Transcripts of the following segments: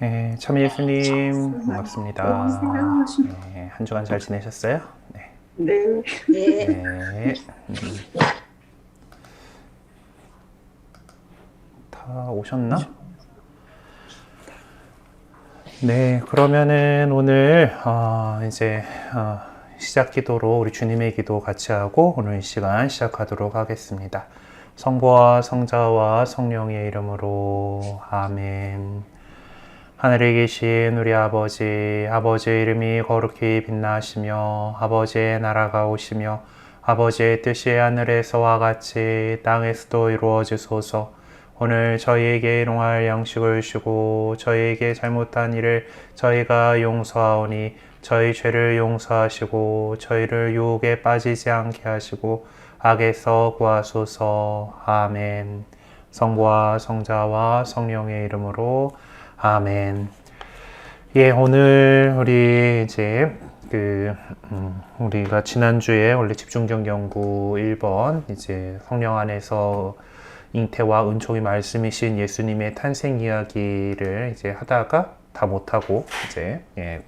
네, 참 예수님 반갑습니다. 네, 한 주간 잘 지내셨어요? 네, 네. 네, 네, 다 오셨나? 네, 그러면은 오늘 이제 시작 기도로 우리 주님의 기도 같이 하고 오늘 이 시간 시작하도록 하겠습니다. 성부와 성자와 성령의 이름으로 아멘. 하늘에 계신 우리 아버지의 이름이 거룩히 빛나시며 아버지의 나라가 오시며 아버지의 뜻이 하늘에서와 같이 땅에서도 이루어지소서. 오늘 저희에게 일용할 양식을 주시고 저희에게 잘못한 일을 저희가 용서하오니 저희 죄를 용서하시고 저희를 유혹에 빠지지 않게 하시고 악에서 구하소서. 아멘. 성부와 성자와 성령의 이름으로 아멘. 예, 오늘 우리 이제 우리가 지난주에 원래 집중적 연구 1번 이제 성령 안에서 잉태와 은총의 말씀이신 예수님의 탄생 이야기를 이제 하다가 다 못하고 이제 이제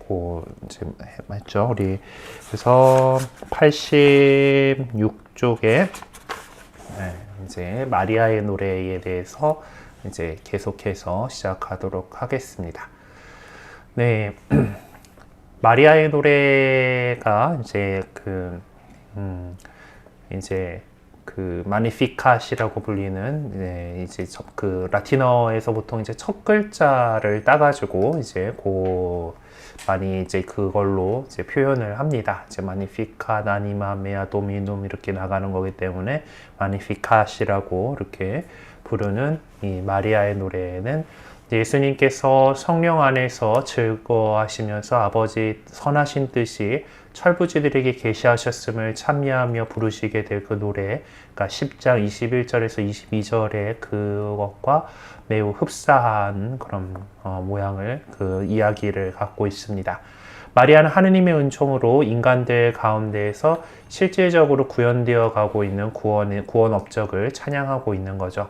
맞죠? 우리 그래서 86쪽에 이제 마리아의 노래에 대해서 이제 계속해서 시작하도록 하겠습니다. 네, 마리아의 노래가 이제 그 마니피캇이라고 불리는 이제 그 라틴어에서 보통 이제 첫 글자를 따가지고 이제 많이 이제 그걸로 이제 표현을 합니다. 이제 마니피캇 아니마 메아 도미눔 이렇게 나가는 거기 때문에 마니피캇이라고 이렇게 부르는 이 마리아의 노래는 예수님께서 성령 안에서 즐거워하시면서 아버지 선하신 뜻이 철부지들에게 계시하셨음을 참여하며 부르시게 될 그 노래, 그러니까 10장 21절에서 22절의 그것과 매우 흡사한 그런 모양을 그 이야기를 갖고 있습니다. 마리아는 하느님의 은총으로 인간들 가운데에서 실질적으로 구현되어 가고 있는 구원 업적을 찬양하고 있는 거죠.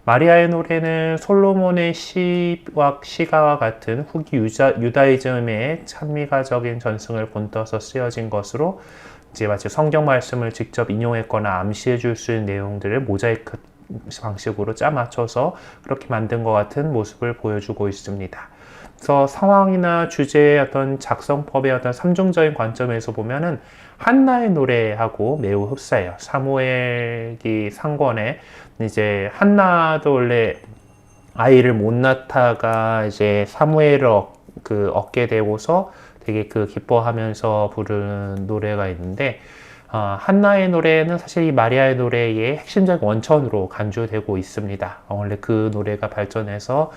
마리아의 노래는 솔로몬의 시가와 같은 후기 유다이즘의 찬미가적인 전승을 본떠서 쓰여진 것으로 이제 마치 성경 말씀을 직접 인용했거나 암시해 줄 수 있는 내용들을 모자이크 방식으로 짜맞춰서 그렇게 만든 것 같은 모습을 보여주고 있습니다. 그래서 상황이나 주제의 어떤 작성법의 어떤 삼중적인 관점에서 보면은 한나의 노래하고 매우 흡사해요. 사무엘기 상권에 이제 한나도 원래 아이를 못 낳다가 이제 사무엘을 얻게 되고서 되게 기뻐하면서 부르는 노래가 있는데 한나의 노래는 사실 이 마리아의 노래의 핵심적인 원천으로 간주되고 있습니다. 원래 그 노래가 발전해서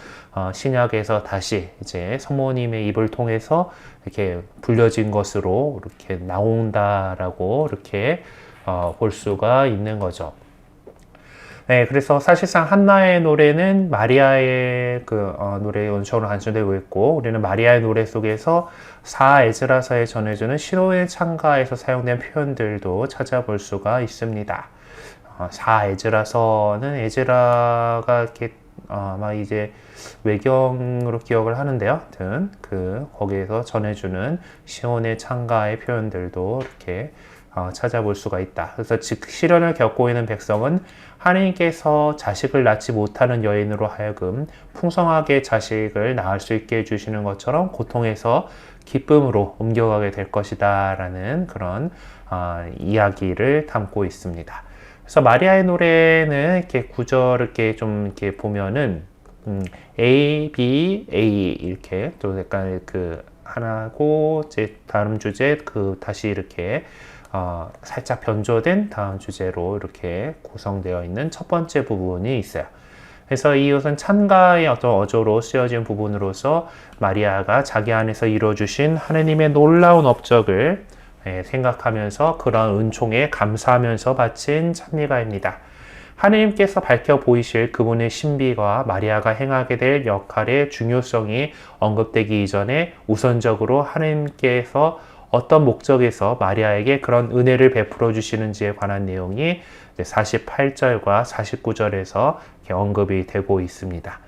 신약에서 다시 이제 성모님의 입을 통해서 이렇게 불려진 것으로 이렇게 나온다라고 이렇게 볼 수가 있는 거죠. 네, 그래서 사실상 한나의 노래는 마리아의 노래의 원천으로 간주되고 있고, 우리는 마리아의 노래 속에서 에즈라서에 전해주는 시로의 창가에서 사용된 표현들도 찾아볼 수가 있습니다. 에즈라서는 에즈라가 이렇게 아마 이제 외경으로 기억을 하는데요. 하여튼 거기에서 전해주는 시온의 창가의 표현들도 이렇게 찾아볼 수가 있다. 그래서 즉 시련을 겪고 있는 백성은 하나님께서 자식을 낳지 못하는 여인으로 하여금 풍성하게 자식을 낳을 수 있게 해주시는 것처럼 고통에서 기쁨으로 옮겨가게 될 것이다 라는 그런 이야기를 담고 있습니다. 그래서 마리아의 노래는 이렇게 구절 이렇게 보면은 A, B, A 이렇게 또 약간 하나고 이제 다음 주제 다시 이렇게 살짝 변조된 다음 주제로 이렇게 구성되어 있는 첫 번째 부분이 있어요. 그래서 이것은 찬가의 어떤 어조로 쓰여진 부분으로서 마리아가 자기 안에서 이루어주신 하느님의 놀라운 업적을 생각하면서 그런 은총에 감사하면서 바친 찬미가입니다. 하느님께서 밝혀 보이실 그분의 신비가 마리아가 행하게 될 역할의 중요성이 언급되기 이전에 우선적으로 하느님께서 어떤 목적에서 마리아에게 그런 은혜를 베풀어 주시는지에 관한 내용이 48절과 49절에서 언급이 되고 있습니다.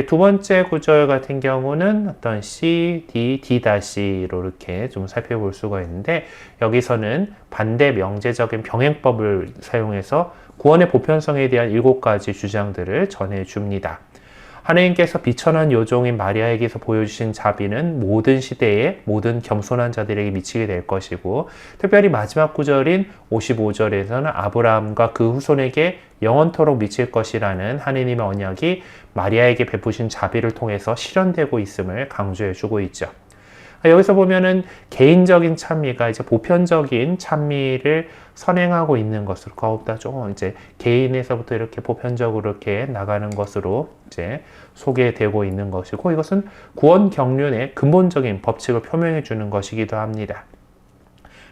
두 번째 구절 같은 경우는 어떤 C, D, D-로 이렇게 좀 살펴볼 수가 있는데 여기서는 반대 명제적인 병행법을 사용해서 구원의 보편성에 대한 7가지 주장들을 전해줍니다. 하느님께서 비천한 요종인 마리아에게서 보여주신 자비는 모든 시대에 모든 겸손한 자들에게 미치게 될 것이고 특별히 마지막 구절인 55절에서는 아브라함과 그 후손에게 영원토록 미칠 것이라는 하느님의 언약이 마리아에게 베푸신 자비를 통해서 실현되고 있음을 강조해주고 있죠. 여기서 보면은 개인적인 찬미가 이제 보편적인 찬미를 선행하고 있는 것으로 더욱더 좀 이제 개인에서부터 이렇게 보편적으로 이렇게 나가는 것으로 이제 소개되고 있는 것이고 이것은 구원 경륜의 근본적인 법칙을 표명해 주는 것이기도 합니다.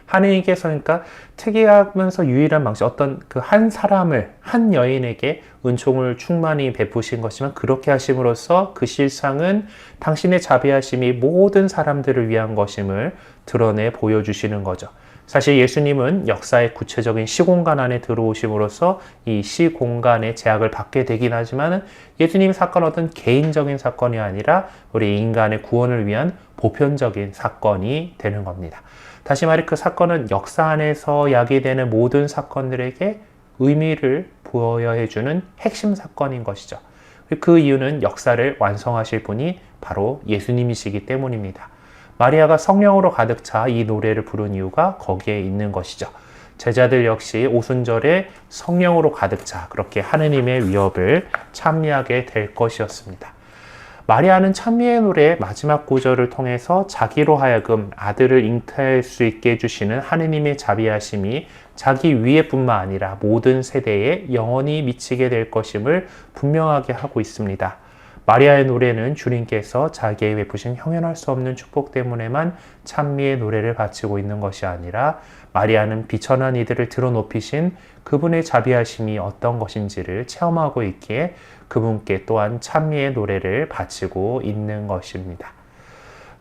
하느님께서 그러니까 특이하면서 유일한 방식 어떤 그 한 사람을 한 여인에게 은총을 충만히 베푸신 것이지만 그렇게 하심으로써 그 실상은 당신의 자비하심이 모든 사람들을 위한 것임을 드러내 보여주시는 거죠. 사실 예수님은 역사의 구체적인 시공간 안에 들어오심으로써 이 시공간의 제약을 받게 되긴 하지만 예수님 사건은 어떤 개인적인 사건이 아니라 우리 인간의 구원을 위한 보편적인 사건이 되는 겁니다. 다시 말해 그 사건은 역사 안에서 야기되는 모든 사건들에게 의미를 부여해 주는 핵심 사건인 것이죠. 그 이유는 역사를 완성하실 분이 바로 예수님이시기 때문입니다. 마리아가 성령으로 가득 차 이 노래를 부른 이유가 거기에 있는 것이죠. 제자들 역시 오순절에 성령으로 가득 차 그렇게 하느님의 위협을 찬미하게 될 것이었습니다. 마리아는 찬미의 노래의 마지막 구절을 통해서 자기로 하여금 아들을 잉태할 수 있게 해주시는 하느님의 자비하심이 자기 위에뿐만 아니라 모든 세대에 영원히 미치게 될 것임을 분명하게 하고 있습니다. 마리아의 노래는 주님께서 자기에게 베푸신 형연할 수 없는 축복 때문에만 찬미의 노래를 바치고 있는 것이 아니라 마리아는 비천한 이들을 드러높이신 그분의 자비하심이 어떤 것인지를 체험하고 있기에 그분께 또한 찬미의 노래를 바치고 있는 것입니다.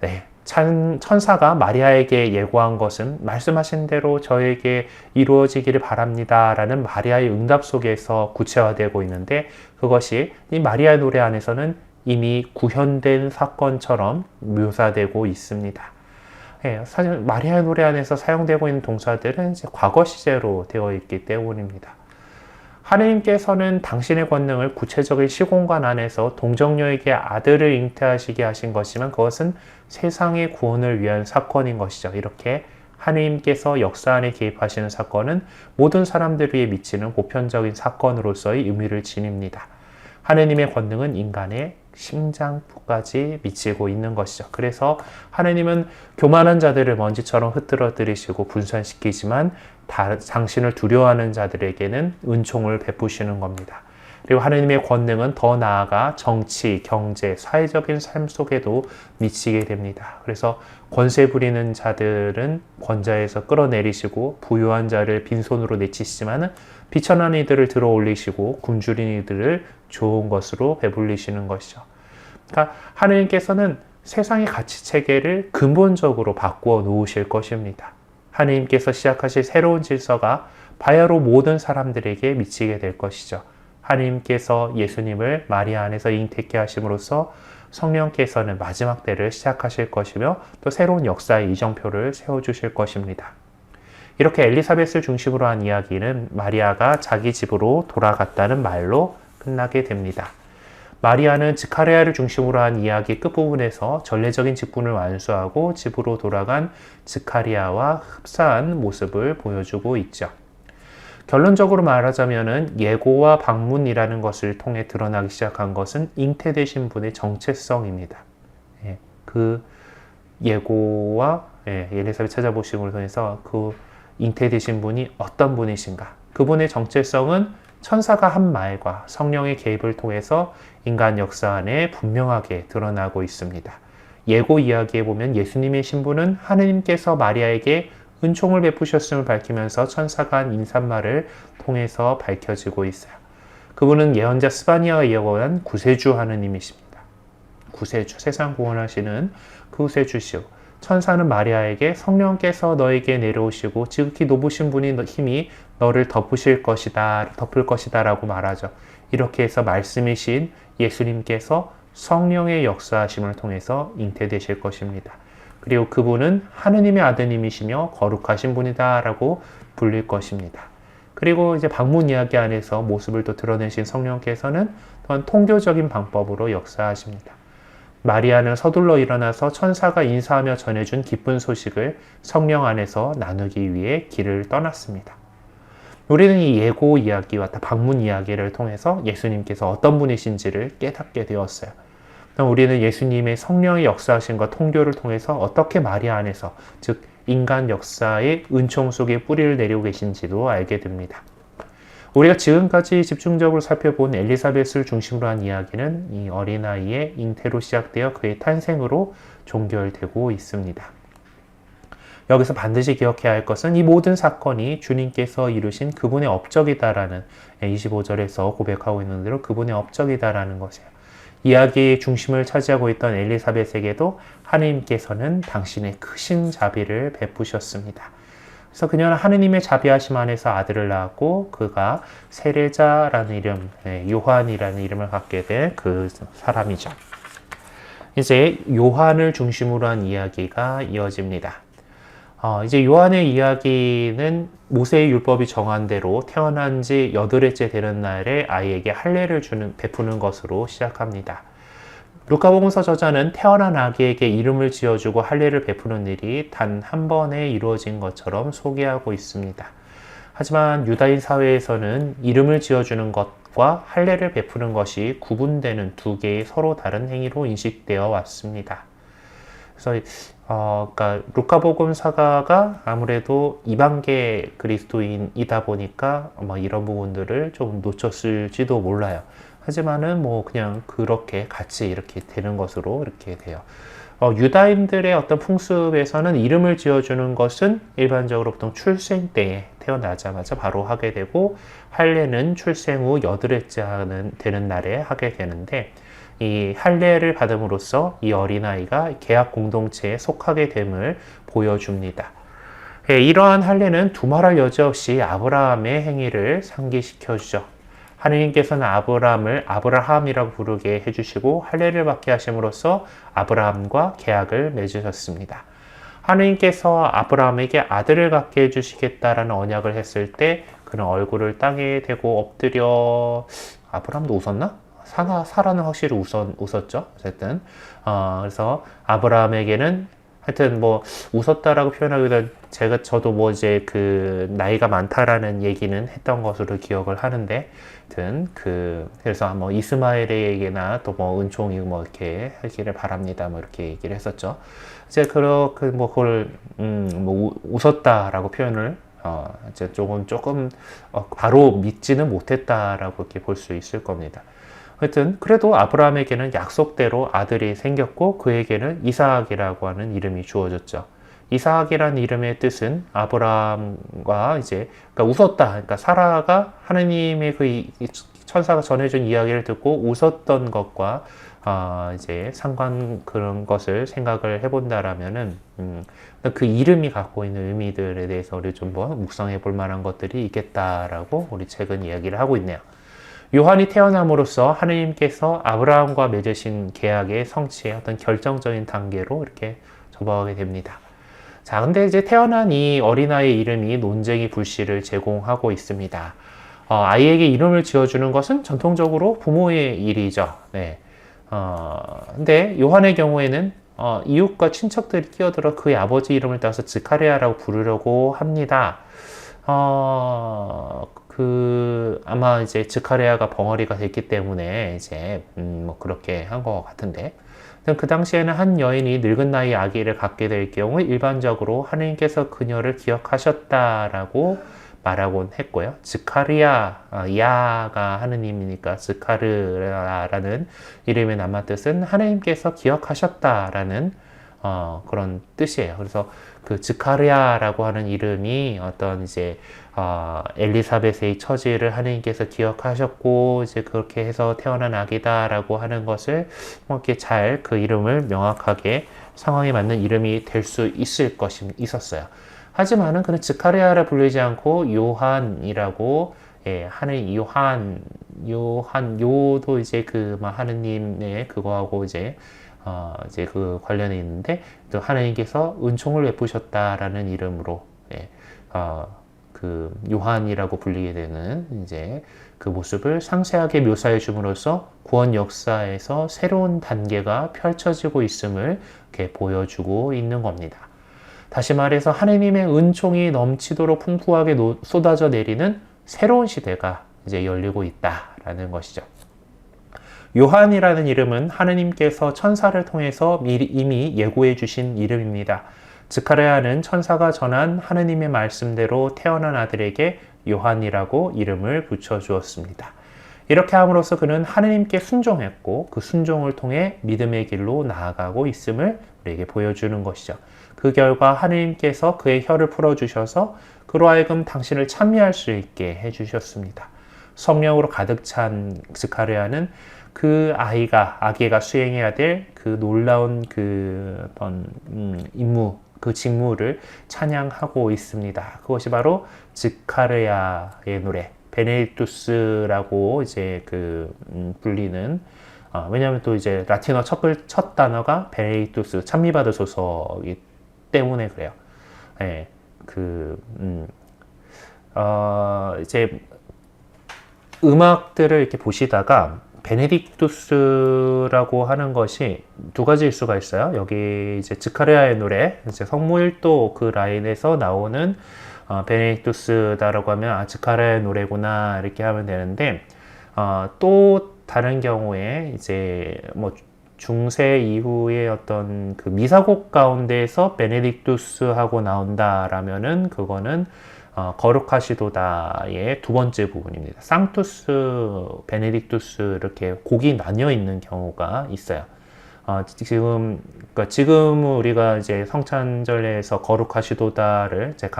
네, 천사가 마리아에게 예고한 것은 말씀하신 대로 저에게 이루어지기를 바랍니다 라는 마리아의 응답 속에서 구체화되고 있는데 그것이 이 마리아의 노래 안에서는 이미 구현된 사건처럼 묘사되고 있습니다. 네, 사실 마리아의 노래 안에서 사용되고 있는 동사들은 이제 과거 시제로 되어 있기 때문입니다. 하느님께서는 당신의 권능을 구체적인 시공간 안에서 동정녀에게 아들을 잉태하시게 하신 것이지만 그것은 세상의 구원을 위한 사건인 것이죠. 이렇게 하느님께서 역사 안에 개입하시는 사건은 모든 사람들 위해 미치는 보편적인 사건으로서의 의미를 지닙니다. 하느님의 권능은 인간의 심장부까지 미치고 있는 것이죠. 그래서 하느님은 교만한 자들을 먼지처럼 흩뜨러뜨리시고 분산시키지만 당신을 두려워하는 자들에게는 은총을 베푸시는 겁니다. 그리고 하느님의 권능은 더 나아가 정치, 경제, 사회적인 삶 속에도 미치게 됩니다. 그래서 권세 부리는 자들은 권좌에서 끌어내리시고 부유한 자를 빈손으로 내치시지만 비천한 이들을 들어 올리시고 굶주린 이들을 좋은 것으로 배불리시는 것이죠. 그러니까 하느님께서는 세상의 가치 체계를 근본적으로 바꾸어 놓으실 것입니다. 하느님께서 시작하실 새로운 질서가 바야흐로 모든 사람들에게 미치게 될 것이죠. 하느님께서 예수님을 마리아 안에서 잉태케 하심으로써 성령께서는 마지막 때를 시작하실 것이며 또 새로운 역사의 이정표를 세워주실 것입니다. 이렇게 엘리사벳을 중심으로 한 이야기는 마리아가 자기 집으로 돌아갔다는 말로 끝나게 됩니다. 마리아는 스가랴를 중심으로 한 이야기 끝부분에서 전례적인 직분을 완수하고 집으로 돌아간 스가랴와 흡사한 모습을 보여주고 있죠. 결론적으로 말하자면은 예고와 방문이라는 것을 통해 드러나기 시작한 것은 잉태되신 분의 정체성입니다. 그 예고와 엘리사벳 찾아보심을 통해서 그 잉태되신 분이 어떤 분이신가? 그분의 정체성은 천사가 한 말과 성령의 개입을 통해서 인간 역사 안에 분명하게 드러나고 있습니다. 예고 이야기에 보면 예수님의 신부는 하느님께서 마리아에게 은총을 베푸셨음을 밝히면서 천사가 한 인사말을 통해서 밝혀지고 있어요. 그분은 예언자 스바냐가 예언한 구세주 하느님이십니다. 구세주, 세상 구원하시는 그 구세주시오. 천사는 마리아에게 성령께서 너에게 내려오시고 지극히 높으신 분이 힘이 너를 덮을 것이다 라고 말하죠. 이렇게 해서 말씀이신 예수님께서 성령의 역사하심을 통해서 잉태되실 것입니다. 그리고 그분은 하느님의 아드님이시며 거룩하신 분이다 라고 불릴 것입니다. 그리고 이제 방문 이야기 안에서 모습을 또 드러내신 성령께서는 또한 통교적인 방법으로 역사하십니다. 마리아는 서둘러 일어나서 천사가 인사하며 전해준 기쁜 소식을 성령 안에서 나누기 위해 길을 떠났습니다. 우리는 이 예고 이야기와 방문 이야기를 통해서 예수님께서 어떤 분이신지를 깨닫게 되었어요. 우리는 예수님의 성령의 역사하심과 통교를 통해서 어떻게 마리아 안에서, 즉 인간 역사의 은총 속에 뿌리를 내리고 계신지도 알게 됩니다. 우리가 지금까지 집중적으로 살펴본 엘리사벳을 중심으로 한 이야기는 이 어린아이의 잉태로 시작되어 그의 탄생으로 종결되고 있습니다. 여기서 반드시 기억해야 할 것은 이 모든 사건이 주님께서 이루신 그분의 업적이다라는 25절에서 고백하고 있는 대로 그분의 업적이다라는 것이에요. 이야기의 중심을 차지하고 있던 엘리사벳에게도 하느님께서는 당신의 크신 자비를 베푸셨습니다. 그래서 그녀는 하느님의 자비하심 안에서 아들을 낳았고 그가 세례자라는 이름, 요한이라는 이름을 갖게 된 그 사람이죠. 이제 요한을 중심으로 한 이야기가 이어집니다. 이제 요한의 이야기는 모세의 율법이 정한 대로 태어난 지 8회째 되는 날에 아이에게 할례를 베푸는 것으로 시작합니다. 루카복음서 저자는 태어난 아기에게 이름을 지어주고 할례를 베푸는 일이 단 한 번에 이루어진 것처럼 소개하고 있습니다. 하지만 유다인 사회에서는 이름을 지어주는 것과 할례를 베푸는 것이 구분되는 두 개의 서로 다른 행위로 인식되어 왔습니다. 그래서 그러니까 루카복음사가가 아무래도 이방계 그리스도인이다 보니까 이런 부분들을 좀 놓쳤을지도 몰라요. 하지만은 그냥 그렇게 같이 이렇게 되는 것으로 이렇게 돼요. 유다인들의 어떤 풍습에서는 이름을 지어주는 것은 일반적으로 보통 출생 때에 태어나자마자 바로 하게 되고, 할례는 출생 후 8회째 되는 날에 하게 되는데, 이 할례를 받음으로써 이 어린아이가 계약 공동체에 속하게 됨을 보여줍니다. 이러한 할례는 두말할 여지 없이 아브라함의 행위를 상기시켜주죠. 하느님께서는 아브라함을 아브라함이라고 부르게 해주시고 할례를 받게 하심으로써 아브라함과 계약을 맺으셨습니다. 하느님께서 아브라함에게 아들을 갖게 해주시겠다라는 언약을 했을 때 그는 얼굴을 땅에 대고 엎드려, 아브라함도 웃었나? 사라는 확실히 웃었죠. 어쨌든 그래서 아브라함에게는 하여튼 웃었다라고 표현하기보다 저도 이제 그 나이가 많다라는 얘기는 했던 것으로 기억을 하는데, 하여튼 그래서 이스마엘에게나 또 은총이 이렇게 하기를 바랍니다. 이렇게 얘기를 했었죠. 이제 그걸 웃었다라고 표현을 이제 조금 바로 믿지는 못했다라고 이렇게 볼 수 있을 겁니다. 하여튼 그래도 아브라함에게는 약속대로 아들이 생겼고 그에게는 이삭이라고 하는 이름이 주어졌죠. 이삭이라는 이름의 뜻은 아브라함과 그러니까 웃었다. 그러니까 사라가 하느님의 천사가 전해준 이야기를 듣고 웃었던 것과 그런 것을 생각을 해본다라면은 그 이름이 갖고 있는 의미들에 대해서 우리 좀 묵상해 볼 만한 것들이 있겠다라고 우리 책은 이야기를 하고 있네요. 요한이 태어남으로써 하느님께서 아브라함과 맺으신 계약의 성취의 어떤 결정적인 단계로 이렇게 접어가게 됩니다. 자, 근데 이제 태어난 이 어린아이의 이름이 논쟁의 불씨를 제공하고 있습니다. 아이에게 이름을 지어주는 것은 전통적으로 부모의 일이죠. 네. 근데 요한의 경우에는 이웃과 친척들이 끼어들어 그의 아버지 이름을 따서 스가랴라고 부르려고 합니다. 아마 이제 스가랴가 벙어리가 됐기 때문에 그렇게 한 것 같은데, 그 당시에는 한 여인이 늙은 나이 아기를 갖게 될 경우 일반적으로 하느님께서 그녀를 기억하셨다라고 말하곤 했고요. 스가랴, 야가 하느님이니까 스가르라는 이름의 남아 뜻은 하느님께서 기억하셨다라는 그런 뜻이에요. 그래서 그 스가랴라고 하는 이름이 어떤 엘리사벳의 처지를 하느님께서 기억하셨고 그렇게 해서 태어난 아기다라고 하는 것을 이렇게 잘 그 이름을 명확하게 상황에 맞는 이름이 될 수 있었어요. 하지만은 그는 스가랴라 부르지 않고 요한이라고 예, 하는 요도 이제 그 막 하느님의 그거하고 이제 그 관련이 있는데, 또 하느님께서 은총을 베푸셨다라는 이름으로, 예, 그 요한이라고 불리게 되는 이제 그 모습을 상세하게 묘사해 줌으로써 구원 역사에서 새로운 단계가 펼쳐지고 있음을 이렇게 보여주고 있는 겁니다. 다시 말해서 하느님의 은총이 넘치도록 풍부하게 쏟아져 내리는 새로운 시대가 이제 열리고 있다라는 것이죠. 요한이라는 이름은 하느님께서 천사를 통해서 이미 예고해 주신 이름입니다. 스가랴는 천사가 전한 하느님의 말씀대로 태어난 아들에게 요한이라고 이름을 붙여주었습니다. 이렇게 함으로써 그는 하느님께 순종했고 그 순종을 통해 믿음의 길로 나아가고 있음을 우리에게 보여주는 것이죠. 그 결과 하느님께서 그의 혀를 풀어주셔서 그로 하여금 당신을 찬미할 수 있게 해주셨습니다. 성령으로 가득 찬 스가랴는 그 아기가 수행해야 될 그 놀라운 그 어떤 임무, 그 직무를 찬양하고 있습니다. 그것이 바로 스가랴의 노래, 베네딕투스라고 이제 불리는, 왜냐하면 또 이제 라틴어 첫 단어가 베네딕투스, 찬미받으소서이기 때문에 그래요. 예, 이제 음악들을 이렇게 보시다가 베네딕투스라고 하는 것이 두 가지일 수가 있어요. 여기 이제 스가랴의 노래, 이제 성무일도 그 라인에서 나오는 베네딕투스다라고 하면 스가랴의 노래구나 이렇게 하면 되는데, 또 다른 경우에 이제 뭐 중세 이후의 어떤 그 미사곡 가운데에서 베네딕투스하고 나온다라면은 그거는 거룩하시도다의 두 번째 부분입니다. 상투스, 베네딕투스 이렇게 곡이 나뉘어 있는 경우가 있어요. 지금 우리가 이제 성찬절에서 거룩하시도다를 이제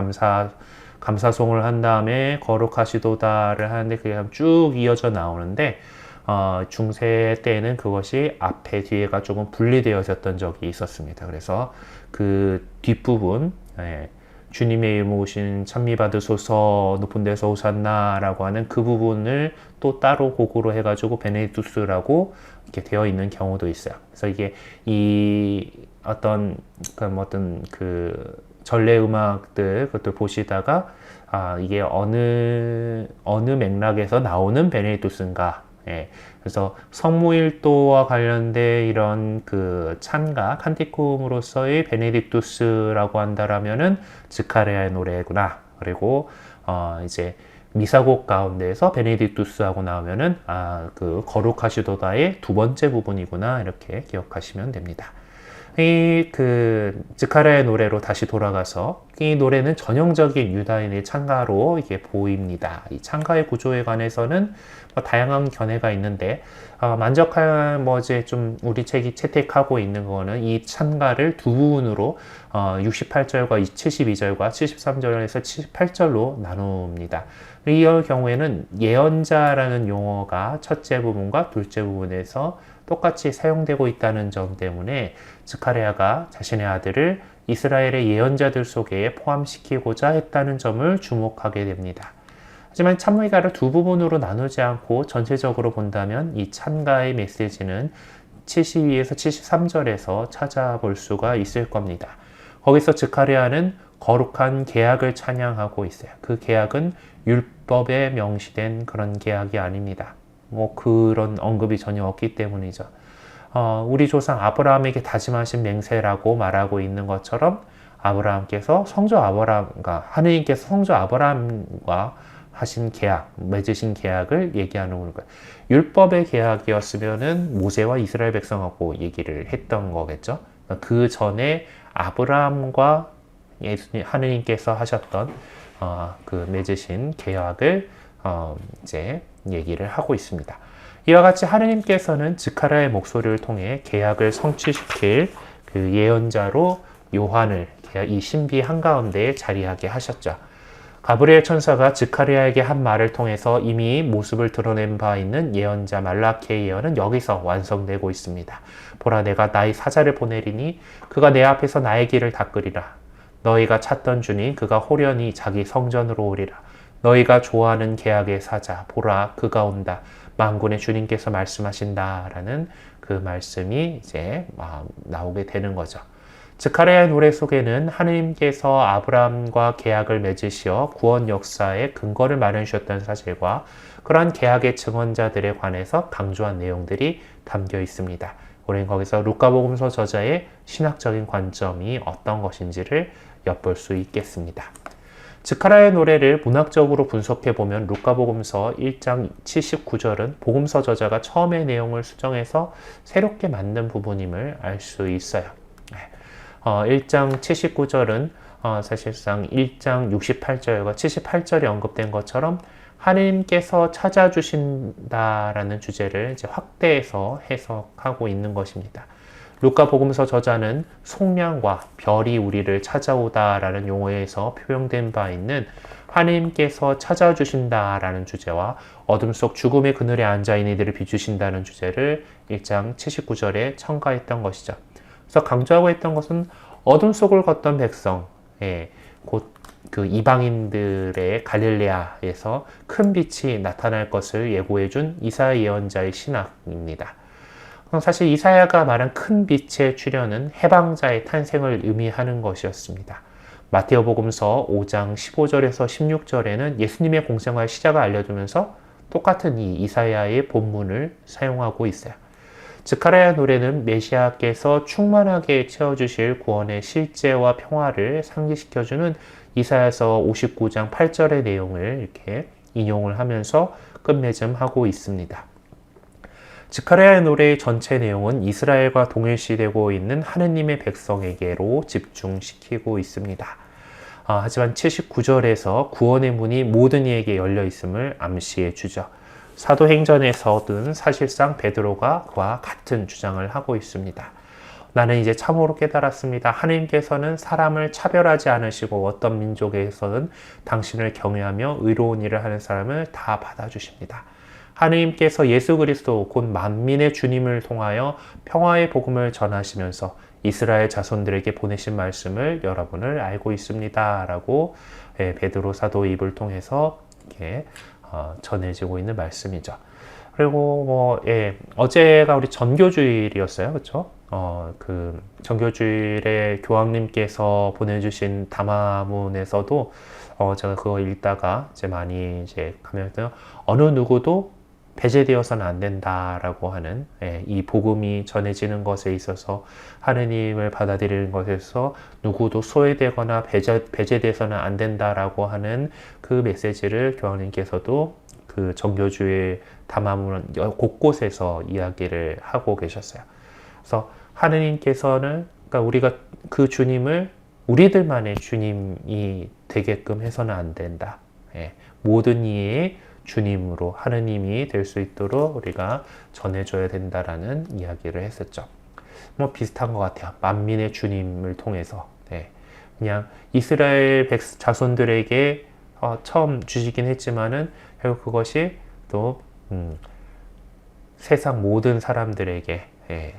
감사송을 한 다음에 거룩하시도다를 하는데 그게 쭉 이어져 나오는데, 중세 때는 그것이 앞에 뒤에가 조금 분리되어졌던 적이 있었습니다. 그래서 그 뒷부분, 예, 주님의 이름 오신 찬미받으소서 높은 데서 오산나라고 하는 그 부분을 또 따로 곡으로 해가지고 베네딕투스라고 이렇게 되어 있는 경우도 있어요. 그래서 이게 이 어떤 그 전래 음악들 그것들 보시다가 이게 어느 맥락에서 나오는 베네딕투스인가. 예, 그래서 성무일도와 관련된 이런 그 찬가, 칸티쿰으로서의 베네딕투스라고 한다라면은 스가랴의 노래구나. 그리고 이제 미사곡 가운데에서 베네딕투스하고 나오면은 그 거룩하시도다의 두 번째 부분이구나. 이렇게 기억하시면 됩니다. 이 스가랴의 노래로 다시 돌아가서 이 노래는 전형적인 유다인의 찬가로 이게 보입니다. 이 찬가의 구조에 관해서는 다양한 견해가 있는데, 이제 좀 우리 책이 채택하고 있는 거는 이 찬가를 두 부분으로 68절과 72절과 73절에서 78절로 나눕니다. 이 경우에는 예언자라는 용어가 첫째 부분과 둘째 부분에서 똑같이 사용되고 있다는 점 때문에 스가랴가 자신의 아들을 이스라엘의 예언자들 속에 포함시키고자 했다는 점을 주목하게 됩니다. 하지만 찬미가를 두 부분으로 나누지 않고 전체적으로 본다면 이 찬가의 메시지는 72에서 73절에서 찾아볼 수가 있을 겁니다. 거기서 스가랴는 거룩한 계약을 찬양하고 있어요. 그 계약은 율법에 명시된 그런 계약이 아닙니다. 뭐 그런 언급이 전혀 없기 때문이죠. 우리 조상 아브라함에게 다짐하신 맹세라고 말하고 있는 것처럼 하느님께서 성조 아브라함과 하신 계약, 맺으신 계약을 얘기하는 거예요. 율법의 계약이었으면은 모세와 이스라엘 백성하고 얘기를 했던 거겠죠. 그 전에 아브라함과 하느님께서 하셨던 그 맺으신 계약을 이제 얘기를 하고 있습니다. 이와 같이 하느님께서는 스가랴의 목소리를 통해 계약을 성취시킬 그 예언자로 요한을 이 신비 한가운데에 자리하게 하셨죠. 가브리엘 천사가 스가랴에게 한 말을 통해서 이미 모습을 드러낸 바 있는 예언자 말라키의 예언은 여기서 완성되고 있습니다. 보라, 내가 나의 사자를 보내리니 그가 내 앞에서 나의 길을 닦으리라. 너희가 찾던 주님 그가 호련히 자기 성전으로 오리라. 너희가 좋아하는 계약의 사자 보라 그가 온다. 만군의 주님께서 말씀하신다라는 그 말씀이 이제 나오게 되는 거죠. 스가랴의 노래 속에는 하느님께서 아브라함과 계약을 맺으시어 구원 역사의 근거를 마련해 주셨다는 사실과 그러한 계약의 증언자들에 관해서 강조한 내용들이 담겨 있습니다. 우리는 거기서 루카복음서 저자의 신학적인 관점이 어떤 것인지를 엿볼 수 있겠습니다. 스가랴의 노래를 문학적으로 분석해보면 루카복음서 1장 79절은 복음서 저자가 처음의 내용을 수정해서 새롭게 만든 부분임을 알 수 있어요. 1장 79절은 사실상 1장 68절과 78절에 언급된 것처럼 하느님께서 찾아주신다라는 주제를 이제 확대해서 해석하고 있는 것입니다. 루카복음서 저자는 속량과 별이 우리를 찾아오다라는 용어에서 표현된 바 있는 하느님께서 찾아주신다라는 주제와 어둠 속 죽음의 그늘에 앉아있는 이들을 비추신다는 주제를 1장 79절에 첨가했던 것이죠. 그래서 강조하고 있던 것은 어둠 속을 걷던 백성, 곧 그 이방인들의 갈릴레아에서 큰 빛이 나타날 것을 예고해준 이사야 예언자의 신학입니다. 사실 이사야가 말한 큰 빛의 출현은 해방자의 탄생을 의미하는 것이었습니다. 마테오복음서 5장 15절에서 16절에는 예수님의 공생활 시작을 알려주면서 똑같은 이 이사야의 본문을 사용하고 있어요. 스가랴 노래는 메시아께서 충만하게 채워주실 구원의 실제와 평화를 상기시켜주는 이사야서 59장 8절의 내용을 이렇게 인용을 하면서 끝맺음하고 있습니다. 스가랴의 노래의 전체 내용은 이스라엘과 동일시되고 있는 하느님의 백성에게로 집중시키고 있습니다. 하지만 79절에서 구원의 문이 모든 이에게 열려 있음을 암시해 주죠. 사도행전에서든 사실상 베드로가 그와 같은 주장을 하고 있습니다. 나는 이제 참으로 깨달았습니다. 하나님께서는 사람을 차별하지 않으시고 어떤 민족에서는 당신을 경외하며 의로운 일을 하는 사람을 다 받아주십니다. 하나님께서 예수 그리스도 곧 만민의 주님을 통하여 평화의 복음을 전하시면서 이스라엘 자손들에게 보내신 말씀을 여러분을 알고 있습니다. 라고 베드로 사도의 입을 통해서 이렇게 전해지고 있는 말씀이죠. 그리고 어제가 우리 전교주일이었어요. 그렇죠? 그 전교주일에 교황님께서 보내주신 담화문에서도 제가 그거 읽다가 이제 많이 이제 가면서 어느 누구도 배제되어서는 안 된다라고 하는 이 복음이 전해지는 것에 있어서 하느님을 받아들이는 것에서 누구도 소외되거나 배제돼서는 안 된다라고 하는 그 메시지를 교황님께서도 그 정교주의 담화문 곳곳에서 이야기를 하고 계셨어요. 그래서 하느님께서는 그러니까 우리가 그 주님을 우리들만의 주님이 되게끔 해서는 안 된다. 모든 이의 주님으로 하느님이 될 수 있도록 우리가 전해줘야 된다라는 이야기를 했었죠. 뭐 비슷한 것 같아요. 만민의 주님을 통해서 그냥 이스라엘 자손들에게 처음 주시긴 했지만은 결국 그것이 또 세상 모든 사람들에게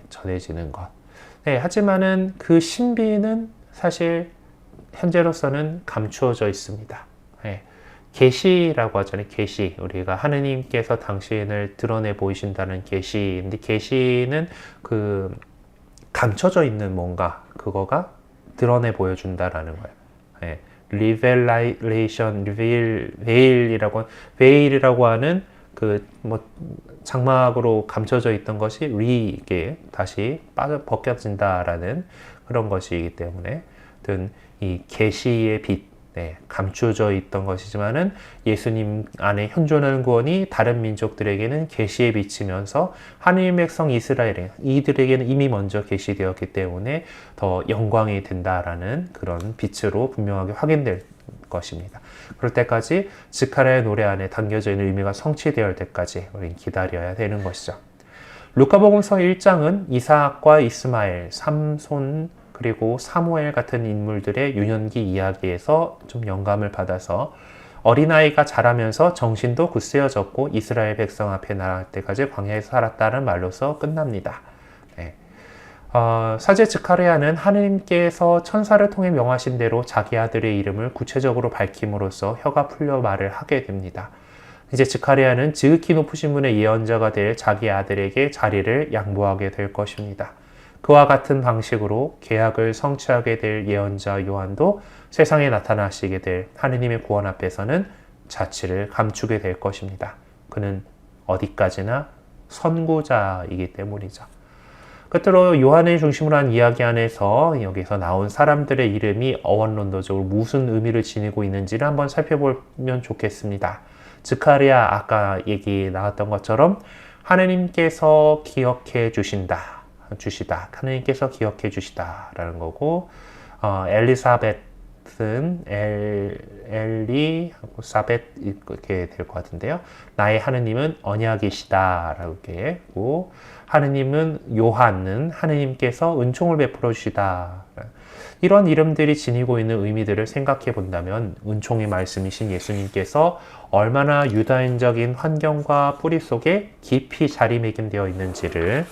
전해지는 것. 하지만은 그 신비는 사실 현재로서는 감추어져 있습니다. 계시라고 하잖아요. 계시. 우리가 하느님께서 당신을 드러내 보이신다는 계시인데 계시는 그 감춰져 있는 뭔가 그거가 드러내 보여준다라는 거예요. 리벨레이션, 베일이라고 하는 그 뭐 장막으로 감춰져 있던 것이 이게 다시 벗겨진다라는 그런 것이기 때문에 이 계시의 빛 감추어져 있던 것이지만은 예수님 안에 현존하는 구원이 다른 민족들에게는 계시에 비치면서 하느님의 백성 이스라엘에 이들에게는 이미 먼저 계시되었기 때문에 더 영광이 된다라는 그런 빛으로 분명하게 확인될 것입니다. 그럴 때까지 스가랴의 노래 안에 담겨져 있는 의미가 성취되어야 할 때까지 우리는 기다려야 되는 것이죠. 루카복음서 1장은 이삭과 이스마엘, 삼손 그리고 사무엘 같은 인물들의 유년기 이야기에서 좀 영감을 받아서 어린아이가 자라면서 정신도 굳세어졌고 이스라엘 백성 앞에 나갈 때까지 광야에서 살았다는 말로서 끝납니다. 사제 스가랴는 하느님께서 천사를 통해 명하신 대로 자기 아들의 이름을 구체적으로 밝힘으로써 혀가 풀려 말을 하게 됩니다. 이제 스가랴는 지극히 높으신 분의 예언자가 될 자기 아들에게 자리를 양보하게 될 것입니다. 그와 같은 방식으로 계약을 성취하게 될 예언자 요한도 세상에 나타나시게 될 하느님의 구원 앞에서는 자취를 감추게 될 것입니다. 그는 어디까지나 선구자이기 때문이죠. 끝으로 요한을 중심으로 한 이야기 안에서 여기서 나온 사람들의 이름이 어원론도적으로 무슨 의미를 지니고 있는지를 한번 살펴보면 좋겠습니다. 스가랴 아까 얘기 나왔던 것처럼 하느님께서 기억해 주시다. 하느님께서 기억해 주시다라는 거고, 엘리사벳은 엘리사벳 이렇게 될 것 같은데요. 나의 하느님은 언약이시다라고 하고, 하느님은 요한은 하느님께서 은총을 베풀어 주시다. 이런 이름들이 지니고 있는 의미들을 생각해 본다면 은총의 말씀이신 예수님께서 얼마나 유다인적인 환경과 뿌리 속에 깊이 자리매김되어 있는지를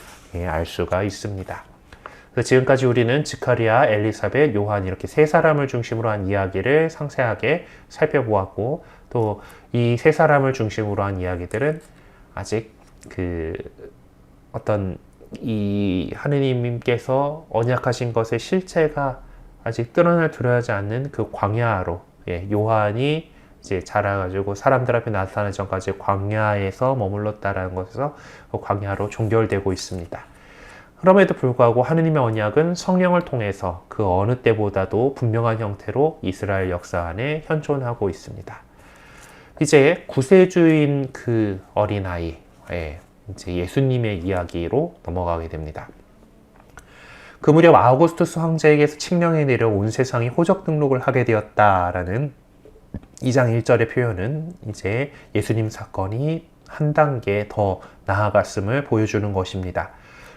알 수가 있습니다. 그래서 지금까지 우리는 스가랴, 엘리사벳, 요한 이렇게 세 사람을 중심으로 한 이야기를 상세하게 살펴보았고, 또 이 세 사람을 중심으로 한 이야기들은 아직 어떤 이 하느님께서 언약하신 것의 실체가 아직 드러날 두려워하지 않는 그 광야로, 요한이 이제 자라가지고 사람들 앞에 나타나기 전까지 광야에서 머물렀다라는 것에서 그 광야로 종결되고 있습니다. 그럼에도 불구하고 하느님의 언약은 성령을 통해서 그 어느 때보다도 분명한 형태로 이스라엘 역사 안에 현존하고 있습니다. 이제 구세주인 그 어린아이, 이제 예수님의 이야기로 넘어가게 됩니다. 그 무렵 아우구스투스 황제에게서 칙령이 내려 온 세상이 호적 등록을 하게 되었다라는 2장 1절의 표현은 이제 예수님 사건이 한 단계 더 나아갔음을 보여주는 것입니다.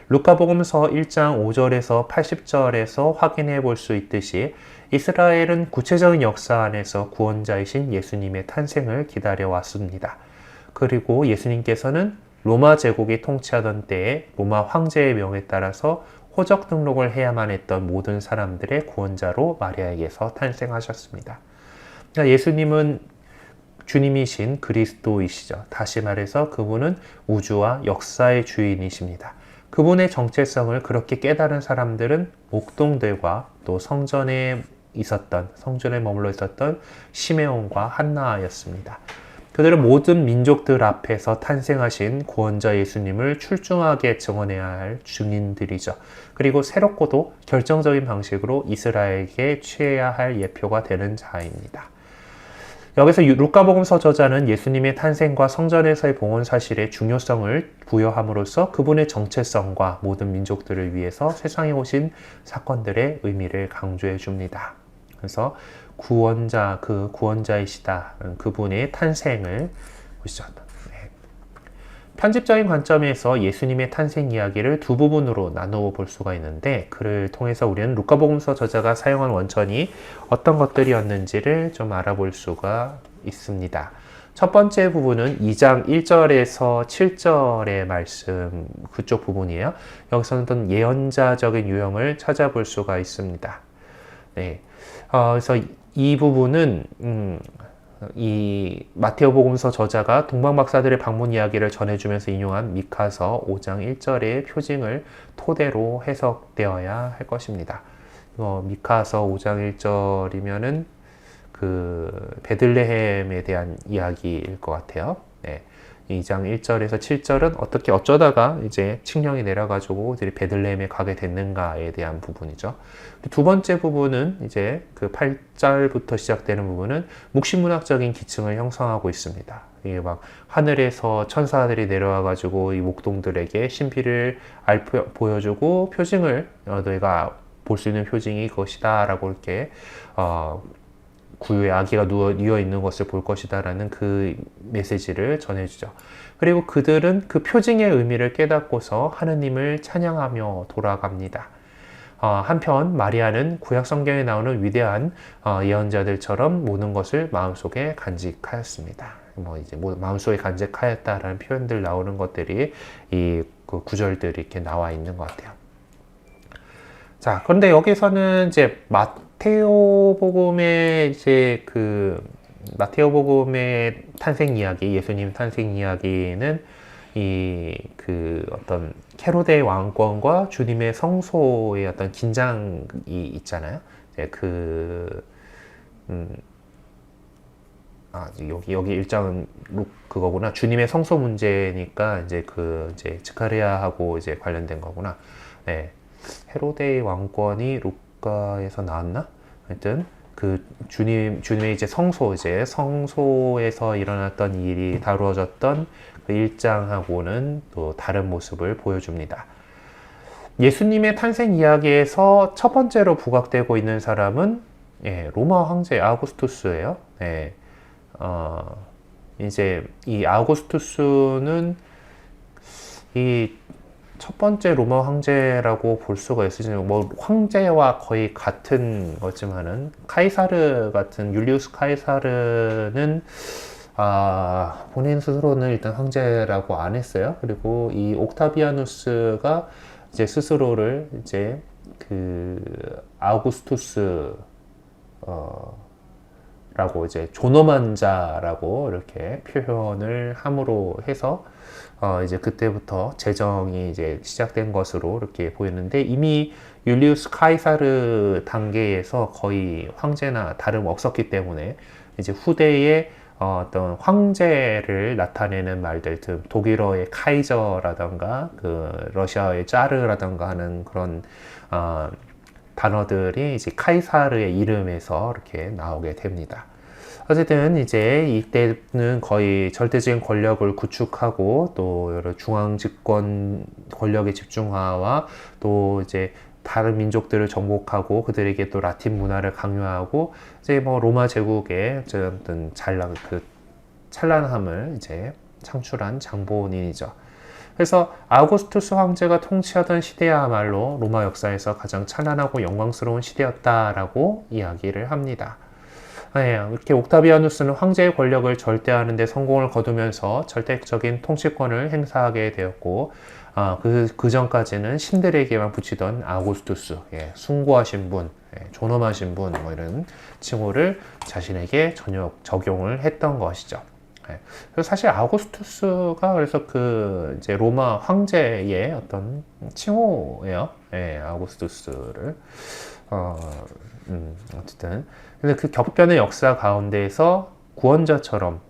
루카복음서 1장 5절에서 80절에서 확인해 볼 수 있듯이 이스라엘은 구체적인 역사 안에서 구원자이신 예수님의 탄생을 기다려왔습니다. 그리고 예수님께서는 로마 제국이 통치하던 때에 로마 황제의 명에 따라서 호적 등록을 해야만 했던 모든 사람들의 구원자로 마리아에게서 탄생하셨습니다. 그러니까 예수님은 주님이신 그리스도이시죠. 다시 말해서 그분은 우주와 역사의 주인이십니다. 그분의 정체성을 그렇게 깨달은 사람들은 목동들과 또 성전에 머물러 있었던 시메온과 한나였습니다. 그들은 모든 민족들 앞에서 탄생하신 구원자 예수님을 출중하게 증언해야 할 증인들이죠. 그리고 새롭고도 결정적인 방식으로 이스라엘에게 취해야 할 예표가 되는 자입니다. 여기서 루카복음서 저자는 예수님의 탄생과 성전에서의 봉헌 사실의 중요성을 부여함으로써 그분의 정체성과 모든 민족들을 위해서 세상에 오신 사건들의 의미를 강조해 줍니다. 그래서 그 구원자이시다. 그분의 탄생을 보시죠. 편집적인 관점에서 예수님의 탄생 이야기를 두 부분으로 나누어 볼 수가 있는데, 그를 통해서 우리는 루카복음서 저자가 사용한 원천이 어떤 것들이었는지를 좀 알아볼 수가 있습니다. 첫 번째 부분은 2장 1절에서 7절의 말씀, 그쪽 부분이에요. 여기서는 어떤 예언자적인 유형을 찾아볼 수가 있습니다. 그래서 이 부분은 이 마테오복음서 저자가 동방박사들의 방문 이야기를 전해주면서 인용한 미카서 5장 1절의 표징을 토대로 해석되어야 할 것입니다. 미카서 5장 1절이면은 그 베들레헴에 대한 이야기일 것 같아요. 2장 1절에서 7절은 어떻게 어쩌다가 이제 칙령이 내려가지고 이들이 베들레헴에 가게 됐는가에 대한 부분이죠. 두 번째 부분은 이제 그 8절부터 시작되는 부분은 묵시문학적인 기층을 형성하고 있습니다. 이게 막 하늘에서 천사들이 내려와가지고 이 목동들에게 신비를 보여주고 표징을 너희가 볼 수 있는 표징이 그것이다라고 이렇게 구유에 아기가 누워 있는 것을 볼 것이다라는 그 메시지를 전해주죠. 그리고 그들은 그 표징의 의미를 깨닫고서 하느님을 찬양하며 돌아갑니다. 한편 마리아는 구약 성경에 나오는 위대한 예언자들처럼 모든 것을 마음속에 간직하였습니다. 이제 마음속에 간직하였다라는 표현들 나오는 것들이 이 그 구절들이 이렇게 나와 있는 것 같아요. 자, 그런데 여기서는 이제 마테오 복음의 이제 그 마테오 복음의 탄생 이야기, 예수님 탄생 이야기는 이 그 어떤 헤로데 왕권과 주님의 성소의 어떤 긴장이 있잖아요. 이제 여기 일장은 그거구나. 주님의 성소 문제니까 이제 이제 스가랴하고 이제 관련된 거구나. 네. 헤로데의 왕권이 루카에서 나왔나? 하여튼 주님의 이제 성소에서 일어났던 일이 다루어졌던 그 일장하고는 또 다른 모습을 보여줍니다. 예수님의 탄생 이야기에서 첫 번째로 부각되고 있는 사람은 로마 황제 아우구스투스예요. 이제 이 아우구스투스는 이 첫 번째 로마 황제라고 볼 수가 있으죠. 뭐 황제와 거의 같은 거지만은 율리우스 카이사르는 본인 스스로는 일단 황제라고 안 했어요. 그리고 이 옥타비아누스가 이제 스스로를 이제 아우구스투스 라고 이제 존엄한 자라고 이렇게 표현을 함으로 해서 이제 그때부터 제정이 이제 시작된 것으로 이렇게 보이는데, 이미 율리우스 카이사르 단계에서 거의 황제나 다름 없었기 때문에 이제 후대에 어떤 황제를 나타내는 말들, 독일어의 카이저라던가 러시아의 짜르라던가 하는 그런 단어들이 이제 카이사르의 이름에서 이렇게 나오게 됩니다. 어쨌든 이제 이때는 거의 절대적인 권력을 구축하고 또 여러 중앙 집권 권력의 집중화와 또 이제 다른 민족들을 정복하고 그들에게 또 라틴 문화를 강요하고 이제 뭐 로마 제국의 어떤 찬란함을 이제 창출한 장본인이죠. 그래서 아우구스투스 황제가 통치하던 시대야말로 로마 역사에서 가장 찬란하고 영광스러운 시대였다라고 이야기를 합니다. 이렇게 옥타비아누스는 황제의 권력을 절대하는 데 성공을 거두면서 절대적인 통치권을 행사하게 되었고, 그 전까지는 신들에게만 붙이던 아우구스투스, 숭고하신 분, 존엄하신 분, 뭐 이런 칭호를 자신에게 적용을 했던 것이죠. 그래서 사실 아우구스투스가 그래서 이제 로마 황제의 어떤 칭호예요. 아우구스투스를. 어쨌든. 근데 그 격변의 역사 가운데에서 구원자처럼,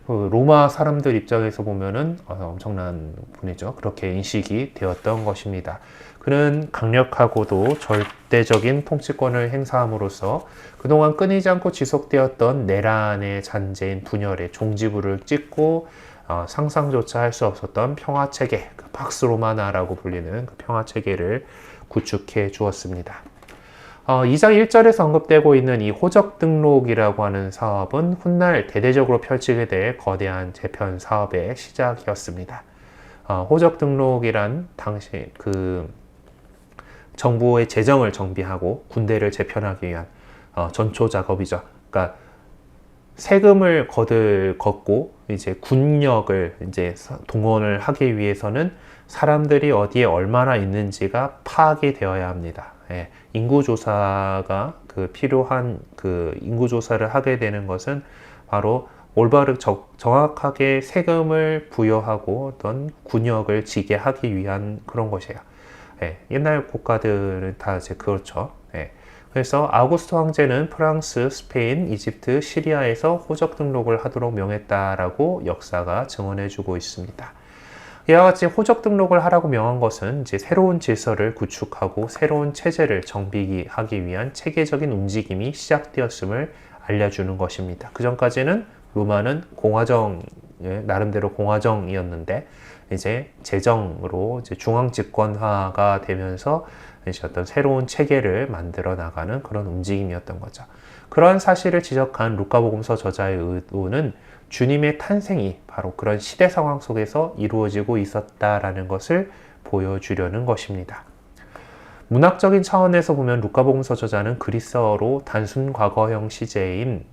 로마 사람들 입장에서 보면은 엄청난 분이죠. 그렇게 인식이 되었던 것입니다. 그는 강력하고도 절대적인 통치권을 행사함으로써 그동안 끊이지 않고 지속되었던 내란의 잔재인 분열의 종지부를 찍고 상상조차 할 수 없었던 평화체계, 팍스 로마나라고 불리는 그 평화체계를 구축해 주었습니다. 2장 1절에서 언급되고 있는 이 호적 등록이라고 하는 사업은 훗날 대대적으로 펼치게 될 거대한 재편 사업의 시작이었습니다. 호적 등록이란 당시 정부의 재정을 정비하고 군대를 재편하기 위한 전초 작업이죠. 그러니까 세금을 걷고 이제 군력을 이제 동원을 하기 위해서는 사람들이 어디에 얼마나 있는지가 파악이 되어야 합니다. 인구조사가 필요한 인구조사를 하게 되는 것은 바로 올바르 정확하게 세금을 부여하고 어떤 군역을 지게 하기 위한 그런 것이에요. 옛날 국가들은 다 이제 그렇죠. 그래서 아우구스트 황제는 프랑스, 스페인, 이집트, 시리아에서 호적 등록을 하도록 명했다라고 역사가 증언해주고 있습니다. 이와 같이 호적 등록을 하라고 명한 것은 이제 새로운 질서를 구축하고 새로운 체제를 정비하기 위한 체계적인 움직임이 시작되었음을 알려주는 것입니다. 그 전까지는 로마는 나름대로 공화정이었는데 이제 제정으로 이제 중앙 집권화가 되면서 이제 어떤 새로운 체계를 만들어 나가는 그런 움직임이었던 거죠. 그러한 사실을 지적한 루카복음서 저자의 의도는 주님의 탄생이 바로 그런 시대 상황 속에서 이루어지고 있었다라는 것을 보여주려는 것입니다. 문학적인 차원에서 보면 루카복음서 저자는 그리스어로 단순 과거형 시제인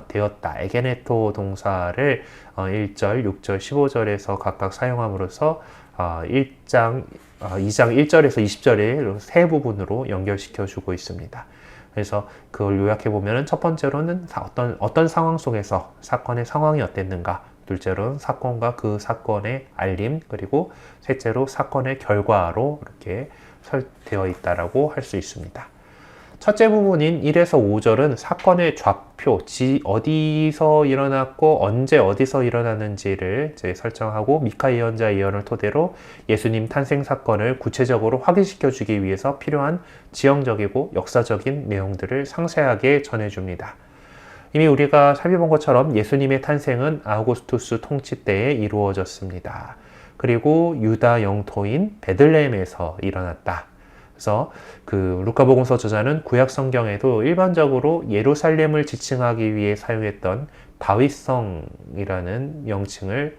되었다, 에게네토 동사를 1절, 6절, 15절에서 각각 사용함으로써 2장 1절에서 20절의 세 부분으로 연결시켜 주고 있습니다. 그래서 그걸 요약해 보면은 첫 번째로는 어떤 상황 속에서 사건의 상황이 어땠는가, 둘째로는 사건과 그 사건의 알림, 그리고 셋째로 사건의 결과로 이렇게 되어 있다라고 할 수 있습니다. 첫째 부분인 1에서 5절은 사건의 좌표, 어디서 일어났고 언제 어디서 일어났는지를 이제 설정하고 미카 예언자 예언을 토대로 예수님 탄생 사건을 구체적으로 확인시켜 주기 위해서 필요한 지형적이고 역사적인 내용들을 상세하게 전해줍니다. 이미 우리가 살펴본 것처럼 예수님의 탄생은 아우구스투스 통치 때에 이루어졌습니다. 그리고 유다 영토인 베들레헴에서 일어났다. 그래서 그 루카복음서 저자는 구약 성경에도 일반적으로 예루살렘을 지칭하기 위해 사용했던 다윗성이라는 명칭을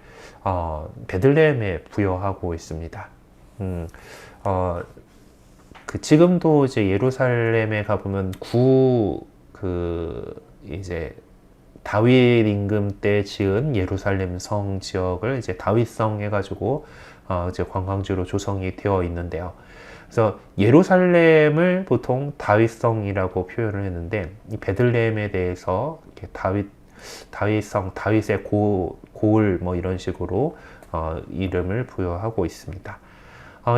베들레헴에 부여하고 있습니다. 지금도 이제 예루살렘에 가보면 이제 다윗 임금 때 지은 예루살렘 성 지역을 이제 다윗성 해가지고 이제 관광지로 조성이 되어 있는데요. 그래서 예루살렘을 보통 다윗성이라고 표현을 했는데 이 베들레헴에 대해서 이렇게 다윗성, 다윗의 고을 뭐 이런 식으로 이름을 부여하고 있습니다.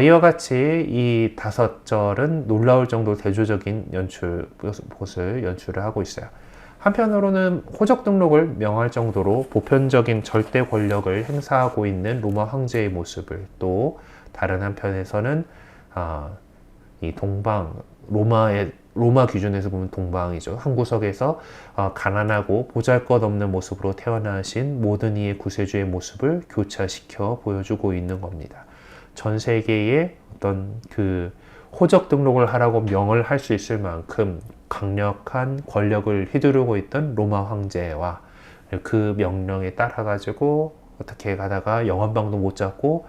이와 같이 이 5절은 놀라울 정도로 대조적인 곳을 연출을 하고 있어요. 한편으로는 호적 등록을 명할 정도로 보편적인 절대 권력을 행사하고 있는 로마 황제의 모습을, 또 다른 한편에서는 이 로마 기준에서 보면 동방이죠. 한 구석에서 가난하고 보잘것없는 모습으로 태어나신 모든 이의 구세주의 모습을 교차시켜 보여주고 있는 겁니다. 전 세계에 어떤 그 호적 등록을 하라고 명을 할 수 있을 만큼 강력한 권력을 휘두르고 있던 로마 황제와 그 명령에 따라가지고 어떻게 가다가 영원방도 못 잡고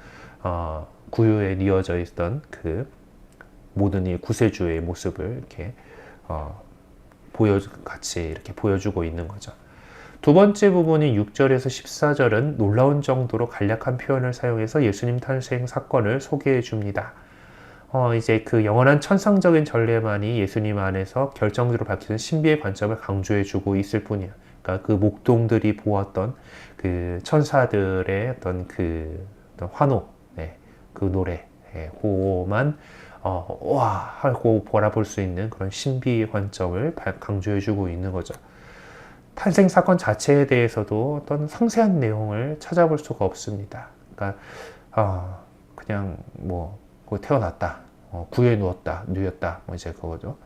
구유에 뉘어져 있던 그 모든 이 구세주의 모습을 이렇게 같이 이렇게 보여주고 있는 거죠. 두 번째 부분인 6절에서 14절은 놀라운 정도로 간략한 표현을 사용해서 예수님 탄생 사건을 소개해 줍니다. 이제 그 영원한 천상적인 전례만이 예수님 안에서 결정적으로 밝혀진 신비의 관점을 강조해 주고 있을 뿐이에요. 그러니까 그 목동들이 보았던 그 천사들의 어떤 어떤 환호, 그 노래, 호만 와 하고 바라볼 수 있는 그런 신비의 관점을 강조해 주고 있는 거죠. 탄생 사건 자체에 대해서도 어떤 상세한 내용을 찾아볼 수가 없습니다. 그러니까 그냥 뭐 태어났다, 구유에 누웠다, 뭐 이제 그거죠.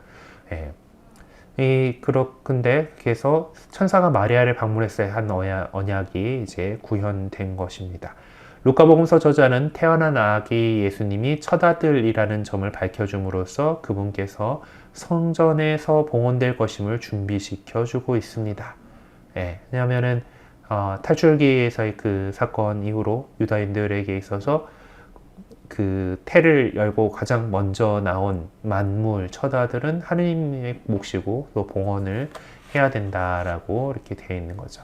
근데 그래서 천사가 마리아를 방문했어야 한 언약이 이제 구현된 것입니다. 루카복음서 저자는 태어난 아기 예수님이 첫 아들이라는 점을 밝혀줌으로써 그분께서 성전에서 봉헌될 것임을 준비시켜 주고 있습니다. 왜냐하면은 탈출기에서의 그 사건 이후로 유다인들에게 있어서 그 태를 열고 가장 먼저 나온 만물 첫 아들은 하느님의 몫이고 또 봉헌을 해야 된다라고 이렇게 되어 있는 거죠.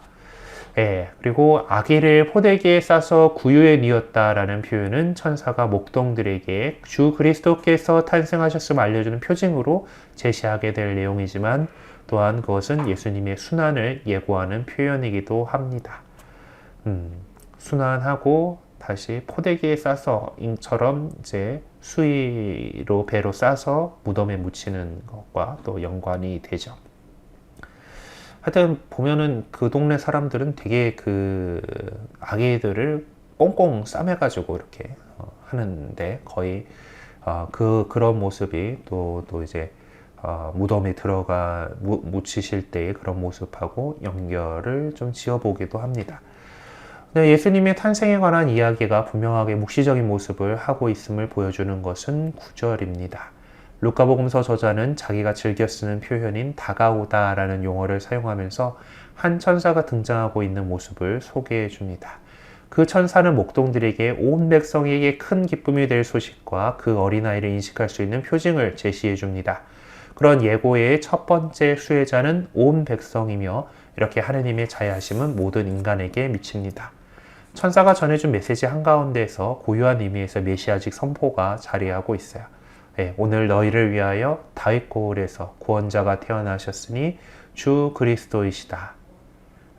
그리고 아기를 포대기에 싸서 구유에 뉘었다라는 표현은 천사가 목동들에게 주 그리스도께서 탄생하셨음을 알려주는 표징으로 제시하게 될 내용이지만 또한 그것은 예수님의 순환을 예고하는 표현이기도 합니다. 순환하고 다시 포대기에 싸서 인처럼 이제 수의로 배로 싸서 무덤에 묻히는 것과 또 연관이 되죠. 하여튼 보면은 그 동네 사람들은 되게 그 아기들을 꽁꽁 싸매가지고 이렇게 하는데 거의 그런 모습이 또 이제 무덤에 묻히실 때의 그런 모습하고 연결을 좀 지어보기도 합니다. 네, 예수님의 탄생에 관한 이야기가 분명하게 묵시적인 모습을 하고 있음을 보여주는 것은 9절입니다. 루카복음서 저자는 자기가 즐겨 쓰는 표현인 다가오다라는 용어를 사용하면서 한 천사가 등장하고 있는 모습을 소개해 줍니다. 그 천사는 목동들에게 온 백성에게 큰 기쁨이 될 소식과 그 어린아이를 인식할 수 있는 표징을 제시해 줍니다. 그런 예고의 첫 번째 수혜자는 온 백성이며 이렇게 하느님의 자애하심은 모든 인간에게 미칩니다. 천사가 전해준 메시지 한가운데에서 고유한 의미에서 메시아직 선포가 자리하고 있어요. 예, 오늘 너희를 위하여 다윗 고을에서 구원자가 태어나셨으니 주 그리스도이시다.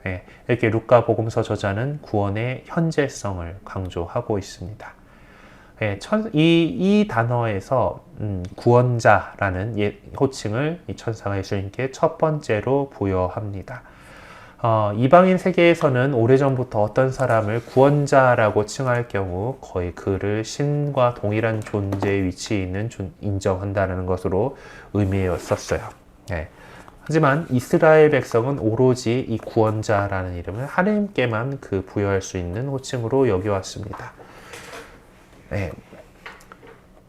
예, 이렇게 루카 복음서 저자는 구원의 현재성을 강조하고 있습니다. 예, 이 단어에서 구원자라는 호칭을 이 천사가 예수님께 첫 번째로 부여합니다. 이방인 세계에서는 오래전부터 어떤 사람을 구원자라고 칭할 경우 거의 그를 신과 동일한 존재의 위치에 있는 인정한다는 것으로 의미였었어요. 예. 하지만 이스라엘 백성은 오로지 이 구원자라는 이름을 하나님께만 부여할 수 있는 호칭으로 여겨왔습니다. 네.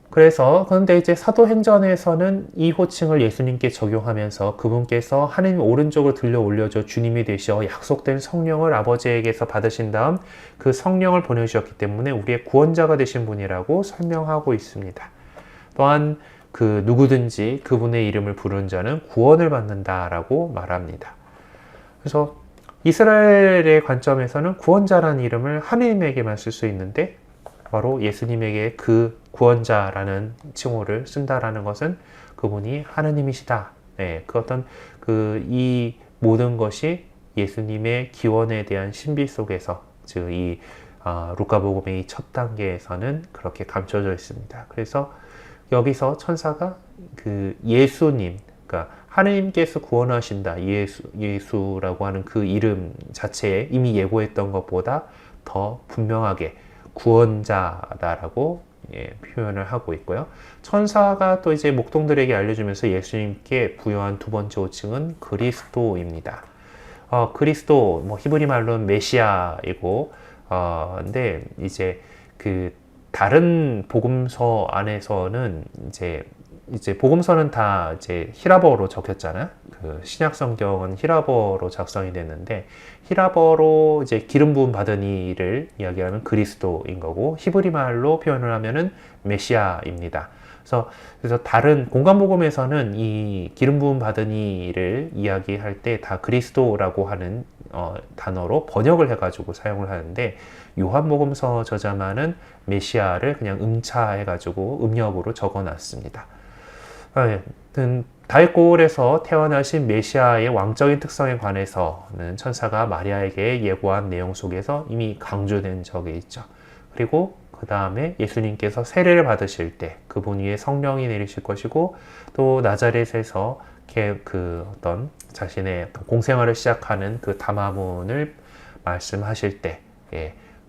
그런데 이제 사도행전에서는 이 호칭을 예수님께 적용하면서 그분께서 하나님 오른쪽으로 들려 올려져 주님이 되셔 약속된 성령을 아버지에게서 받으신 다음 그 성령을 보내주셨기 때문에 우리의 구원자가 되신 분이라고 설명하고 있습니다. 또한 누구든지 그분의 이름을 부르는 자는 구원을 받는다라고 말합니다. 그래서 이스라엘의 관점에서는 구원자라는 이름을 하나님에게만 쓸 수 있는데 바로 예수님에게 그 구원자라는 칭호를 쓴다라는 것은 그분이 하나님이시다. 네, 이 모든 것이 예수님의 기원에 대한 신비 속에서 즉 루카복음의 이 첫 단계에서는 그렇게 감춰져 있습니다. 그래서 여기서 천사가 예수님, 그러니까 하나님께서 구원하신다, 예수라고 하는 그 이름 자체에 이미 예고했던 것보다 더 분명하게 구원자다라고 표현을 하고 있고요. 천사가 또 이제 목동들에게 알려주면서 예수님께 부여한 두 번째 호칭은 그리스도입니다. 그리스도, 히브리 말로는 메시아이고, 근데 이제 다른 복음서 안에서는 이제 복음서는 다 이제 히라버로 적혔잖아요. 신약 성경은 히라버로 작성이 됐는데 히라버로 이제 기름 부음 받은 이를 이야기하는 그리스도인 거고 히브리 말로 표현을 하면은 메시아입니다. 그래서 다른 공간 복음에서는 이 기름 부음 받은 이를 이야기할 때 다 그리스도라고 하는 단어로 번역을 해가지고 사용을 하는데 요한복음서 저자만은 메시아를 그냥 음차해가지고 음력으로 적어놨습니다. 다윗 고을에서 태어나신 메시아의 왕적인 특성에 관해서는 천사가 마리아에게 예고한 내용 속에서 이미 강조된 적이 있죠. 그리고 그 다음에 예수님께서 세례를 받으실 때 그분 위에 성령이 내리실 것이고 또 나자렛에서 자신의 공생활을 시작하는 그 담화문을 말씀하실 때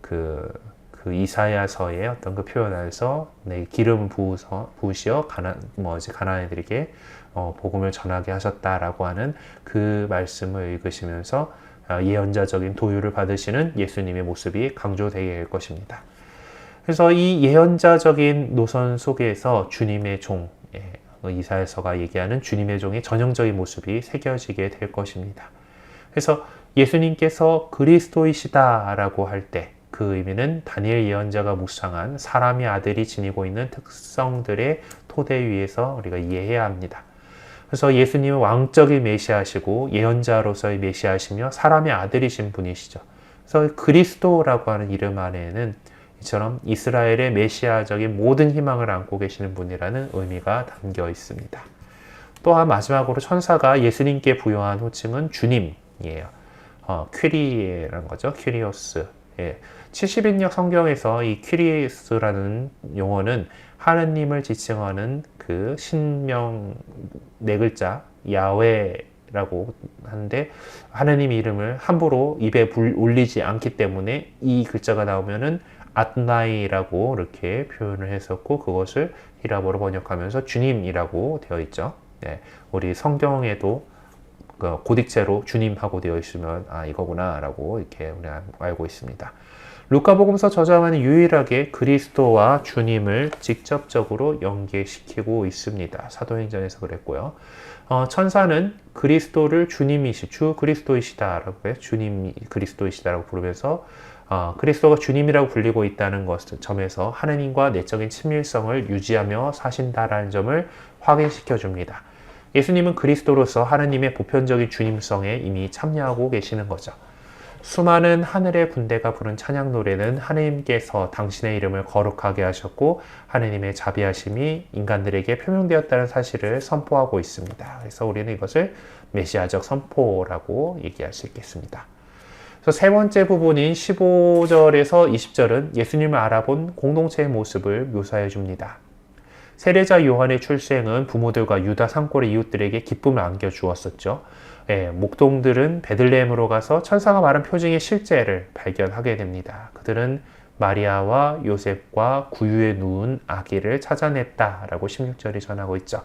그 이사야서의 그 표현에서 기름 부으시어 가난아이들에게 복음을 전하게 하셨다라고 하는 그 말씀을 읽으시면서 예언자적인 도유를 받으시는 예수님의 모습이 강조되게 될 것입니다. 그래서 이 예언자적인 노선 속에서 주님의 종, 이사야서가 얘기하는 주님의 종의 전형적인 모습이 새겨지게 될 것입니다. 그래서 예수님께서 그리스도이시다라고 할 때 그 의미는 다니엘 예언자가 묵상한 사람의 아들이 지니고 있는 특성들의 토대 위에서 우리가 이해해야 합니다. 그래서 예수님은 왕적인 메시아시고 예언자로서의 메시아시며 사람의 아들이신 분이시죠. 그래서 그리스도라고 하는 이름 안에는 이처럼 이스라엘의 메시아적인 모든 희망을 안고 계시는 분이라는 의미가 담겨 있습니다. 또한 마지막으로 천사가 예수님께 부여한 호칭은 주님이에요. 퀴리라는 거죠. 퀴리오스. 70인역 성경에서 이 퀴리스라는 용어는 하느님을 지칭하는 그 신명 네 글자 야훼라고 하는데 하느님 이름을 함부로 입에 올리지 않기 때문에 이 글자가 나오면은 아드나이라고 이렇게 표현을 했었고 그것을 히라버로 번역하면서 주님이라고 되어 있죠. 우리 성경에도 고딕체로 주님하고 되어 있으면 이거구나 라고 이렇게 우리가 알고 있습니다. 루카복음서 저자만이 유일하게 그리스도와 주님을 직접적으로 연계시키고 있습니다. 사도행전에서 그랬고요. 천사는 그리스도를 주 그리스도이시다라고 해요. 주님이 그리스도이시다라고 부르면서 그리스도가 주님이라고 불리고 있다는 점에서 하나님과 내적인 친밀성을 유지하며 사신다라는 점을 확인시켜 줍니다. 예수님은 그리스도로서 하나님의 보편적인 주님성에 이미 참여하고 계시는 거죠. 수많은 하늘의 군대가 부른 찬양 노래는 하느님께서 당신의 이름을 거룩하게 하셨고 하느님의 자비하심이 인간들에게 표명되었다는 사실을 선포하고 있습니다. 그래서 우리는 이것을 메시아적 선포라고 얘기할 수 있겠습니다. 그래서 세 번째 부분인 15절에서 20절은 예수님을 알아본 공동체의 모습을 묘사해 줍니다. 세례자 요한의 출생은 부모들과 유다 산골의 이웃들에게 기쁨을 안겨주었었죠. 목동들은 베들레헴으로 가서 천사가 말한 표징의 실제를 발견하게 됩니다. 그들은 마리아와 요셉과 구유에 누운 아기를 찾아냈다라고 16절이 전하고 있죠.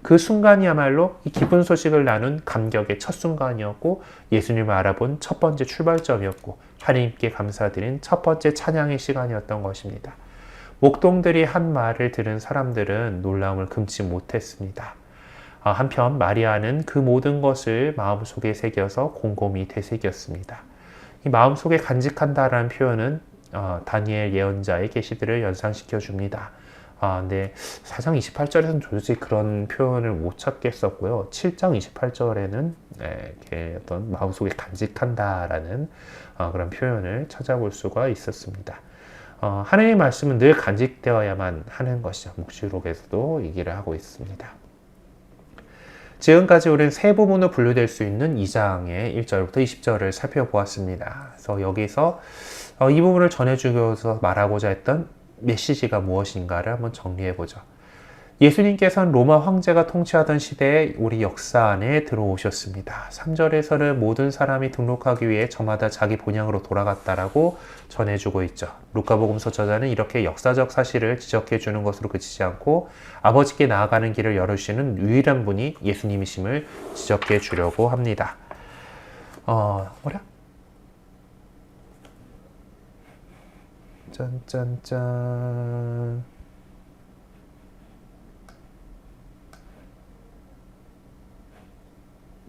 그 순간이야말로 이 기쁜 소식을 나눈 감격의 첫 순간이었고 예수님을 알아본 첫 번째 출발점이었고 하나님께 감사드린 첫 번째 찬양의 시간이었던 것입니다. 목동들이 한 말을 들은 사람들은 놀라움을 금치 못했습니다. 한편 마리아는 그 모든 것을 마음속에 새겨서 곰곰이 되새겼습니다. 이 마음속에 간직한다라는 표현은 다니엘 예언자의 계시들을 연상시켜 줍니다. 근데 4장 28절에서는 도저히 그런 표현을 못 찾겠었고요. 7장 28절에는 이렇게 어떤 마음속에 간직한다라는 그런 표현을 찾아볼 수가 있었습니다. 하나님의 말씀은 늘 간직되어야만 하는 것이죠. 묵시록에서도 얘기를 하고 있습니다. 지금까지 우리는 세 부분으로 분류될 수 있는 2장의 1절부터 20절을 살펴보았습니다. 그래서 여기서 이 부분을 전해주기 위해서 말하고자 했던 메시지가 무엇인가를 한번 정리해보죠. 예수님께서는 로마 황제가 통치하던 시대에 우리 역사 안에 들어오셨습니다. 3절에서는 모든 사람이 등록하기 위해 저마다 자기 본향으로 돌아갔다라고 전해주고 있죠. 루카복음서 저자는 이렇게 역사적 사실을 지적해주는 것으로 그치지 않고 아버지께 나아가는 길을 열어주시는 유일한 분이 예수님이심을 지적해 주려고 합니다. 뭐야? 짠짠짠.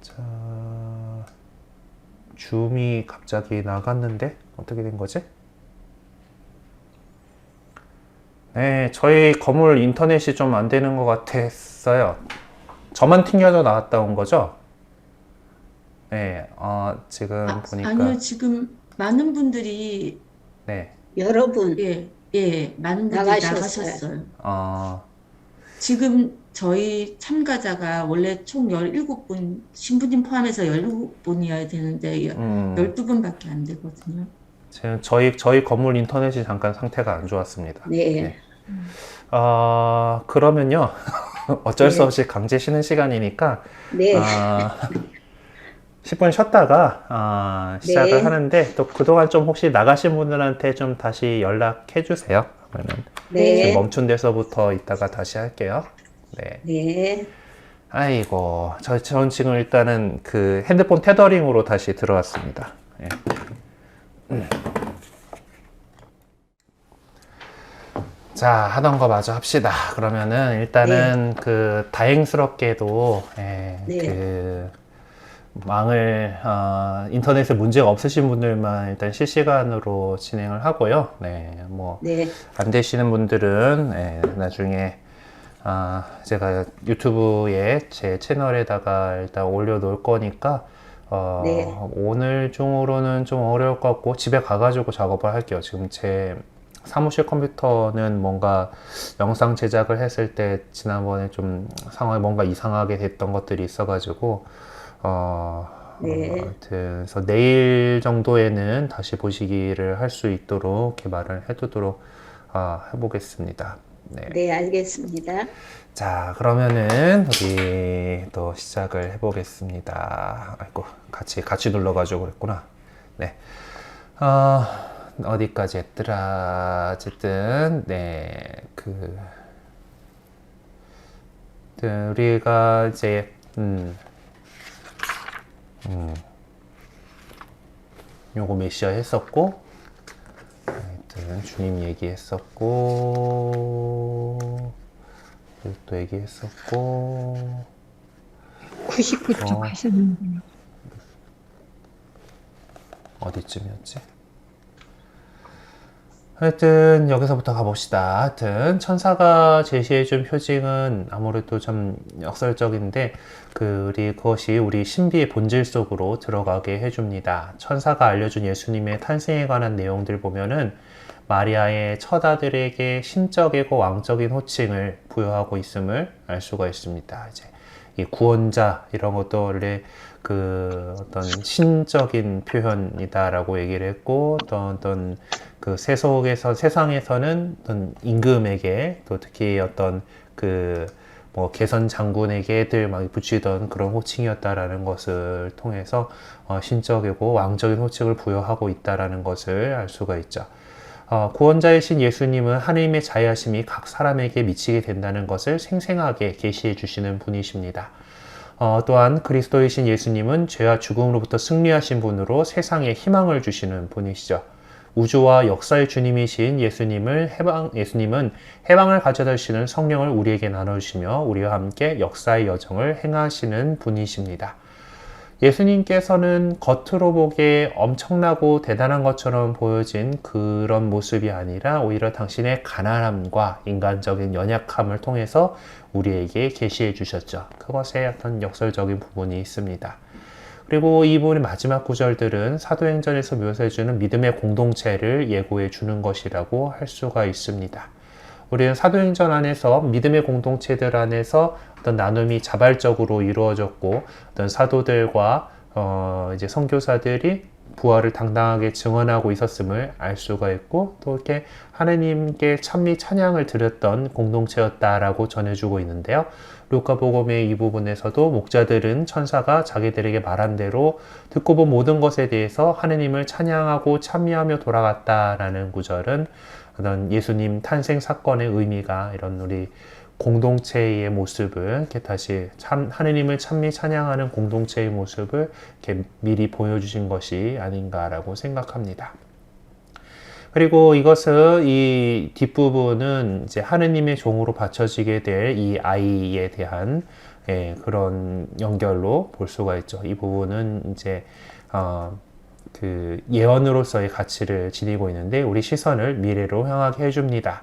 자, 줌이 갑자기 나갔는데 어떻게 된 거지? 네, 저희 건물 인터넷이 좀 안 되는 것 같았어요. 저만 튕겨져 나왔다 온 거죠? 네, 지금 보니까 아니요, 지금 많은 분들이, 네, 여러분 많은 분들이 나가셨어요. 나가셨어요. 어, 지금 저희 참가자가 원래 총 17분, 신부님 포함해서 17분이어야 되는데, 음, 12분밖에 안 되거든요. 지금 저희 건물 인터넷이 잠깐 상태가 안 좋았습니다. 네. 네, 그러면요. 어쩔 수 네, 없이 강제 쉬는 시간이니까, 네, 10분 쉬었다가, 시작을 네, 하는데, 또 그동안 좀 혹시 나가신 분들한테 좀 다시 연락해 주세요. 그러면 지금 네, 멈춘 데서부터 이따가 다시 할게요. 네. 네, 아이고, 전 지금 일단은 그 핸드폰 테더링으로 다시 들어왔습니다. 예. 자, 하던 거 마저 합시다. 그러면은 네, 일단은 그 다행스럽게도 네, 그 망을 인터넷에 문제가 없으신 분들만 일단 실시간으로 진행을 하고요. 네, 뭐 네, 안 되시는 분들은 나중에 제가 유튜브에 제 채널에다가 일단 올려놓을 거니까 네, 오늘 중으로는 좀 어려울 것 같고 집에 가가지고 작업을 할게요. 지금 제 사무실 컴퓨터는 뭔가 영상 제작을 했을 때 지난번에 좀 상황이 뭔가 이상하게 됐던 것들이 있어가지고 네, 아무튼 그래서 내일 정도에는 다시 보시기를 할 수 있도록 개발을 해두도록 해보겠습니다. 네. 네, 알겠습니다. 자, 그러면은 우리 또 시작을 해보겠습니다. 아이고, 같이 눌러가지고 그랬구나. 네. 어디까지 했더라. 어쨌든, 네, 우리가 이제, 요거 메시아 했었고, 하여튼, 주님 얘기했었고, 또 얘기했었고, 99쪽 하셨는데요. 어디쯤이었지? 하여튼 여기서부터 가봅시다. 하여튼 천사가 제시해준 표징은 아무래도 좀 역설적인데 그것이 우리 신비의 본질 속으로 들어가게 해줍니다. 천사가 알려준 예수님의 탄생에 관한 내용들 보면은 마리아의 처자들에게 신적이고 왕적인 호칭을 부여하고 있음을 알 수가 있습니다. 이제 이 구원자 이런 것도 원래 그 어떤 신적인 표현이다라고 얘기를 했고 어떤 그 세상에서는 어떤 임금에게 또 특히 어떤 그 뭐 개선 장군에게들 막 붙이던 그런 호칭이었다라는 것을 통해서 신적이고 왕적인 호칭을 부여하고 있다라는 것을 알 수가 있죠. 구원자이신 예수님은 하느님의 자애하심이 각 사람에게 미치게 된다는 것을 생생하게 계시해 주시는 분이십니다. 또한 그리스도이신 예수님은 죄와 죽음으로부터 승리하신 분으로 세상에 희망을 주시는 분이시죠. 우주와 역사의 주님이신 예수님은 해방을 가져다 주시는 성령을 우리에게 나눠주시며 우리와 함께 역사의 여정을 행하시는 분이십니다. 예수님께서는 겉으로 보기에 엄청나고 대단한 것처럼 보여진 그런 모습이 아니라 오히려 당신의 가난함과 인간적인 연약함을 통해서 우리에게 계시해 주셨죠. 그것에 어떤 역설적인 부분이 있습니다. 그리고 이 부분의 마지막 구절들은 사도행전에서 묘사해주는 믿음의 공동체를 예고해 주는 것이라고 할 수가 있습니다. 우리는 사도행전 안에서 믿음의 공동체들 안에서 어떤 나눔이 자발적으로 이루어졌고 어떤 사도들과 이제 선교사들이 부활을 당당하게 증언하고 있었음을 알 수가 있고 또 이렇게 하나님께 찬미 찬양을 드렸던 공동체였다라고 전해주고 있는데요. 루카복음의 이 부분에서도 목자들은 천사가 자기들에게 말한 대로 듣고 본 모든 것에 대해서 하나님을 찬양하고 찬미하며 돌아갔다라는 구절은 어떤 예수님 탄생 사건의 의미가 이런 우리 공동체의 모습을 이렇게 다시 하느님을 찬미 찬양하는 공동체의 모습을 이렇게 미리 보여주신 것이 아닌가라고 생각합니다. 그리고 이 뒷부분은 이제 하느님의 종으로 바쳐지게 될 이 아이에 대한 그런 연결로 볼 수가 있죠. 이 부분은 이제 그 예언으로서의 가치를 지니고 있는데 우리 시선을 미래로 향하게 해줍니다.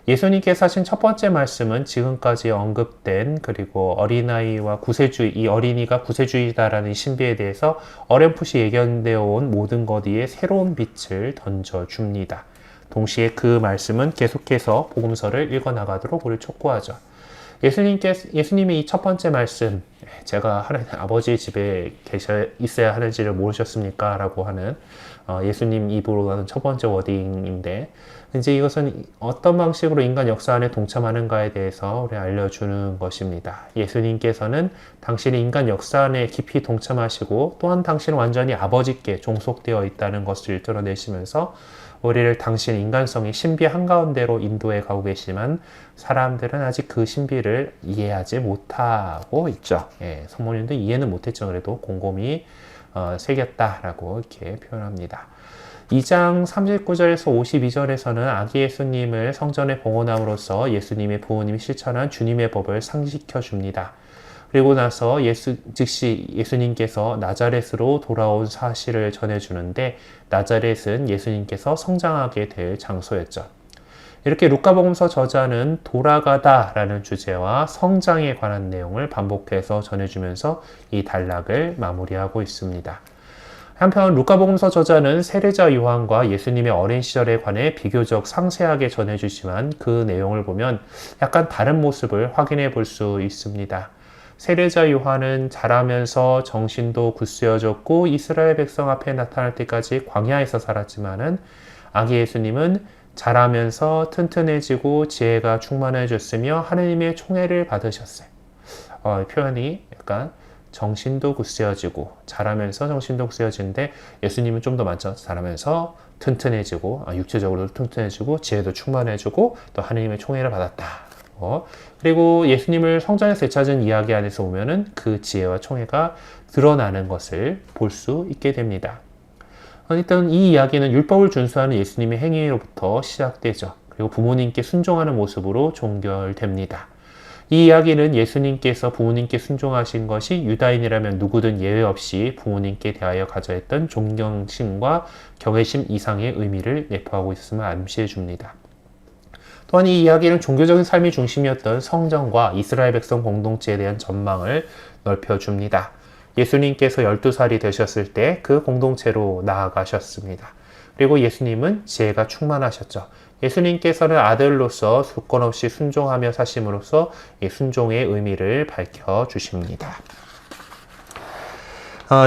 예수님께서 하신 첫 번째 말씀은 지금까지 언급된 그리고 어린아이와 구세주의, 이 어린이가 구세주의다라는 신비에 대해서 어렴풋이 예견되어 온 모든 것 위에 새로운 빛을 던져줍니다. 동시에 그 말씀은 계속해서 복음서를 읽어나가도록 우리를 촉구하죠. 예수님의 이 첫 번째 말씀, 제가 하나님 아버지 집에 있어야 하는지를 모르셨습니까? 라고 하는 예수님 입으로 가는 첫 번째 워딩인데 이제 이것은 어떤 방식으로 인간 역사 안에 동참하는가에 대해서 우리 알려주는 것입니다. 예수님께서는 당신이 인간 역사 안에 깊이 동참하시고 또한 당신은 완전히 아버지께 종속되어 있다는 것을 드러내시면서 우리를 당신 인간성의 신비 한가운데로 인도해 가고 계시지만 사람들은 아직 그 신비를 이해하지 못하고 있죠. 성모님도 이해는 못했죠. 그래도 곰곰이 새겼다라고 이렇게 표현합니다. 2장 39절에서 52절에서는 아기 예수님을 성전에 봉헌함으로써 예수님의 부모님이 실천한 주님의 법을 상기시켜 줍니다. 그리고 나서 즉시 예수님께서 나자렛으로 돌아온 사실을 전해주는데 나자렛은 예수님께서 성장하게 될 장소였죠. 이렇게 루카복음서 저자는 돌아가다라는 주제와 성장에 관한 내용을 반복해서 전해주면서 이 단락을 마무리하고 있습니다. 한편 루카복음서 저자는 세례자 요한과 예수님의 어린 시절에 관해 비교적 상세하게 전해주지만 그 내용을 보면 약간 다른 모습을 확인해 볼 수 있습니다. 세례자 요한은 자라면서 정신도 굳세어졌고 이스라엘 백성 앞에 나타날 때까지 광야에서 살았지만은 아기 예수님은 자라면서 튼튼해지고 지혜가 충만해졌으며 하느님의 총애를 받으셨어요. 표현이 약간 정신도 굳세어지고 자라면서 정신도 굳세어지는데 예수님은 좀 더 많죠. 자라면서 튼튼해지고 육체적으로도 튼튼해지고 지혜도 충만해지고 또 하느님의 총애를 받았다. 그리고 예수님을 성전에서 되찾은 이야기 안에서 보면은 그 지혜와 총애가 드러나는 것을 볼 수 있게 됩니다. 일단 이 이야기는 율법을 준수하는 예수님의 행위로부터 시작되죠. 그리고 부모님께 순종하는 모습으로 종결됩니다. 이 이야기는 예수님께서 부모님께 순종하신 것이 유다인이라면 누구든 예외 없이 부모님께 대하여 가져야 했던 존경심과 경외심 이상의 의미를 내포하고 있음을 암시해 줍니다. 또한 이 이야기는 종교적인 삶이 중심이었던 성전과 이스라엘 백성 공동체에 대한 전망을 넓혀줍니다. 예수님께서 12살이 되셨을 때 그 공동체로 나아가셨습니다. 그리고 예수님은 지혜가 충만하셨죠. 예수님께서는 아들로서 조건 없이 순종하며 사심으로써 이 순종의 의미를 밝혀주십니다.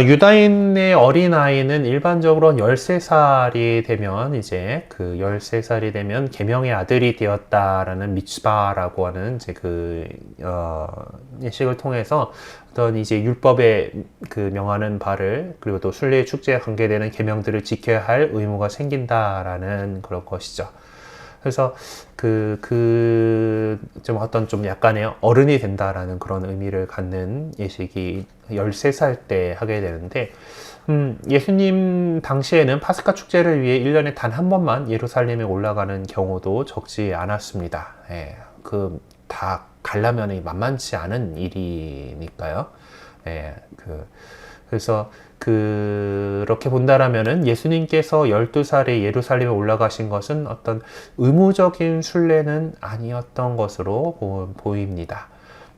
유다인의 어린아이는 일반적으로 13살이 되면 이제 그 13살이 되면 계명의 아들이 되었다라는 미츠바라고 하는 이제 예식을 통해서 어떤 이제 율법에 그 명하는 바를 그리고 또 순례 축제에 관계되는 계명들을 지켜야 할 의무가 생긴다라는 그런 것이죠. 그래서 좀 어떤 좀 약간의 어른이 된다라는 그런 의미를 갖는 예식이 13살 때 하게 되는데, 예수님 당시에는 파스카 축제를 위해 1년에 단 한 번만 예루살렘에 올라가는 경우도 적지 않았습니다. 예, 다 가려면 만만치 않은 일이니까요. 예, 그래서 그렇게 본다라면은 예수님께서 12살에 예루살렘에 올라가신 것은 어떤 의무적인 순례는 아니었던 것으로 보입니다.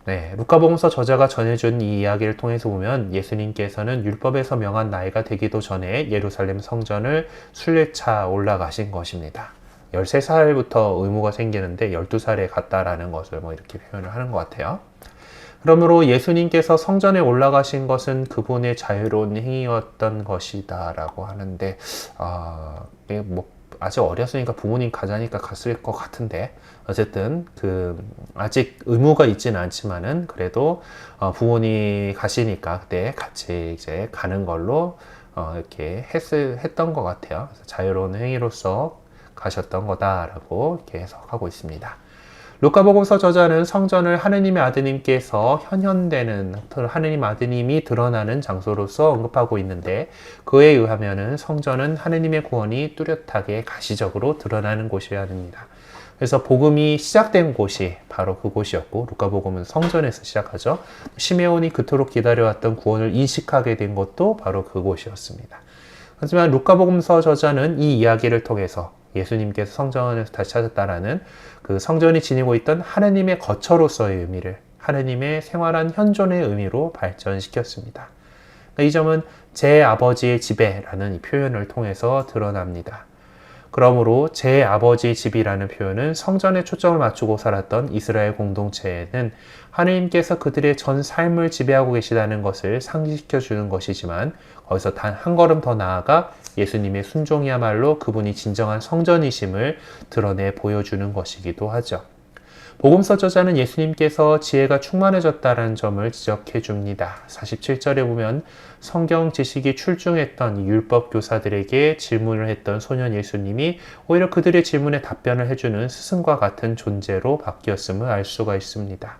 네, 루카복음서 저자가 전해준 이 이야기를 통해서 보면 예수님께서는 율법에서 명한 나이가 되기도 전에 예루살렘 성전을 순례차 올라가신 것입니다. 13살부터 의무가 생기는데 12살에 갔다라는 것을 이렇게 표현을 하는 것 같아요. 그러므로 예수님께서 성전에 올라가신 것은 그분의 자유로운 행위였던 것이다 라고 하는데, 아직 어렸으니까 부모님 가자니까 갔을 것 같은데, 어쨌든 아직 의무가 있지는 않지만은 그래도 부모님 가시니까 그때 같이 이제 가는 걸로 이렇게 했던 것 같아요. 그래서 자유로운 행위로서 가셨던 거다라고 이렇게 해석하고 있습니다. 루카복음서 저자는 성전을 하느님의 아드님께서 현현되는 하느님 아드님이 드러나는 장소로서 언급하고 있는데, 그에 의하면은 성전은 하느님의 구원이 뚜렷하게 가시적으로 드러나는 곳이어야 합니다. 그래서 복음이 시작된 곳이 바로 그곳이었고, 루카복음은 성전에서 시작하죠. 시메온이 그토록 기다려왔던 구원을 인식하게 된 것도 바로 그곳이었습니다. 하지만 루카복음서 저자는 이 이야기를 통해서 예수님께서 성전에서 다시 찾았다라는 그 성전이 지니고 있던 하느님의 거처로서의 의미를 하느님의 생활한 현존의 의미로 발전시켰습니다. 이 점은 제 아버지의 집에라는 이 표현을 통해서 드러납니다. 그러므로 제 아버지의 집이라는 표현은 성전에 초점을 맞추고 살았던 이스라엘 공동체에는 하느님께서 그들의 전 삶을 지배하고 계시다는 것을 상기시켜 주는 것이지만, 거기서 단 한 걸음 더 나아가 예수님의 순종이야말로 그분이 진정한 성전이심을 드러내 보여주는 것이기도 하죠. 복음서 저자는 예수님께서 지혜가 충만해졌다는 점을 지적해 줍니다. 47절에 보면 성경 지식이 출중했던 율법 교사들에게 질문을 했던 소년 예수님이 오히려 그들의 질문에 답변을 해주는 스승과 같은 존재로 바뀌었음을 알 수가 있습니다.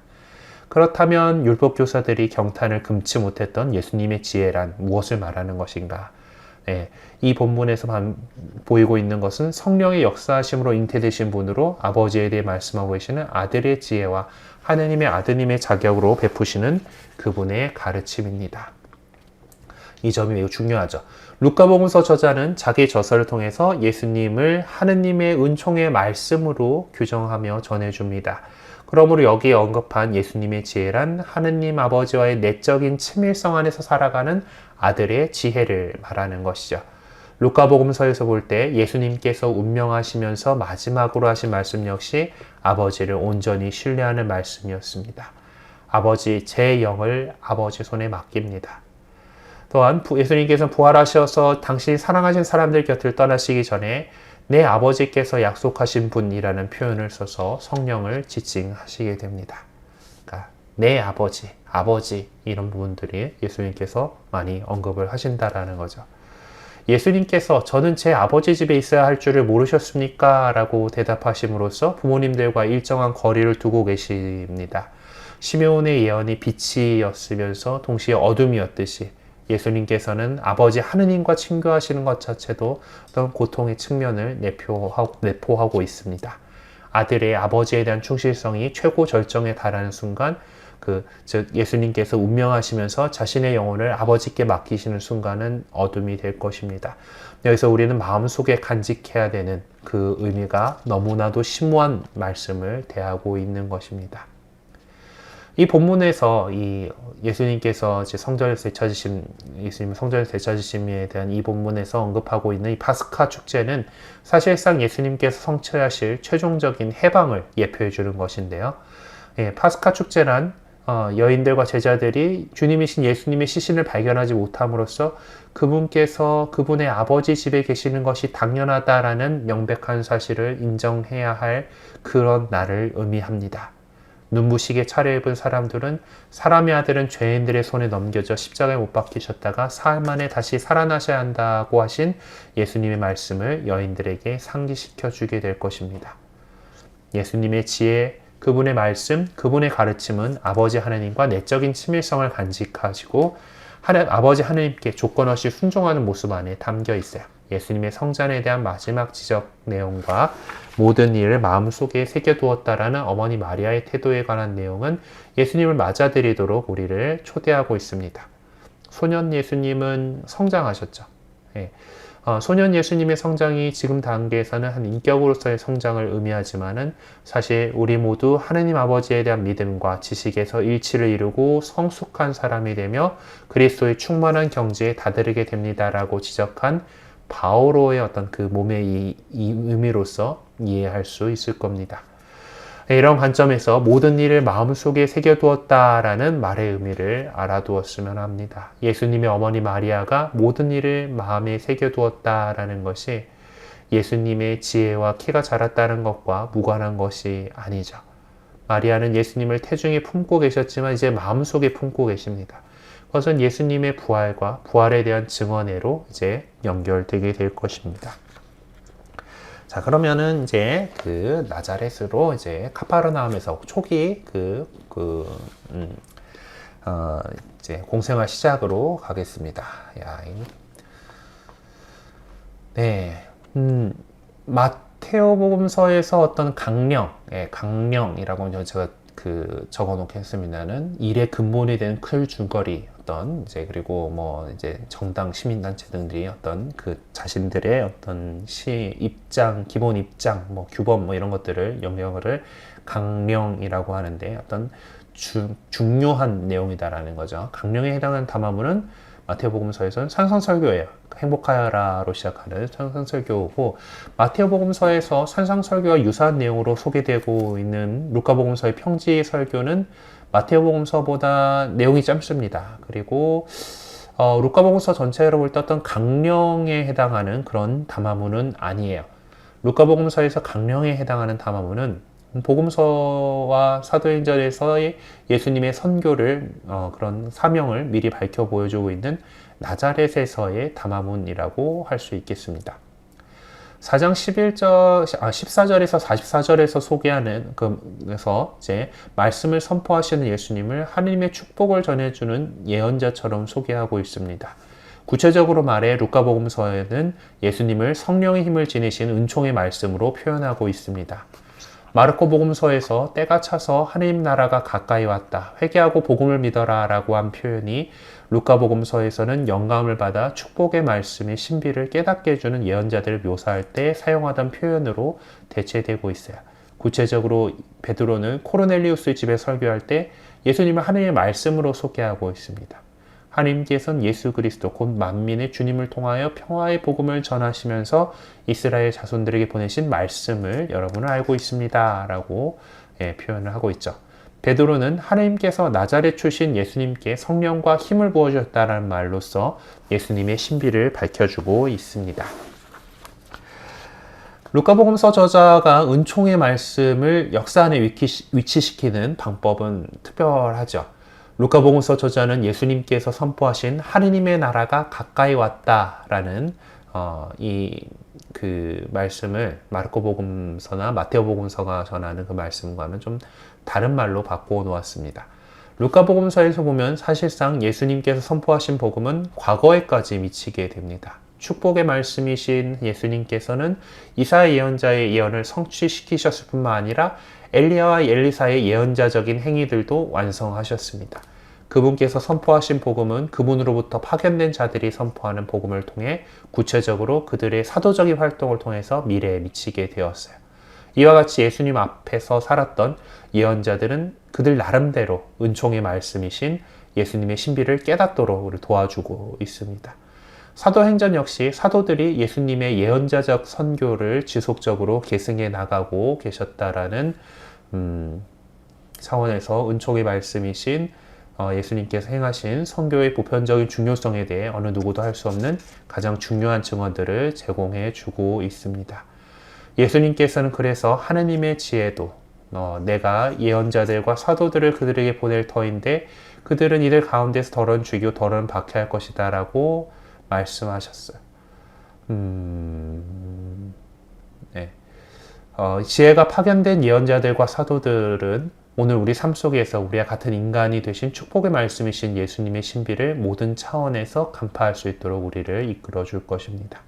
그렇다면 율법 교사들이 경탄을 금치 못했던 예수님의 지혜란 무엇을 말하는 것인가? 네, 이 본문에서 보이고 있는 것은 성령의 역사하심으로 잉태되신 분으로 아버지에 대해 말씀하고 계시는 아들의 지혜와 하느님의 아드님의 자격으로 베푸시는 그분의 가르침입니다. 이 점이 매우 중요하죠. 루카복음서 저자는 자기 저서를 통해서 예수님을 하느님의 은총의 말씀으로 규정하며 전해줍니다. 그러므로 여기에 언급한 예수님의 지혜란 하느님 아버지와의 내적인 친밀성 안에서 살아가는 아들의 지혜를 말하는 것이죠. 루카복음서에서 볼 때 예수님께서 운명하시면서 마지막으로 하신 말씀 역시 아버지를 온전히 신뢰하는 말씀이었습니다. 아버지, 제 영을 아버지 손에 맡깁니다. 또한 예수님께서 부활하셔서 당신이 사랑하신 사람들 곁을 떠나시기 전에 내 아버지께서 약속하신 분이라는 표현을 써서 성령을 지칭하시게 됩니다. 그러니까 내 아버지 이런 부분들이 예수님께서 많이 언급을 하신다라는 거죠. 예수님께서 저는 제 아버지 집에 있어야 할 줄을 모르셨습니까? 라고 대답하심으로써 부모님들과 일정한 거리를 두고 계십니다. 시므온의 예언이 빛이었으면서 동시에 어둠이었듯이 예수님께서는 아버지 하느님과 친교하시는 것 자체도 어떤 고통의 측면을 내포하고 있습니다. 아들의 아버지에 대한 충실성이 최고 절정에 달하는 순간, 즉 예수님께서 운명하시면서 자신의 영혼을 아버지께 맡기시는 순간은 어둠이 될 것입니다. 여기서 우리는 마음속에 간직해야 되는 그 의미가 너무나도 심오한 말씀을 대하고 있는 것입니다. 이 본문에서 이 예수님께서 이제 예수님 성전에서 되찾으심에 대한 이 본문에서 언급하고 있는 이 파스카 축제는 사실상 예수님께서 성취하실 최종적인 해방을 예표해 주는 것인데요. 파스카 축제란 여인들과 제자들이 주님이신 예수님의 시신을 발견하지 못함으로써 그분께서 그분의 아버지 집에 계시는 것이 당연하다라는 명백한 사실을 인정해야 할 그런 날을 의미합니다. 눈부시게 차려입은 사람들은 사람의 아들은 죄인들의 손에 넘겨져 십자가에 못 박히셨다가 사흘 만에 다시 살아나셔야 한다고 하신 예수님의 말씀을 여인들에게 상기시켜 주게 될 것입니다. 예수님의 지혜, 그분의 말씀, 그분의 가르침은 아버지 하나님과 내적인 친밀성을 간직하시고 아버지 하나님께 조건 없이 순종하는 모습 안에 담겨 있어요. 예수님의 성전에 대한 마지막 지적 내용과 모든 일을 마음속에 새겨두었다라는 어머니 마리아의 태도에 관한 내용은 예수님을 맞아들이도록 우리를 초대하고 있습니다. 소년 예수님은 성장하셨죠. 소년 예수님의 성장이 지금 단계에서는 한 인격으로서의 성장을 의미하지만은 사실 우리 모두 하느님 아버지에 대한 믿음과 지식에서 일치를 이루고 성숙한 사람이 되며 그리스도의 충만한 경지에 다다르게 됩니다라고 지적한 바오로의 어떤 그 몸의 이 의미로서 이해할 수 있을 겁니다. 이런 관점에서 모든 일을 마음속에 새겨두었다라는 말의 의미를 알아두었으면 합니다. 예수님의 어머니 마리아가 모든 일을 마음에 새겨두었다라는 것이 예수님의 지혜와 키가 자랐다는 것과 무관한 것이 아니죠. 마리아는 예수님을 태중에 품고 계셨지만 이제 마음속에 품고 계십니다. 그것은 예수님의 부활과 부활에 대한 증언회로 이제 연결되게 될 것입니다. 자, 그러면은 이제 그 나자렛으로 이제 카파르나움에서 초기 이제 공생활 시작으로 가겠습니다. 네, 마테오복음서에서 어떤 강령이라고 제가 적어 놓겠습니다는 일의 근본이 된 큰 줄거리 이제 그리고 뭐 이제 정당 시민단체 등들이 어떤 그 자신들의 어떤 입장, 기본 입장, 뭐 규범 뭐 이런 것들을 영역을 강령이라고 하는데 어떤 중요한 내용이다라는 거죠. 강령에 해당하는 담화문은 마테오복음서에서는 산상설교예요. 행복하여라로 시작하는 산상설교고 마테오복음서에서 산상설교와 유사한 내용으로 소개되고 있는 루카복음서의 평지설교는 마테오복음서보다 내용이 짧습니다. 그리고 루카복음서 전체로 볼 때 어떤 강령에 해당하는 그런 담화문은 아니에요. 루카복음서에서 강령에 해당하는 담화문은 복음서와 사도행전에서의 예수님의 선교를 그런 사명을 미리 밝혀 보여주고 있는 나자렛에서의 담화문이라고 할 수 있겠습니다. 4장 14절에서 44절에서 소개하는 그래서 이제 말씀을 선포하시는 예수님을 하나님의 축복을 전해주는 예언자처럼 소개하고 있습니다. 구체적으로 말해 루카복음서에는 예수님을 성령의 힘을 지니신 은총의 말씀으로 표현하고 있습니다. 마르코복음서에서 때가 차서 하나님 나라가 가까이 왔다. 회개하고 복음을 믿어라 라고 한 표현이 루카복음서에서는 영감을 받아 축복의 말씀의 신비를 깨닫게 해주는 예언자들을 묘사할 때 사용하던 표현으로 대체되고 있어요. 구체적으로 베드로는 코르넬리우스의 집에 설교할 때 예수님을 하나님의 말씀으로 소개하고 있습니다. 하나님께서는 예수 그리스도 곧 만민의 주님을 통하여 평화의 복음을 전하시면서 이스라엘 자손들에게 보내신 말씀을 여러분은 알고 있습니다 라고 표현을 하고 있죠. 베드로는 하나님께서 나자렛 출신 예수님께 성령과 힘을 부어주셨다는 말로써 예수님의 신비를 밝혀주고 있습니다. 루카복음서 저자가 은총의 말씀을 역사 안에 위치시키는 방법은 특별하죠. 루카복음서 저자는 예수님께서 선포하신 하느님의 나라가 가까이 왔다라는 그 말씀을 마르코복음서나 마테오복음서가 전하는 그 말씀과는 좀 다른 말로 바꾸어 놓았습니다. 루카복음서에서 보면 사실상 예수님께서 선포하신 복음은 과거에까지 미치게 됩니다. 축복의 말씀이신 예수님께서는 이사야 예언자의 예언을 성취시키셨을 뿐만 아니라 엘리야와 엘리사의 예언자적인 행위들도 완성하셨습니다. 그분께서 선포하신 복음은 그분으로부터 파견된 자들이 선포하는 복음을 통해 구체적으로 그들의 사도적인 활동을 통해서 미래에 미치게 되었어요. 이와 같이 예수님 앞에서 살았던 예언자들은 그들 나름대로 은총의 말씀이신 예수님의 신비를 깨닫도록 우리를 도와주고 있습니다. 사도행전 역시 사도들이 예수님의 예언자적 선교를 지속적으로 계승해 나가고 계셨다라는 차원에서 은총의 말씀이신 예수님께서 행하신 선교의 보편적인 중요성에 대해 어느 누구도 할 수 없는 가장 중요한 증언들을 제공해 주고 있습니다. 예수님께서는 그래서 하느님의 지혜도 내가 예언자들과 사도들을 그들에게 보낼 터인데 그들은 이들 가운데서 덜은 죽이고 덜은 박해할 것이다 라고 말씀하셨어요. 네. 지혜가 파견된 예언자들과 사도들은 오늘 우리 삶 속에서 우리와 같은 인간이 되신 축복의 말씀이신 예수님의 신비를 모든 차원에서 간파할 수 있도록 우리를 이끌어 줄 것입니다.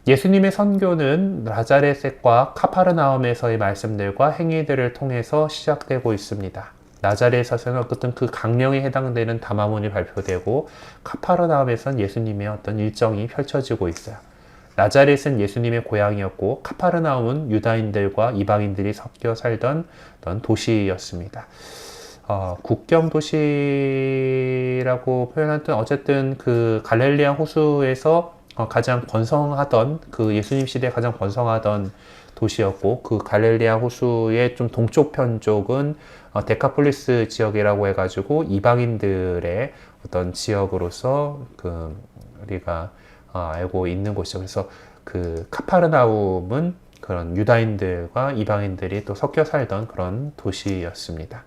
예수님의 선교는 나자렛과 카파르나움에서의 말씀들과 행위들을 통해서 시작되고 있습니다. 나자렛에서는 어떤 그 강령에 해당되는 담화문이 발표되고 카파르나움에서는 예수님의 어떤 일정이 펼쳐지고 있어요. 나자렛은 예수님의 고향이었고 카파르나움은 유다인들과 이방인들이 섞여 살던 어떤 도시였습니다. 국경 도시라고 표현했던 어쨌든 그 갈릴리아 호수에서 가장 번성하던 그 예수님 시대에 가장 번성하던 도시였고 그 갈릴리아 호수의 좀 동쪽 편 쪽은 데카폴리스 지역이라고 해가지고 이방인들의 어떤 지역으로서 그 우리가 알고 있는 곳이죠. 그래서 그 카파르나움은 그런 유다인들과 이방인들이 또 섞여 살던 그런 도시였습니다.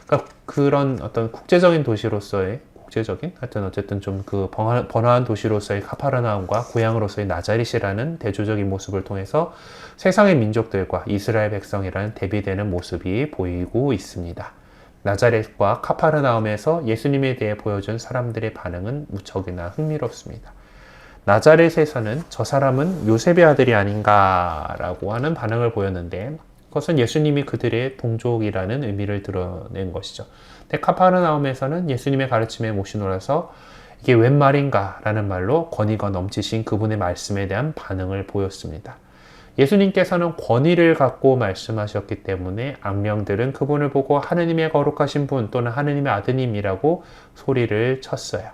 그러니까 그런 어떤 국제적인 도시로서의 하여튼 어쨌든 좀 그 번화한 도시로서의 카파르나움과 고향으로서의 나자렛이라는 대조적인 모습을 통해서 세상의 민족들과 이스라엘 백성이라는 대비되는 모습이 보이고 있습니다. 나자렛과 카파르나움에서 예수님에 대해 보여준 사람들의 반응은 무척이나 흥미롭습니다. 나자렛에서는 저 사람은 요셉의 아들이 아닌가라고 하는 반응을 보였는데 그것은 예수님이 그들의 동족이라는 의미를 드러낸 것이죠. 근데 카파르나움에서는 예수님의 가르침에 못이 놀아서 이게 웬 말인가 라는 말로 권위가 넘치신 그분의 말씀에 대한 반응을 보였습니다. 예수님께서는 권위를 갖고 말씀하셨기 때문에 악령들은 그분을 보고 하느님의 거룩하신 분 또는 하느님의 아드님이라고 소리를 쳤어요.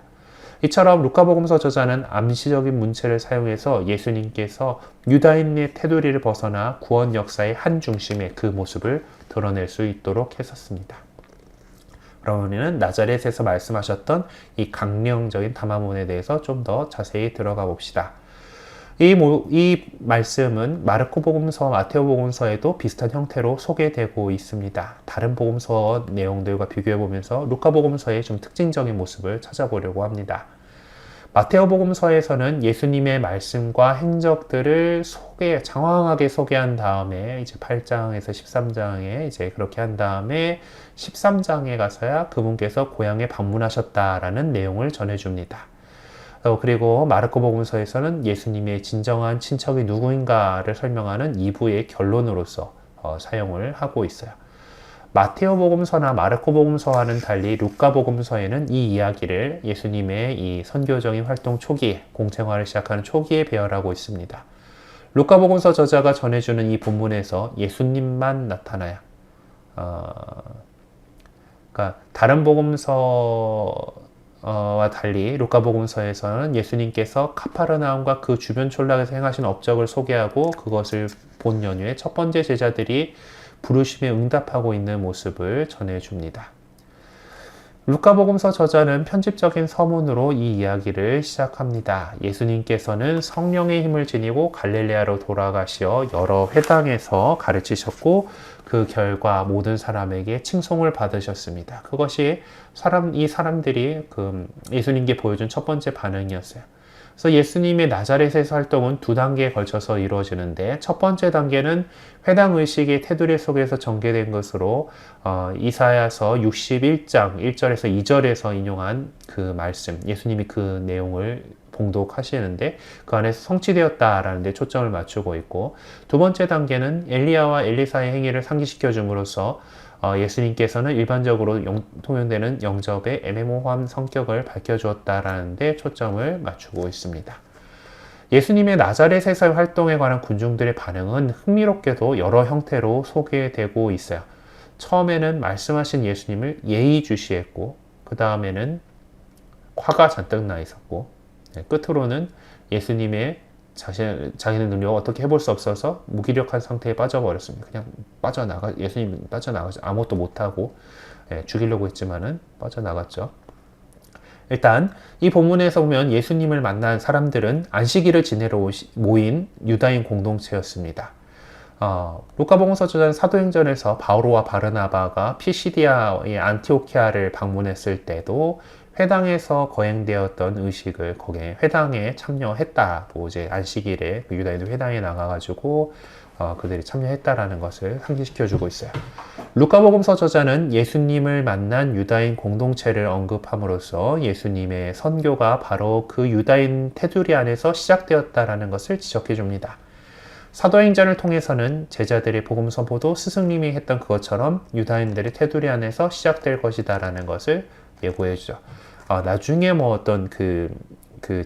이처럼 루카복음서 저자는 암시적인 문체를 사용해서 예수님께서 유다인의 테두리를 벗어나 구원 역사의 한 중심의 그 모습을 드러낼 수 있도록 했었습니다. 그럼 우리는 나자렛에서 말씀하셨던 이 강령적인 담화문에 대해서 좀 더 자세히 들어가 봅시다. 이 말씀은 마르코 복음서, 마테오 복음서에도 비슷한 형태로 소개되고 있습니다. 다른 복음서 내용들과 비교해 보면서 루카 복음서의 좀 특징적인 모습을 찾아보려고 합니다. 마테오 복음서에서는 예수님의 말씀과 행적들을 장황하게 소개한 다음에 이제 8장에서 13장에 이제 그렇게 한 다음에 13장에 가서야 그분께서 고향에 방문하셨다라는 내용을 전해줍니다. 그리고 마르코 복음서에서는 예수님의 진정한 친척이 누구인가를 설명하는 2부의 결론으로서 사용을 하고 있어요. 마테오 복음서나 마르코 복음서와는 달리 루카 복음서에는 이 이야기를 예수님의 이 선교적인 활동 초기에, 공생활을 시작하는 초기에 배열하고 있습니다. 루카 복음서 저자가 전해주는 이 본문에서 예수님만 나타나요. 그러니까 다른 복음서와 달리 루카 복음서에서는 예수님께서 카파르나움과 그 주변 촌락에서 행하신 업적을 소개하고 그것을 본 연후에 첫 번째 제자들이 부르심에 응답하고 있는 모습을 전해줍니다. 루카복음서 저자는 편집적인 서문으로 이 이야기를 시작합니다. 예수님께서는 성령의 힘을 지니고 갈릴레아로 돌아가시어 여러 회당에서 가르치셨고 그 결과 모든 사람에게 칭송을 받으셨습니다. 그것이 이 사람들이 예수님께 보여준 첫 번째 반응이었어요. 그래서 예수님의 나자렛에서 활동은 두 단계에 걸쳐서 이루어지는데 첫 번째 단계는 회당 의식의 테두리 속에서 전개된 것으로 이사야서 61장 1절에서 2절에서 인용한 그 말씀, 예수님이 그 내용을 봉독하시는데 그 안에서 성취되었다라는 데 초점을 맞추고 있고, 두 번째 단계는 엘리야와 엘리사의 행위를 상기시켜 줌으로써 예수님께서는 일반적으로 통용되는 영접의 애매모호한 성격을 밝혀주었다라는 데 초점을 맞추고 있습니다. 예수님의 나자렛에서의 활동에 관한 군중들의 반응은 흥미롭게도 여러 형태로 소개되고 있어요. 처음에는 말씀하신 예수님을 예의주시했고, 그 다음에는 화가 잔뜩 나 있었고, 끝으로는 예수님의 자기는 능력을 어떻게 해볼 수 없어서 무기력한 상태에 빠져버렸습니다. 그냥 예수님 빠져나가서 아무것도 못하고, 죽이려고 했지만은 빠져나갔죠. 일단 이 본문에서 보면 예수님을 만난 사람들은 안식일을 지내러 모인 유다인 공동체였습니다. 루카복음서 저자는 사도행전에서 바오로와 바르나바가 피시디아의 안티오키아를 방문했을 때도 회당에서 거행되었던 의식을 거기에 회당에 참여했다고, 이제 안식일에 그 유다인들 회당에 나가가지고 그들이 참여했다라는 것을 상기시켜주고 있어요. 루카복음서 저자는 예수님을 만난 유다인 공동체를 언급함으로써 예수님의 선교가 바로 그 유다인 테두리 안에서 시작되었다라는 것을 지적해줍니다. 사도행전을 통해서는 제자들의 복음 선포도 스승님이 했던 그것처럼 유다인들의 테두리 안에서 시작될 것이다라는 것을 예고해주죠. 나중에 어떤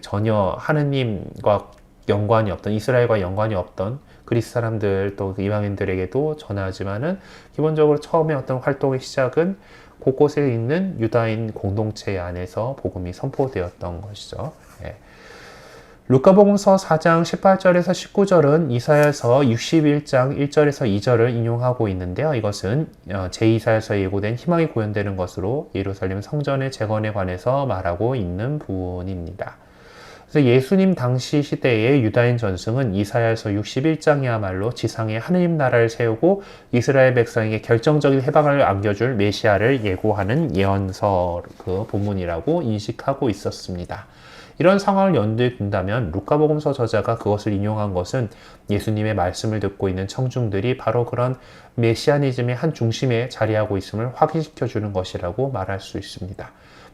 전혀 하느님과 연관이 없던, 이스라엘과 연관이 없던 그리스 사람들 또 이방인들에게도 전하지만은 기본적으로 처음에 어떤 활동의 시작은 곳곳에 있는 유다인 공동체 안에서 복음이 선포되었던 것이죠. 루카복음서 4장 18절에서 19절은 이사야서 61장 1절에서 2절을 인용하고 있는데요. 이것은 제2사야서에 예고된 희망이 구현되는 것으로 예루살렘 성전의 재건에 관해서 말하고 있는 부분입니다. 그래서 예수님 당시 시대의 유다인 전승은 이사야서 61장이야말로 지상에 하느님 나라를 세우고 이스라엘 백성에게 결정적인 해방을 안겨줄 메시아를 예고하는 예언서 그 본문이라고 인식하고 있었습니다. 이런 상황을 염두에 둔다면 루카복음서 저자가 그것을 인용한 것은 예수님의 말씀을 듣고 있는 청중들이 바로 그런 메시아니즘의 한 중심에 자리하고 있음을 확인시켜 주는 것이라고 말할 수 있습니다.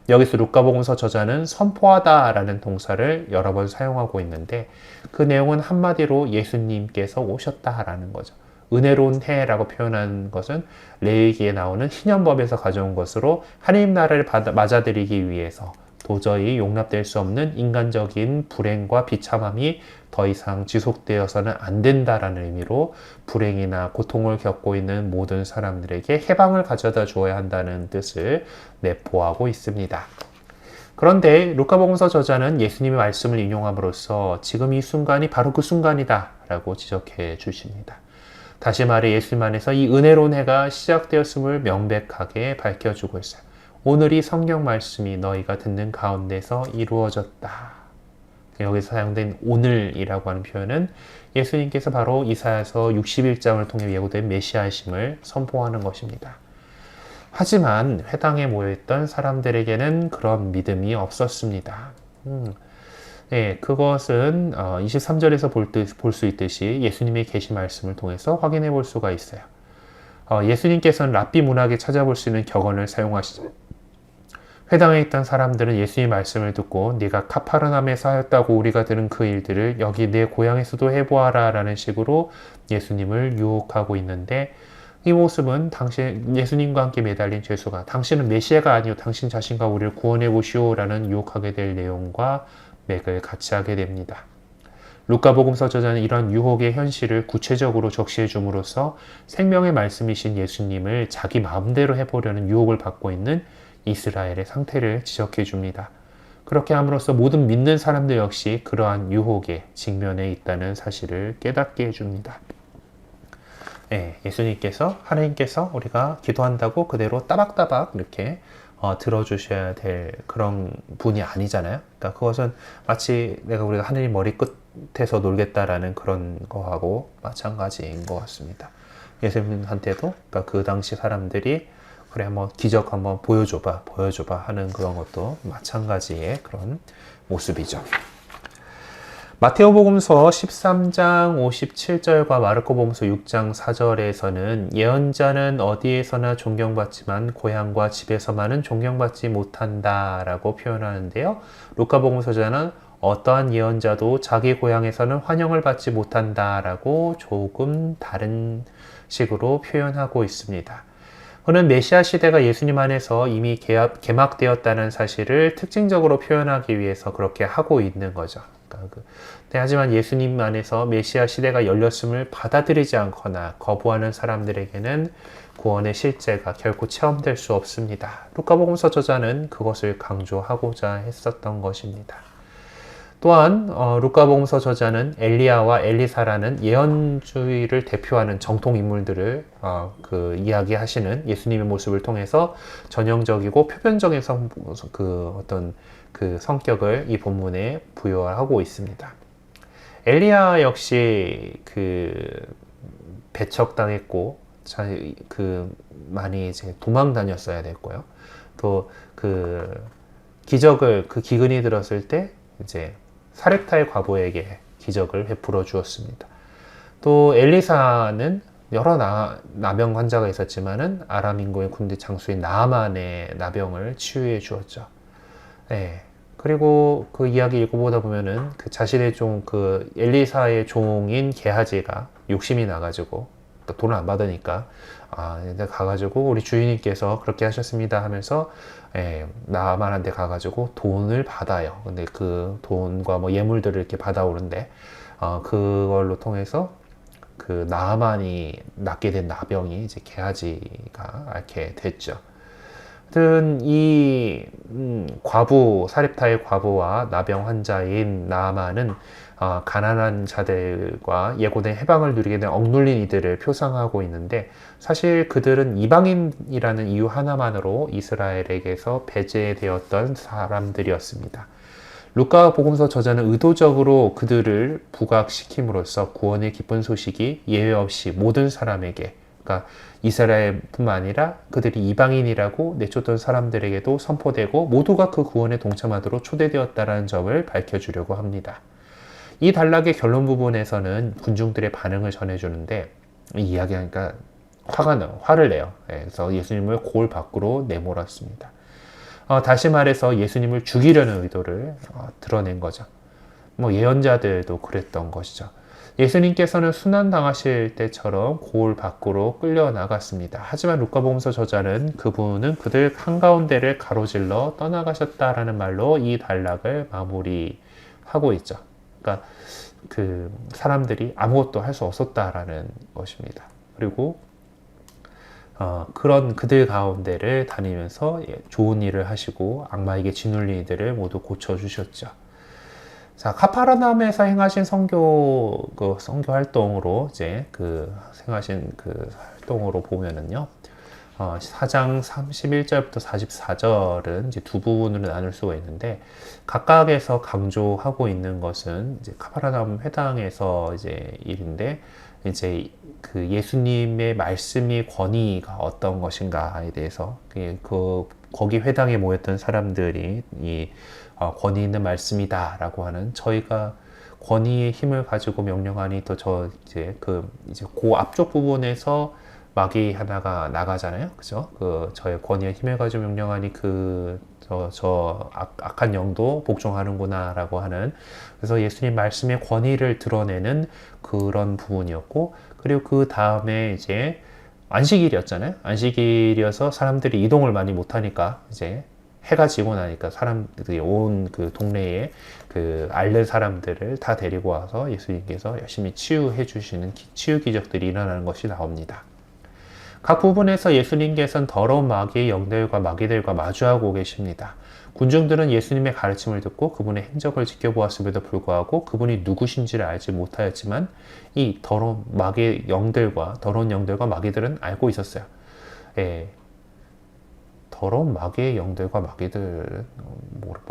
여기서 루카복음서 저자는 선포하다라는 동사를 여러 번 사용하고 있는데, 그 내용은 한마디로 예수님께서 오셨다라는 거죠. 은혜로운 해라고 표현한 것은 레위기에 나오는 신연법에서 가져온 것으로 하나님 나라를 맞아들이기 위해서 도저히 용납될 수 없는 인간적인 불행과 비참함이 더 이상 지속되어서는 안 된다라는 의미로 불행이나 고통을 겪고 있는 모든 사람들에게 해방을 가져다 주어야 한다는 뜻을 내포하고 있습니다. 그런데 루카복음서 저자는 예수님의 말씀을 인용함으로써 지금 이 순간이 바로 그 순간이다 라고 지적해 주십니다. 다시 말해 예수님 안에서 이 은혜로운 해가 시작되었음을 명백하게 밝혀주고 있어요. 오늘이 성경 말씀이 너희가 듣는 가운데서 이루어졌다. 여기서 사용된 오늘이라고 하는 표현은 예수님께서 바로 이사야서 61장을 통해 예고된 메시아이심을 선포하는 것입니다. 하지만 회당에 모여있던 사람들에게는 그런 믿음이 없었습니다. 그것은 23절에서 볼 수 있듯이 예수님의 계시 말씀을 통해서 확인해 볼 수가 있어요. 예수님께서는 랍비 문학에 찾아볼 수 있는 격언을 사용하시죠. 회당에 있던 사람들은 예수님의 말씀을 듣고 네가 카파르나움에서 하였다고 우리가 들은 그 일들을 여기 내 고향에서도 해보아라 라는 식으로 예수님을 유혹하고 있는데, 이 모습은 예수님과 함께 매달린 죄수가 당신은 메시아가 아니요 당신 자신과 우리를 구원해 보시오 라는 유혹하게 될 내용과 맥을 같이 하게 됩니다. 루카복음서 저자는 이런 유혹의 현실을 구체적으로 적시해 줌으로써 생명의 말씀이신 예수님을 자기 마음대로 해보려는 유혹을 받고 있는 이스라엘의 상태를 지적해 줍니다. 그렇게 함으로써 모든 믿는 사람들 역시 그러한 유혹에 직면해 있다는 사실을 깨닫게 해줍니다. 예수님께서, 하나님께서 우리가 기도한다고 그대로 따박따박 이렇게 들어주셔야 될 그런 분이 아니잖아요. 그러니까 그것은 마치 우리가 하느님 머리 끝에서 놀겠다라는 그런 거하고 마찬가지인 것 같습니다. 예수님한테도 그러니까 그 당시 사람들이 그래 한번 기적 한번 보여줘봐 하는 그런 것도 마찬가지의 그런 모습이죠. 마테오복음서 13장 57절과 마르코복음서 6장 4절에서는 예언자는 어디에서나 존경받지만 고향과 집에서만은 존경받지 못한다 라고 표현하는데요. 루카복음서자는 어떠한 예언자도 자기 고향에서는 환영을 받지 못한다라고 조금 다른 식으로 표현하고 있습니다. 그는 메시아 시대가 예수님 안에서 이미 개막되었다는 사실을 특징적으로 표현하기 위해서 그렇게 하고 있는 거죠. 하지만 예수님 안에서 메시아 시대가 열렸음을 받아들이지 않거나 거부하는 사람들에게는 구원의 실제가 결코 체험될 수 없습니다. 루카복음서 저자는 그것을 강조하고자 했었던 것입니다. 또한 루카복음서 저자는 엘리야와 엘리사라는 예언주의를 대표하는 정통 인물들을 이야기하시는 예수님의 모습을 통해서 전형적이고 표변적인 성격을 이 본문에 부여하고 있습니다. 엘리야 역시 배척당했고 많이 이제 도망 다녔어야 됐고요. 또 기적을 기근이 들었을 때 이제 사렙타의 과부에게 기적을 베풀어 주었습니다. 또 엘리사는 여러 나병 환자가 있었지만은 아람 인고의 군대 장수인 나아만의 나병을 치유해 주었죠. 네. 그리고 그 이야기 읽어보다 보면은 자신의 엘리사의 종인 게하지가 욕심이 나가지고 돈을 안 받으니까 가가지고 우리 주인님께서 그렇게 하셨습니다 하면서 나아만한테 가가지고 돈을 받아요. 근데 그 돈과 예물들을 이렇게 받아오는데 그걸로 통해서 나아만이 낫게 된 나병이 이제 게하지가 앓게 됐죠. 하여튼 이 사렙타의 과부와 나병 환자인 나아만은 가난한 자들과 예고된 해방을 누리게 된 억눌린 이들을 표상하고 있는데 사실 그들은 이방인이라는 이유 하나만으로 이스라엘에게서 배제되었던 사람들이었습니다. 루카 복음서 저자는 의도적으로 그들을 부각시킴으로써 구원의 기쁜 소식이 예외 없이 모든 사람에게, 그러니까 이스라엘뿐만 아니라 그들이 이방인이라고 내쫓던 사람들에게도 선포되고 모두가 그 구원에 동참하도록 초대되었다는 점을 밝혀주려고 합니다. 이 단락의 결론 부분에서는 군중들의 반응을 전해주는데 이야기하니까 화를 내요. 그래서 예수님을 고을 밖으로 내몰았습니다. 다시 말해서 예수님을 죽이려는 의도를 드러낸 거죠. 예언자들도 그랬던 것이죠. 예수님께서는 순환당하실 때처럼 고을 밖으로 끌려 나갔습니다. 하지만 루카복음서 저자는 그분은 그들 한가운데를 가로질러 떠나가셨다라는 말로 이 단락을 마무리하고 있죠. 그러니까 사람들이 아무것도 할 수 없었다라는 것입니다. 그리고 그런 그들 가운데를 다니면서 좋은 일을 하시고 악마에게 짓눌린 이들을 모두 고쳐주셨죠. 자, 카파르나움에서 행하신 선교 활동으로 행하신 활동으로 보면은요, 4장 31절부터 44절은 이제 두 부분으로 나눌 수가 있는데, 각각에서 강조하고 있는 것은 이제 카파르나움 회당에서 일인데, 이제 예수님의 말씀의 권위가 어떤 것인가에 대해서 거기 회당에 모였던 사람들이 권위 있는 말씀이다라고 하는, 저희가 권위의 힘을 가지고 명령하니 또 그 앞쪽 부분에서 마귀 하나가 나가잖아요, 그죠? 저의 권위의 힘을 가지고 명령하니 악한 영도 복종하는구나라고 하는, 그래서 예수님 말씀의 권위를 드러내는 그런 부분이었고, 그리고 그 다음에 이제 안식일이었잖아요. 안식일이어서 사람들이 이동을 많이 못하니까 이제 해가 지고 나니까 사람들이 온 동네에 앓는 사람들을 다 데리고 와서 예수님께서 열심히 치유해 주시는 치유 기적들이 일어나는 것이 나옵니다. 각 부분에서 예수님께서는 더러운 마귀의 영들과 마귀들과 마주하고 계십니다. 군중들은 예수님의 가르침을 듣고 그분의 행적을 지켜보았음에도 불구하고 그분이 누구신지를 알지 못하였지만 이 더러운 영들과 마귀들은 알고 있었어요. 더러운 마귀의 영들과 마귀들,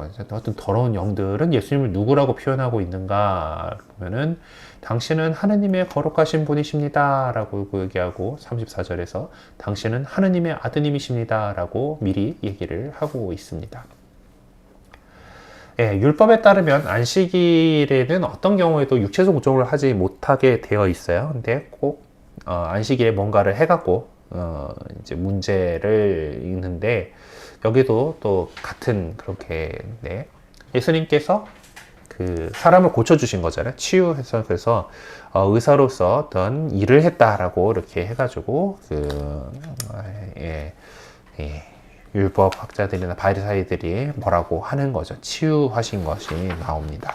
하여튼 더러운 영들은 예수님을 누구라고 표현하고 있는가 보면은, 당신은 하느님의 거룩하신 분이십니다 라고 얘기하고, 34절에서 당신은 하느님의 아드님이십니다 라고 미리 얘기를 하고 있습니다. 율법에 따르면 안식일에는 어떤 경우에도 육체적 고통을 하지 못하게 되어 있어요. 근데 꼭 안식일에 뭔가를 해갖고 이제 문제를 읽는데, 여기도 또 같은 그렇게 예수님께서 그 사람을 고쳐주신 거잖아요. 치유해서. 그래서 의사로서 어떤 일을 했다라고 이렇게 해가지고 율법 학자들이나 바리사이들이 뭐라고 하는 거죠. 치유하신 것이 나옵니다.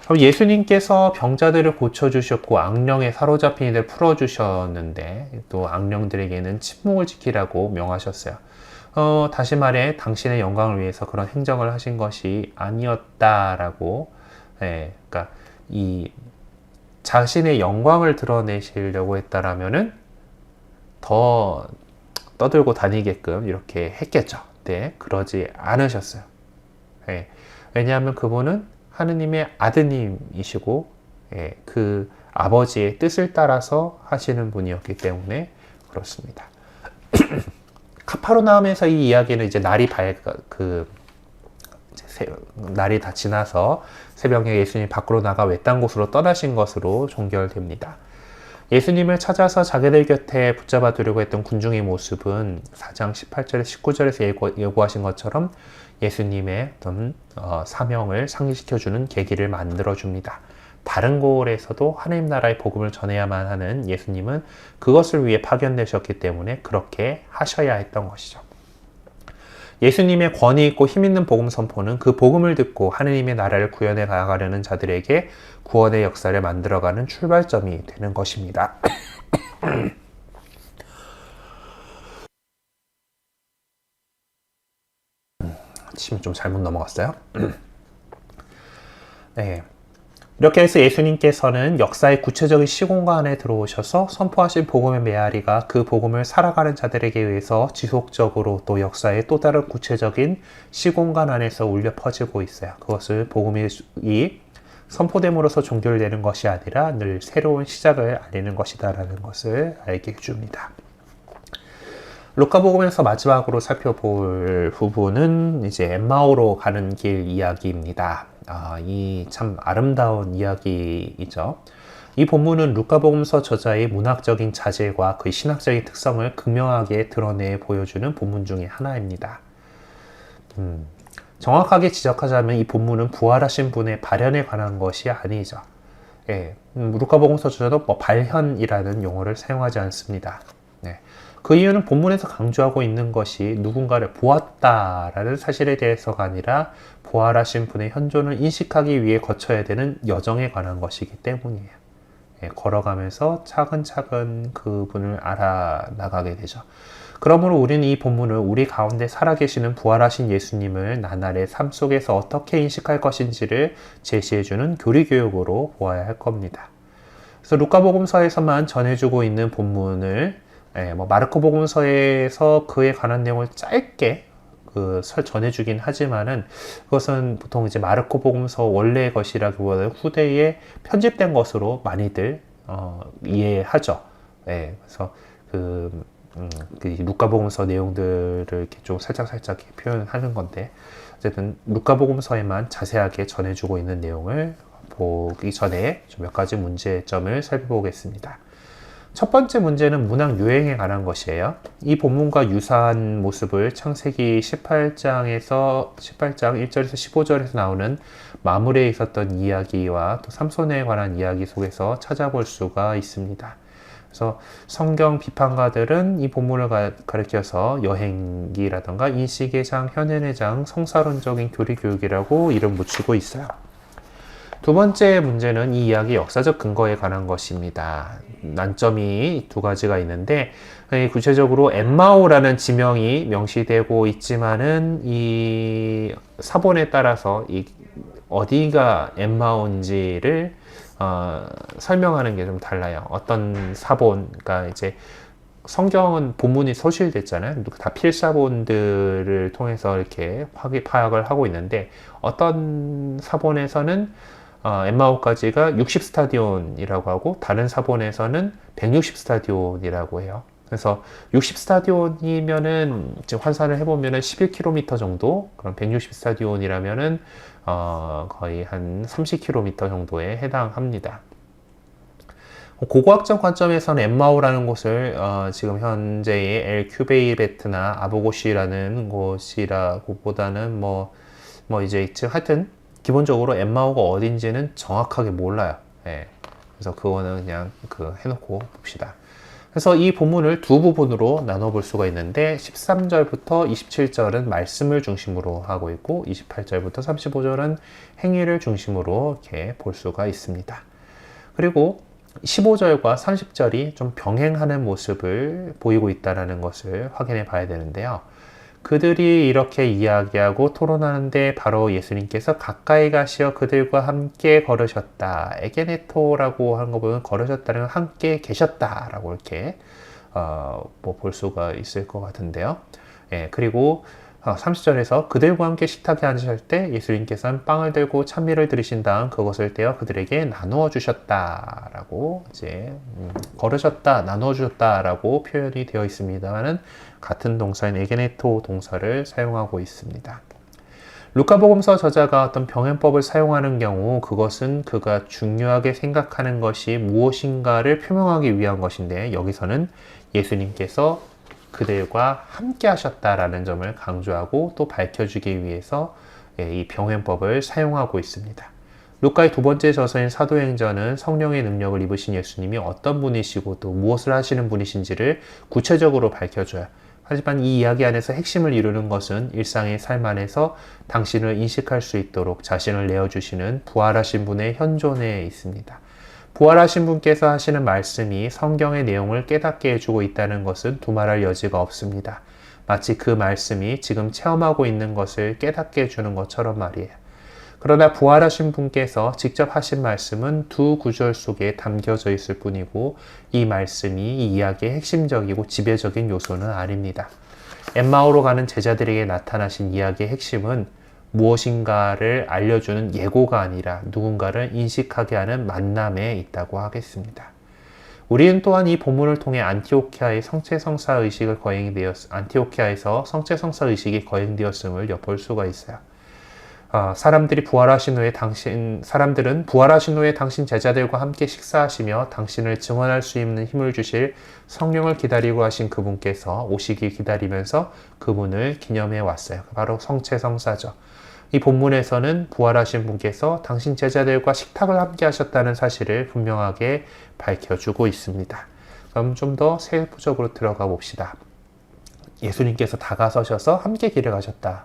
그럼 예수님께서 병자들을 고쳐주셨고 악령에 사로잡힌 이들 풀어주셨는데 또 악령들에게는 침묵을 지키라고 명하셨어요. 다시 말해 당신의 영광을 위해서 그런 행정을 하신 것이 아니었다라고, 그러니까 이 자신의 영광을 드러내시려고 했다라면은 더 떠들고 다니게끔 이렇게 했겠죠. 네, 그러지 않으셨어요. 왜냐하면 그분은 하느님의 아드님이시고, 그 아버지의 뜻을 따라서 하시는 분이었기 때문에 그렇습니다. 카파르나움에서 이 이야기는 이제 날이 다 지나서 새벽에 예수님이 밖으로 나가 외딴 곳으로 떠나신 것으로 종결됩니다. 예수님을 찾아서 자기들 곁에 붙잡아 두려고 했던 군중의 모습은 4장 18절에 19절에서 예고하신 것처럼 예수님의 어떤 사명을 상기시켜주는 계기를 만들어줍니다. 다른 곳에서도 하나님 나라의 복음을 전해야만 하는 예수님은 그것을 위해 파견되셨기 때문에 그렇게 하셔야 했던 것이죠. 예수님의 권위 있고 힘 있는 복음 선포는 그 복음을 듣고 하느님의 나라를 구현해 나가려는 자들에게 구원의 역사를 만들어가는 출발점이 되는 것입니다. 침 좀 잘못 넘어갔어요. 네. 이렇게 해서 예수님께서는 역사의 구체적인 시공간 안에 들어오셔서 선포하신 복음의 메아리가 그 복음을 살아가는 자들에게 의해서 지속적으로 또 역사의 또 다른 구체적인 시공간 안에서 울려 퍼지고 있어요. 그것을 복음이 선포됨으로써 종결되는 것이 아니라 늘 새로운 시작을 알리는 것이다라는 것을 알게 해줍니다. 루카복음에서 마지막으로 살펴볼 부분은 이제 엠마오로 가는 길 이야기입니다. 이 참 아름다운 이야기이죠. 이 본문은 루카복음서 저자의 문학적인 자질과 그의 신학적인 특성을 극명하게 드러내 보여주는 본문 중에 하나입니다. 정확하게 지적하자면 이 본문은 부활하신 분의 발현에 관한 것이 아니죠. 루카복음서 저자도 발현이라는 용어를 사용하지 않습니다. 그 이유는 본문에서 강조하고 있는 것이 누군가를 보았다라는 사실에 대해서가 아니라 부활하신 분의 현존을 인식하기 위해 거쳐야 되는 여정에 관한 것이기 때문이에요. 걸어가면서 차근차근 그분을 알아나가게 되죠. 그러므로 우리는 이 본문을 우리 가운데 살아계시는 부활하신 예수님을 나날의 삶 속에서 어떻게 인식할 것인지를 제시해주는 교리교육으로 보아야 할 겁니다. 그래서 루카복음서에서만 전해주고 있는 본문을 마르코복음서에서 그에 관한 내용을 짧게 전해주긴 하지만은 그것은 보통 이제 마르코복음서 원래의 것이라기보다는 후대에 편집된 것으로 많이들 이해하죠. 그래서 그 루카복음서 내용들을 이렇게 좀 살짝 이렇게 표현하는 건데 어쨌든 루카복음서에만 자세하게 전해주고 있는 내용을 보기 전에 좀 몇 가지 문제점을 살펴보겠습니다. 첫 번째 문제는 문학 유행에 관한 것이에요. 이 본문과 유사한 모습을 창세기 18장 1절에서 15절에서 나오는 마물에 있었던 이야기와 또 삼손에 관한 이야기 속에서 찾아볼 수가 있습니다. 그래서 성경 비판가들은 이 본문을 가리켜서 여행기라던가 인식의 장, 현현의 장, 성사론적인 교리교육이라고 이름 붙이고 있어요. 두 번째 문제는 이 이야기의 역사적 근거에 관한 것입니다. 난점이 두 가지가 있는데 구체적으로 엠마오라는 지명이 명시되고 있지만은 이 사본에 따라서 어디가 엠마오인지를 설명하는 게 좀 달라요. 어떤 사본, 그러니까 이제 성경은 본문이 소실됐잖아요. 다 필사본들을 통해서 이렇게 파악을 하고 있는데 어떤 사본에서는 엠마오까지가 60스타디온이라고 하고 다른 사본에서는 160스타디온이라고 해요. 그래서 60스타디온이면은 지금 환산을 해보면은 11km 정도, 그럼 160스타디온이라면은 거의 한 30km 정도에 해당합니다. 고고학적 관점에서는 엠마오라는 곳을 지금 현재의 엘 큐베이베트나 아보고시라는 곳이라고 보다는 이제 하여튼 기본적으로 엠마오가 어딘지는 정확하게 몰라요. 예. 그래서 그거는 그냥 해놓고 봅시다. 그래서 이 본문을 두 부분으로 나눠볼 수가 있는데 13절부터 27절은 말씀을 중심으로 하고 있고 28절부터 35절은 행위를 중심으로 이렇게 볼 수가 있습니다. 그리고 15절과 30절이 좀 병행하는 모습을 보이고 있다는 것을 확인해 봐야 되는데요. 그들이 이렇게 이야기하고 토론하는데 바로 예수님께서 가까이 가시어 그들과 함께 걸으셨다. 에게네토라고 하는 거 보면 걸으셨다는 건 함께 계셨다라고 이렇게 볼 수가 있을 것 같은데요. 예, 그리고 30절에서 그들과 함께 식탁에 앉으실 때 예수님께서는 빵을 들고 찬미를 들으신 다음 그것을 떼어 그들에게 나누어 주셨다라고 이제 걸으셨다, 나누어 주셨다라고 표현이 되어 있습니다만은 같은 동사인 에게네토 동사를 사용하고 있습니다. 루카복음서 저자가 어떤 병행법을 사용하는 경우 그것은 그가 중요하게 생각하는 것이 무엇인가를 표명하기 위한 것인데 여기서는 예수님께서 그들과 함께 하셨다라는 점을 강조하고 또 밝혀주기 위해서 이 병행법을 사용하고 있습니다. 루카의 두 번째 저서인 사도행전은 성령의 능력을 입으신 예수님이 어떤 분이시고 또 무엇을 하시는 분이신지를 구체적으로 밝혀줘요. 하지만 이 이야기 안에서 핵심을 이루는 것은 일상의 삶 안에서 당신을 인식할 수 있도록 자신을 내어주시는 부활하신 분의 현존에 있습니다. 부활하신 분께서 하시는 말씀이 성경의 내용을 깨닫게 해주고 있다는 것은 두말할 여지가 없습니다. 마치 그 말씀이 지금 체험하고 있는 것을 깨닫게 해주는 것처럼 말이에요. 그러나 부활하신 분께서 직접 하신 말씀은 두 구절 속에 담겨져 있을 뿐이고 이 말씀이 이 이야기의 핵심적이고 지배적인 요소는 아닙니다. 엠마오로 가는 제자들에게 나타나신 이야기의 핵심은 무엇인가를 알려주는 예고가 아니라 누군가를 인식하게 하는 만남에 있다고 하겠습니다. 우리는 또한 이 본문을 통해 안티오키아의 성체성사 의식을 안티오키아에서 성체성사 의식이 거행되었음을 엿볼 수가 있어요. 사람들은 부활하신 후에 당신 제자들과 함께 식사하시며 당신을 증언할 수 있는 힘을 주실 성령을 기다리고 하신 그분께서 오시길 기다리면서 그분을 기념해 왔어요. 바로 성체성사죠. 이 본문에서는 부활하신 분께서 당신 제자들과 식탁을 함께 하셨다는 사실을 분명하게 밝혀주고 있습니다. 그럼 좀 더 세부적으로 들어가 봅시다. 예수님께서 다가서셔서 함께 길을 가셨다.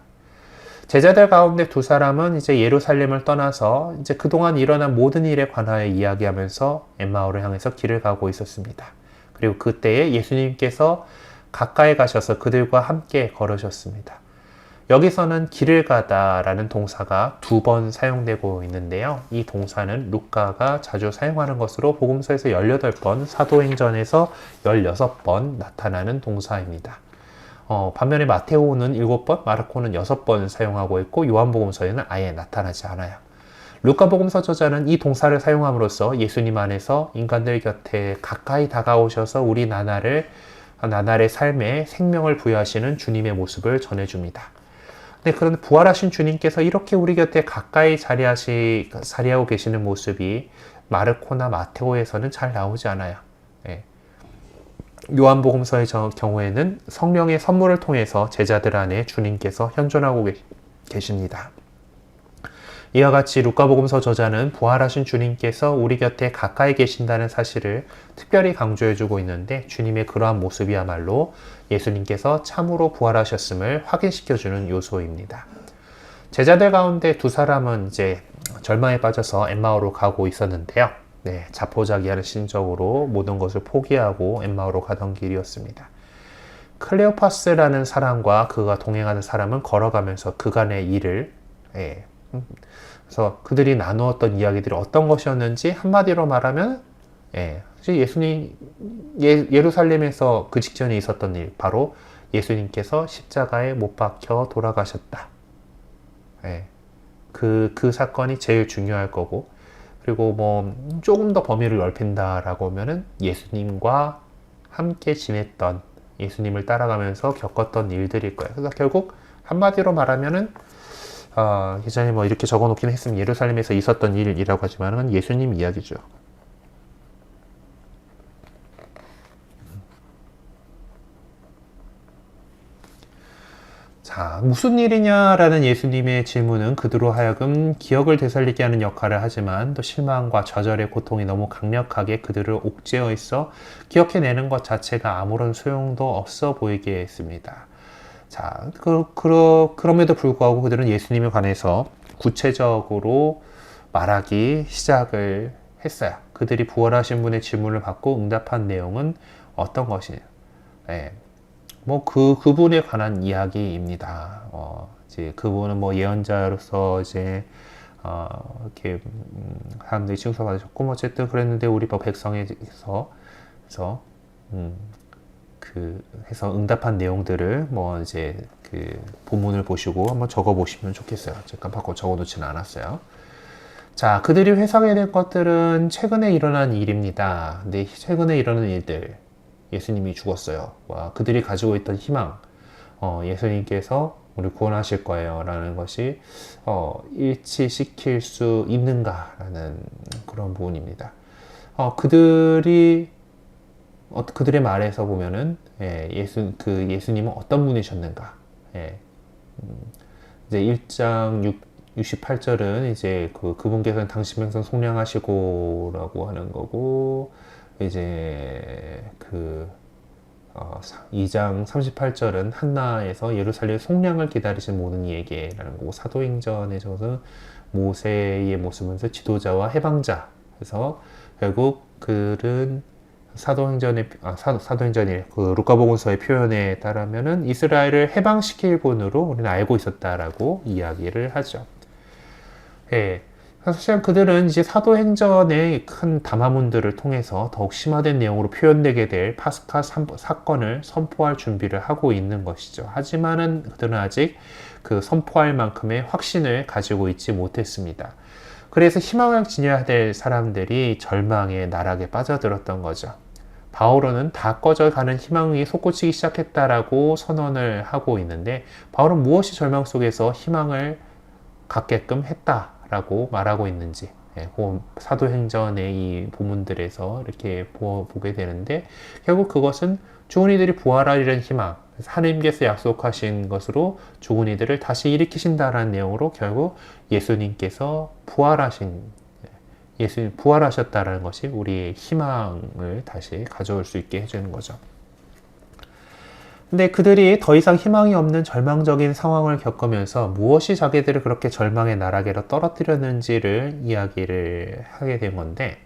제자들 가운데 두 사람은 이제 예루살렘을 떠나서 이제 그동안 일어난 모든 일에 관하여 이야기하면서 엠마오를 향해서 길을 가고 있었습니다. 그리고 그때에 예수님께서 가까이 가셔서 그들과 함께 걸으셨습니다. 여기서는 길을 가다라는 동사가 두 번 사용되고 있는데요. 이 동사는 루카가 자주 사용하는 것으로 복음서에서 18번, 사도행전에서 16번 나타나는 동사입니다. 반면에 마테오는 7번, 마르코는 6번 사용하고 있고 요한복음서에는 아예 나타나지 않아요. 루카복음서 저자는 이 동사를 사용함으로써 예수님 안에서 인간들 곁에 가까이 다가오셔서 우리 나날의 삶에 생명을 부여하시는 주님의 모습을 전해줍니다. 그런데 부활하신 주님께서 이렇게 우리 곁에 가까이 자리하고 계시는 모습이 마르코나 마테오에서는 잘 나오지 않아요. 요한복음서의 경우에는 성령의 선물을 통해서 제자들 안에 주님께서 현존하고 계십니다. 이와 같이 루카복음서 저자는 부활하신 주님께서 우리 곁에 가까이 계신다는 사실을 특별히 강조해주고 있는데 주님의 그러한 모습이야말로 예수님께서 참으로 부활하셨음을 확인시켜주는 요소입니다. 제자들 가운데 두 사람은 이제 절망에 빠져서 엠마오로 가고 있었는데요. 자포자기하는 심정으로 모든 것을 포기하고 엠마오로 가던 길이었습니다. 클레오파스라는 사람과 그가 동행하는 사람은 걸어가면서 그간의 일을 그래서 그들이 나누었던 이야기들이 어떤 것이었는지 한마디로 말하면 사실 예수님 예루살렘에서 그 직전에 있었던 일 바로 예수님께서 십자가에 못 박혀 돌아가셨다. 그 사건이 제일 중요할 거고 그리고 뭐 조금 더 범위를 넓힌다라고 하면은 예수님과 함께 지냈던 예수님을 따라가면서 겪었던 일들일 거예요. 그래서 결국 한마디로 말하면은 예전에 뭐 이렇게 적어놓긴 했으면 예루살렘에서 있었던 일이라고 하지만은 예수님 이야기죠. 자, 무슨 일이냐라는 예수님의 질문은 그들로 하여금 기억을 되살리게 하는 역할을 하지만 또 실망과 좌절의 고통이 너무 강력하게 그들을 옥죄어 있어 기억해내는 것 자체가 아무런 소용도 없어 보이게 했습니다. 자, 그럼에도 불구하고 그들은 예수님에 관해서 구체적으로 말하기 시작을 했어요. 그들이 부활하신 분의 질문을 받고 응답한 내용은 어떤 것이냐. 네. 그분에 관한 이야기입니다. 이제 그분은 예언자로서 이제, 이렇게, 사람들이 칭송받으셨고, 어쨌든 그랬는데, 우리 백성에서, 해서 응답한 내용들을, 이제, 본문을 보시고 한번 적어 보시면 좋겠어요. 제가 깜빡 적어 놓지는 않았어요. 자, 그들이 회상해야 될 것들은 최근에 일어난 일입니다. 근데 최근에 일어난 일들, 예수님이 죽었어요. 그들이 가지고 있던 희망, 예수님께서 우리 구원하실 거예요. 라는 것이, 일치시킬 수 있는가라는 그런 부분입니다. 그들의 말에서 보면은, 예수님은 어떤 분이셨는가. 이제 1장 68절은 이제 그분께서는 당신 백성 속량하시고 라고 하는 거고, 이제 2장 38절은 한나에서 예루살렘 속량을 기다리신 모든 이에게라는 거고, 사도행전에서는 모세의 모습에서 지도자와 해방자. 그래서 결국 그들은 사도행전이 루카복음서의 표현에 따르면은 이스라엘을 해방시킬 분으로 우리는 알고 있었다라고 이야기를 하죠. 예. 사실 그들은 이제 사도행전의 큰 담화문들을 통해서 더욱 심화된 내용으로 표현되게 될 파스카 사건을 선포할 준비를 하고 있는 것이죠. 하지만은 그들은 아직 그 선포할 만큼의 확신을 가지고 있지 못했습니다. 그래서 희망을 지녀야 될 사람들이 절망의 나락에 빠져들었던 거죠. 바오로는 다 꺼져가는 희망이 솟구치기 시작했다라고 선언을 하고 있는데, 바오로는 무엇이 절망 속에서 희망을 갖게끔 했다라고 말하고 있는지, 사도행전의 이 본문들에서 이렇게 보게 되는데, 결국 그것은 죽은 이들이 부활하리라는 희망, 하나님께서 약속하신 것으로 죽은 이들을 다시 일으키신다라는 내용으로 결국 예수님께서 부활하셨다라는 것이 우리의 희망을 다시 가져올 수 있게 해주는 거죠. 근데 그들이 더 이상 희망이 없는 절망적인 상황을 겪으면서 무엇이 자기들을 그렇게 절망의 나락으로 떨어뜨렸는지를 이야기를 하게 된 건데,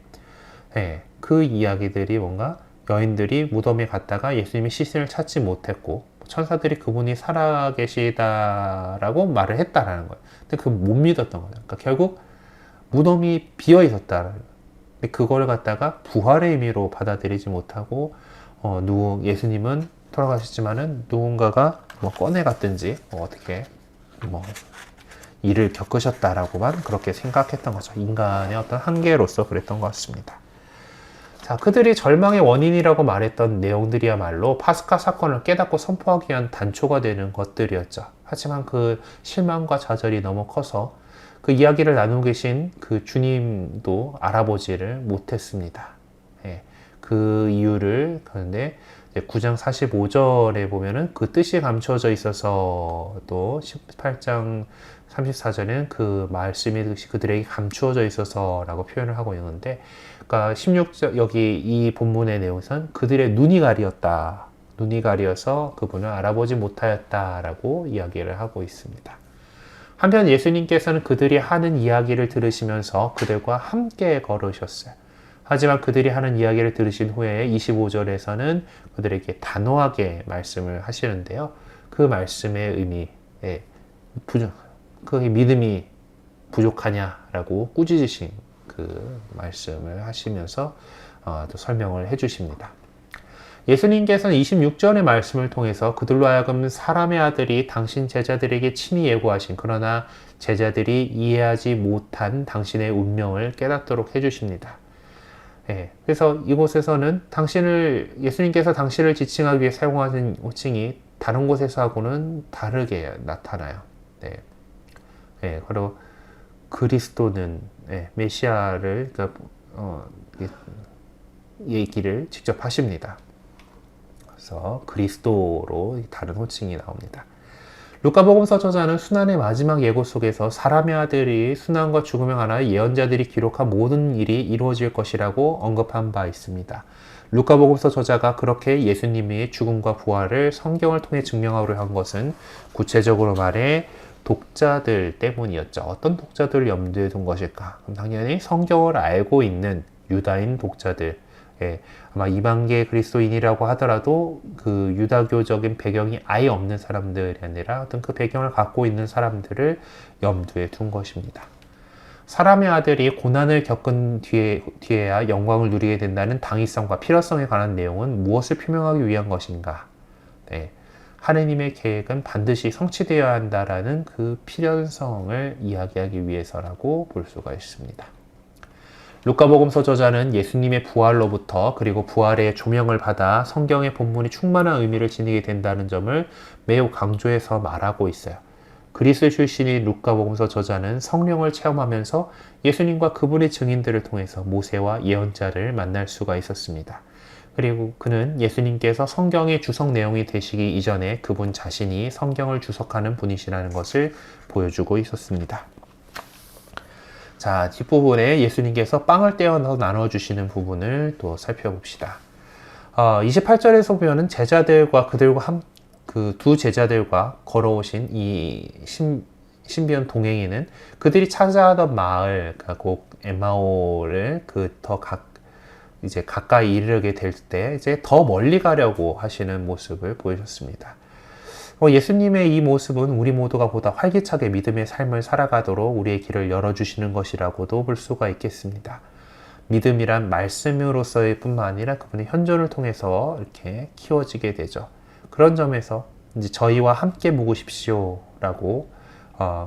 그 이야기들이 뭔가 여인들이 무덤에 갔다가 예수님의 시신을 찾지 못했고, 천사들이 그분이 살아계시다라고 말을 했다라는 거예요. 근데 못 믿었던 거죠. 그러니까 결국 무덤이 비어 있었다. 근데 그걸 갖다가 부활의 의미로 받아들이지 못하고, 예수님은 돌아가셨지만은 누군가가 꺼내갔든지 어떻게 일을 겪으셨다라고만 그렇게 생각했던 거죠. 인간의 어떤 한계로서 그랬던 것 같습니다. 자, 그들이 절망의 원인이라고 말했던 내용들이야말로 파스카 사건을 깨닫고 선포하기 위한 단초가 되는 것들이었죠. 하지만 그 실망과 좌절이 너무 커서 그 이야기를 나누고 계신 그 주님도 알아보지를 못했습니다. 그 이유를, 그런데 9장 45절에 보면은 그 뜻이 감춰져 있어서, 또 18장 34절에는 그 말씀이 그들에게 감추어져 있어서 라고 표현을 하고 있는데, 그러니까 16절, 여기 이 본문의 내용에서는 그들의 눈이 가려서 그분을 알아보지 못하였다라고 이야기를 하고 있습니다. 한편 예수님께서는 그들이 하는 이야기를 들으시면서 그들과 함께 걸으셨어요. 하지만 그들이 하는 이야기를 들으신 후에 25절에서는 그들에게 단호하게 말씀을 하시는데요. 그 말씀의 의미, 그 믿음이 부족하냐라고 꾸짖으신 그 말씀을 하시면서 또 설명을 해주십니다. 예수님께서는 26절의 말씀을 통해서 그들로 하여금 사람의 아들이 당신 제자들에게 친히 예고하신, 그러나 제자들이 이해하지 못한 당신의 운명을 깨닫도록 해주십니다. 그래서 이곳에서는 예수님께서 당신을 지칭하기 위해 사용하신 호칭이 다른 곳에서하고는 다르게 나타나요. 그리고 그리스도는, 메시아를, 얘기를 직접 하십니다. 그래서 그리스도로 다른 호칭이 나옵니다. 루카복음서 저자는 순환의 마지막 예고 속에서 사람의 아들이 순환과 죽음에 관하여 예언자들이 기록한 모든 일이 이루어질 것이라고 언급한 바 있습니다. 루카복음서 저자가 그렇게 예수님의 죽음과 부활을 성경을 통해 증명하려 한 것은 구체적으로 말해 독자들 때문이었죠. 어떤 독자들을 염두에 둔 것일까? 그럼 당연히 성경을 알고 있는 유다인 독자들, 아마 이방계 그리스도인이라고 하더라도 그 유다교적인 배경이 아예 없는 사람들이 아니라 어떤 그 배경을 갖고 있는 사람들을 염두에 둔 것입니다. 사람의 아들이 고난을 겪은 뒤에야 영광을 누리게 된다는 당위성과 필요성에 관한 내용은 무엇을 표명하기 위한 것인가? 하느님의 계획은 반드시 성취되어야 한다라는 그 필연성을 이야기하기 위해서라고 볼 수가 있습니다. 루카복음서 저자는 예수님의 부활로부터 그리고 부활의 조명을 받아 성경의 본문이 충만한 의미를 지니게 된다는 점을 매우 강조해서 말하고 있어요. 그리스 출신인 루카복음서 저자는 성령을 체험하면서 예수님과 그분의 증인들을 통해서 모세와 예언자를 만날 수가 있었습니다. 그리고 그는 예수님께서 성경의 주석 내용이 되시기 이전에 그분 자신이 성경을 주석하는 분이시라는 것을 보여주고 있었습니다. 자, 뒷부분에 예수님께서 빵을 떼어서 나눠주시는 부분을 또 살펴봅시다. 28절에서 보면은 제자들과 그들과 그 두 제자들과 걸어오신 이 신비한 동행인은 그들이 찾아하던 마을, 곧 엠마오를 이제 가까이 이르게 될 때 이제 더 멀리 가려고 하시는 모습을 보여줬습니다. 예수님의 이 모습은 우리 모두가 보다 활기차게 믿음의 삶을 살아가도록 우리의 길을 열어주시는 것이라고도 볼 수가 있겠습니다. 믿음이란 말씀으로서의 뿐만 아니라 그분의 현존을 통해서 이렇게 키워지게 되죠. 그런 점에서 이제 저희와 함께 묵으십시오라고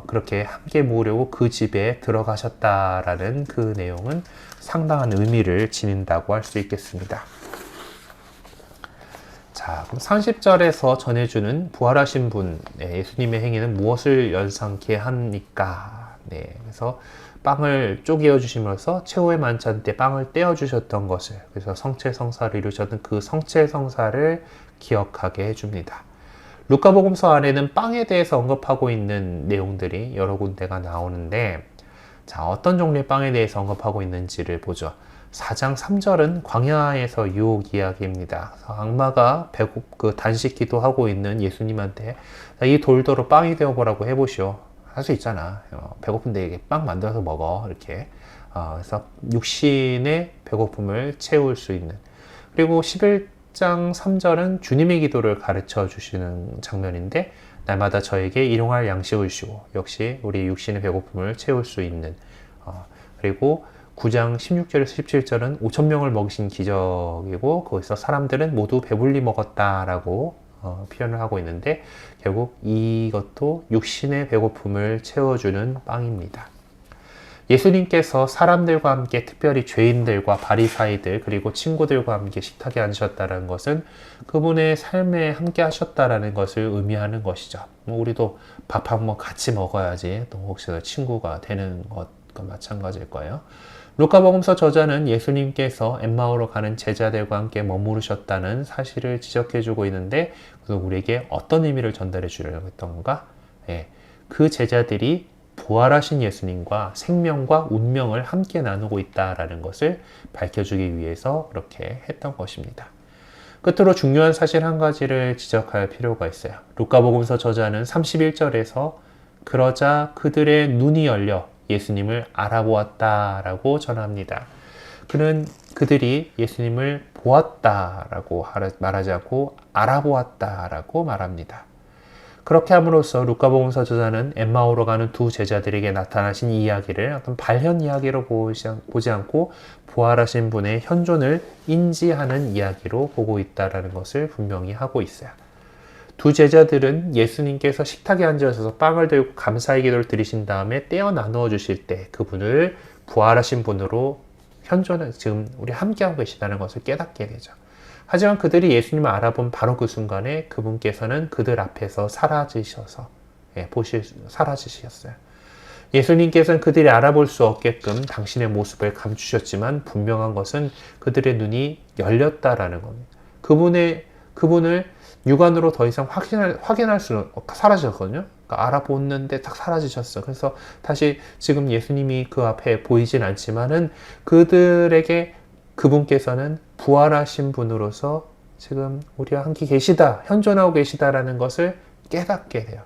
그렇게 함께 모으려고 그 집에 들어가셨다라는 그 내용은 상당한 의미를 지닌다고 할 수 있겠습니다. 자, 그럼 30절에서 전해주는 부활하신 분, 예수님의 행위는 무엇을 연상케 합니까? 그래서 빵을 쪼개어 주시면서 최후의 만찬 때 빵을 떼어 주셨던 것을, 그래서 성체성사를 이루셨던 그 성체성사를 기억하게 해줍니다. 루카복음서 안에는 빵에 대해서 언급하고 있는 내용들이 여러 군데가 나오는데, 자, 어떤 종류의 빵에 대해서 언급하고 있는지를 보죠. 4장 3절은 광야에서 유혹 이야기입니다. 악마가 단식 기도하고 있는 예수님한테 이 돌도로 빵이 되어보라고 해보시오. 할 수 있잖아. 배고픈데 이게 빵 만들어서 먹어. 이렇게. 그래서 육신의 배고픔을 채울 수 있는. 그리고 11장 3절은 주님의 기도를 가르쳐 주시는 장면인데, 날마다 저에게 일용할 양식을 주시고 역시 우리 육신의 배고픔을 채울 수 있는. 그리고 9장 16절에서 17절은 5,000명을 먹이신 기적이고, 거기서 사람들은 모두 배불리 먹었다라고 표현을 하고 있는데, 결국 이것도 육신의 배고픔을 채워주는 빵입니다. 예수님께서 사람들과 함께, 특별히 죄인들과 바리사이들 그리고 친구들과 함께 식탁에 앉으셨다는 것은 그분의 삶에 함께 하셨다라는 것을 의미하는 것이죠. 우리도 밥 한번 같이 먹어야지 또 혹시나 친구가 되는 것과 마찬가지일 거예요. 루카복음서 저자는 예수님께서 엠마오로 가는 제자들과 함께 머무르셨다는 사실을 지적해주고 있는데, 그래서 우리에게 어떤 의미를 전달해 주려고 했던 건가? 그 제자들이 부활하신 예수님과 생명과 운명을 함께 나누고 있다라는 것을 밝혀주기 위해서 그렇게 했던 것입니다. 끝으로 중요한 사실 한 가지를 지적할 필요가 있어요. 루카복음서 저자는 31절에서 그러자 그들의 눈이 열려 예수님을 알아보았다라고 전합니다. 그들이 예수님을 보았다라고 말하지 않고 알아보았다라고 말합니다. 그렇게 함으로써 루카복음서 저자는 엠마오로 가는 두 제자들에게 나타나신 이야기를 어떤 발현 이야기로 보지 않고 부활하신 분의 현존을 인지하는 이야기로 보고 있다는 것을 분명히 하고 있어요. 두 제자들은 예수님께서 식탁에 앉으셔서 빵을 들고 감사의 기도를 드리신 다음에 떼어 나누어 주실 때 그분을 부활하신 분으로 현존을 지금 우리 함께하고 계시다는 것을 깨닫게 되죠. 하지만 그들이 예수님을 알아본 바로 그 순간에 그분께서는 그들 앞에서 사라지셨어요. 예수님께서는 그들이 알아볼 수 없게끔 당신의 모습을 감추셨지만 분명한 것은 그들의 눈이 열렸다라는 겁니다. 그분을 육안으로 더 이상 확인할 수는 사라졌거든요. 그러니까 알아보는데 딱 사라지셨어. 그래서 다시 지금 예수님이 그 앞에 보이진 않지만은 그들에게 그분께서는 부활하신 분으로서 지금 우리와 함께 계시다, 현존하고 계시다라는 것을 깨닫게 돼요.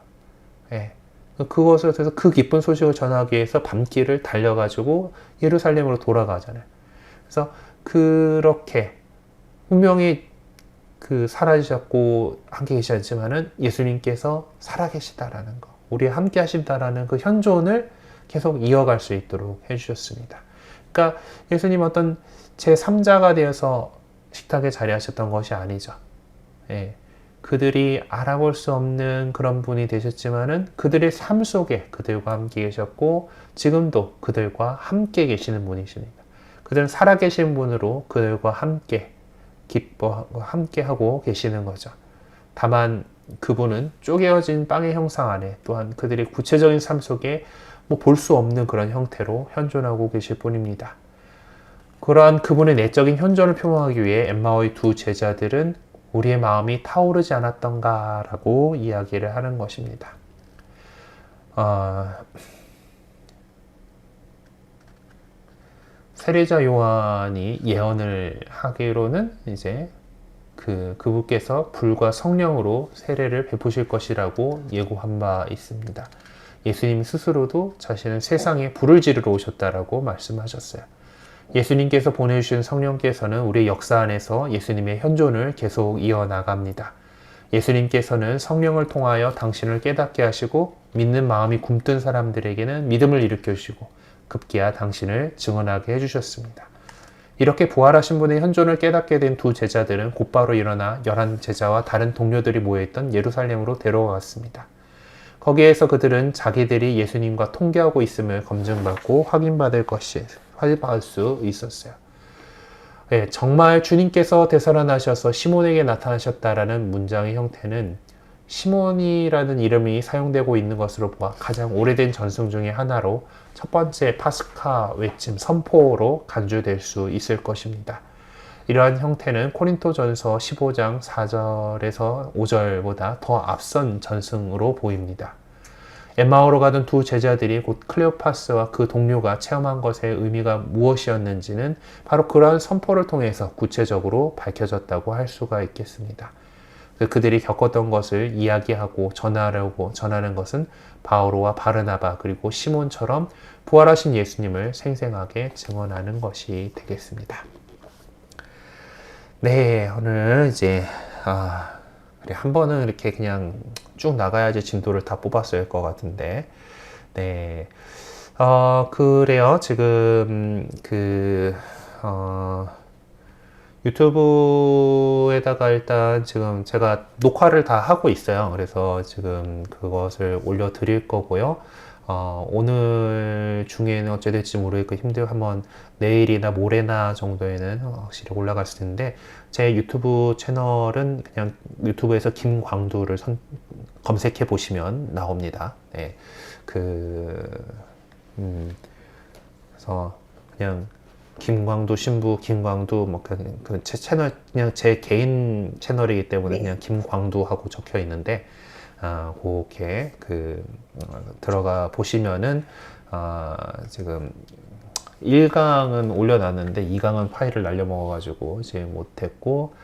예. 그것을 통해서 그 기쁜 소식을 전하기 위해서 밤길을 달려가지고 예루살렘으로 돌아가잖아요. 그래서 그렇게 분명히 그 사라지셨고 함께 계시지 않지만은 예수님께서 살아계시다라는 거, 우리와 함께 하신다라는 그 현존을 계속 이어갈 수 있도록 해주셨습니다. 그러니까 예수님 어떤 제3자가 되어서 식탁에 자리하셨던 것이 아니죠. 예. 그들이 알아볼 수 없는 그런 분이 되셨지만은 그들의 삶 속에 그들과 함께 계셨고 지금도 그들과 함께 계시는 분이십니다. 그들은 살아계신 분으로 그들과 함께 기뻐하고 함께하고 계시는 거죠. 다만 그분은 쪼개어진 빵의 형상 안에 또한 그들의 구체적인 삶 속에 뭐 볼 수 없는 그런 형태로 현존하고 계실 뿐입니다. 그러한 그분의 내적인 현존을 표명하기 위해 엠마오의 두 제자들은 우리의 마음이 타오르지 않았던가라고 이야기를 하는 것입니다. 세례자 요한이 예언을 하기로는 이제 그분께서 불과 성령으로 세례를 베푸실 것이라고 예고한 바 있습니다. 예수님 스스로도 자신은 세상에 불을 지르러 오셨다라고 말씀하셨어요. 예수님께서 보내주신 성령께서는 우리의 역사 안에서 예수님의 현존을 계속 이어나갑니다. 예수님께서는 성령을 통하여 당신을 깨닫게 하시고 믿는 마음이 굼뜬 사람들에게는 믿음을 일으켜주시고 급기야 당신을 증언하게 해주셨습니다. 이렇게 부활하신 분의 현존을 깨닫게 된 두 제자들은 곧바로 일어나 11 제자와 다른 동료들이 모여있던 예루살렘으로 데려갔습니다. 거기에서 그들은 자기들이 예수님과 통계하고 있음을 검증받고 확인받을 수 있었어요. 네, 정말 주님께서 되살아나셔서 시몬에게 나타나셨다라는 문장의 형태는 시몬이라는 이름이 사용되고 있는 것으로 보아 가장 오래된 전승 중의 하나로 첫 번째 파스카 외침 선포로 간주될 수 있을 것입니다. 이러한 형태는 코린토전서 15장 4절에서 5절보다 더 앞선 전승으로 보입니다. 엠마오로 가던 두 제자들이 곧 클레오파스와 그 동료가 체험한 것의 의미가 무엇이었는지는 바로 그러한 선포를 통해서 구체적으로 밝혀졌다고 할 수가 있겠습니다. 그들이 겪었던 것을 이야기하고 전하는 것은 바오로와 바르나바 그리고 시몬처럼 부활하신 예수님을 생생하게 증언하는 것이 되겠습니다. 네, 오늘 이제 그래, 한 번은 이렇게 그냥 쭉 나가야지 진도를 다 뽑았어야 할 것 같은데, 네, 그래요. 지금 유튜브에다가 일단 지금 제가 녹화를 다 하고 있어요. 그래서 지금 그것을 올려드릴 거고요. 오늘 중에는 어찌 될지 모르겠고 힘들고 한번 내일이나 모레나 정도에는 확실히 올라갔을 텐데 제 유튜브 채널은 그냥 유튜브에서 김광두를 검색해 보시면 나옵니다. 네. 그래서 그냥 김광두 신부 김광두 뭐 제 채널 그냥 제 개인 채널이기 때문에 네. 그냥 김광두하고 적혀 있는데 그렇게 들어가 보시면은 지금 1강은 올려놨는데 2강은 파일을 날려먹어가지고 이제 못했고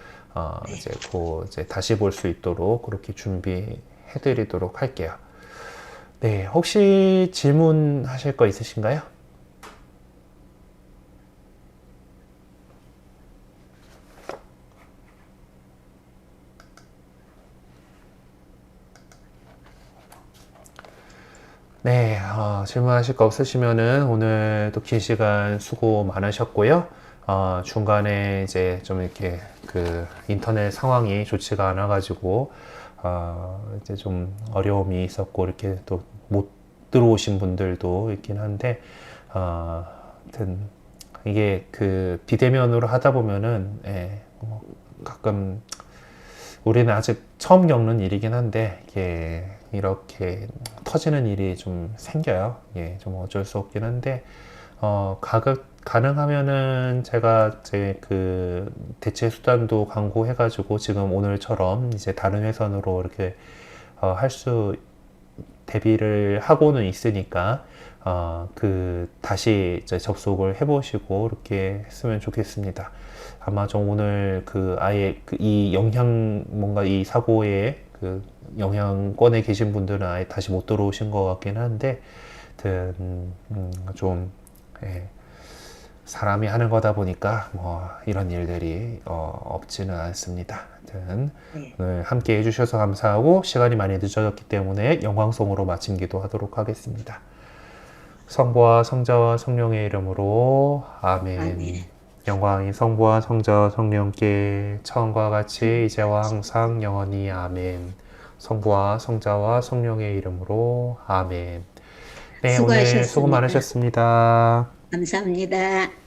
이제 다시 볼 수 있도록 그렇게 준비해드리도록 할게요. 네, 혹시 질문하실 거 있으신가요? 네, 질문하실 거 없으시면은 오늘 또 긴 시간 수고 많으셨고요. 중간에 이제 좀 이렇게 인터넷 상황이 좋지가 않아가지고, 이제 좀 어려움이 있었고, 이렇게 또 못 들어오신 분들도 있긴 한데, 하여튼, 이게 비대면으로 하다 보면은, 가끔, 우리는 아직 처음 겪는 일이긴 한데, 이게 이렇게 터지는 일이 좀 생겨요. 좀 어쩔 수 없긴 한데, 가능하면은 제가 이제 그 대체 수단도 강구해가지고 지금 오늘처럼 이제 다른 회선으로 이렇게 할 수 대비를 하고는 있으니까 다시 이제 접속을 해보시고 이렇게 했으면 좋겠습니다. 아마 좀 오늘 아예 이 뭔가 이 사고에 영향권에 계신 분들은 아예 다시 못 들어오신 것 같긴 한데, 좀, 예, 사람이 하는 거다 보니까 뭐 이런 일들이 없지는 않습니다. 하여튼 네. 오늘 함께 해주셔서 감사하고, 시간이 많이 늦어졌기 때문에 영광송으로 마친 기도하도록 하겠습니다. 성부와 성자와 성령의 이름으로 아멘. 아멘. 영광이 성부와 성자와 성령께 처음과 같이 이제와 항상 영원히 아멘. 성부와 성자와 성령의 이름으로 아멘. 네, 오늘 수고 수고하셨습니다. 많으셨습니다. 감사합니다.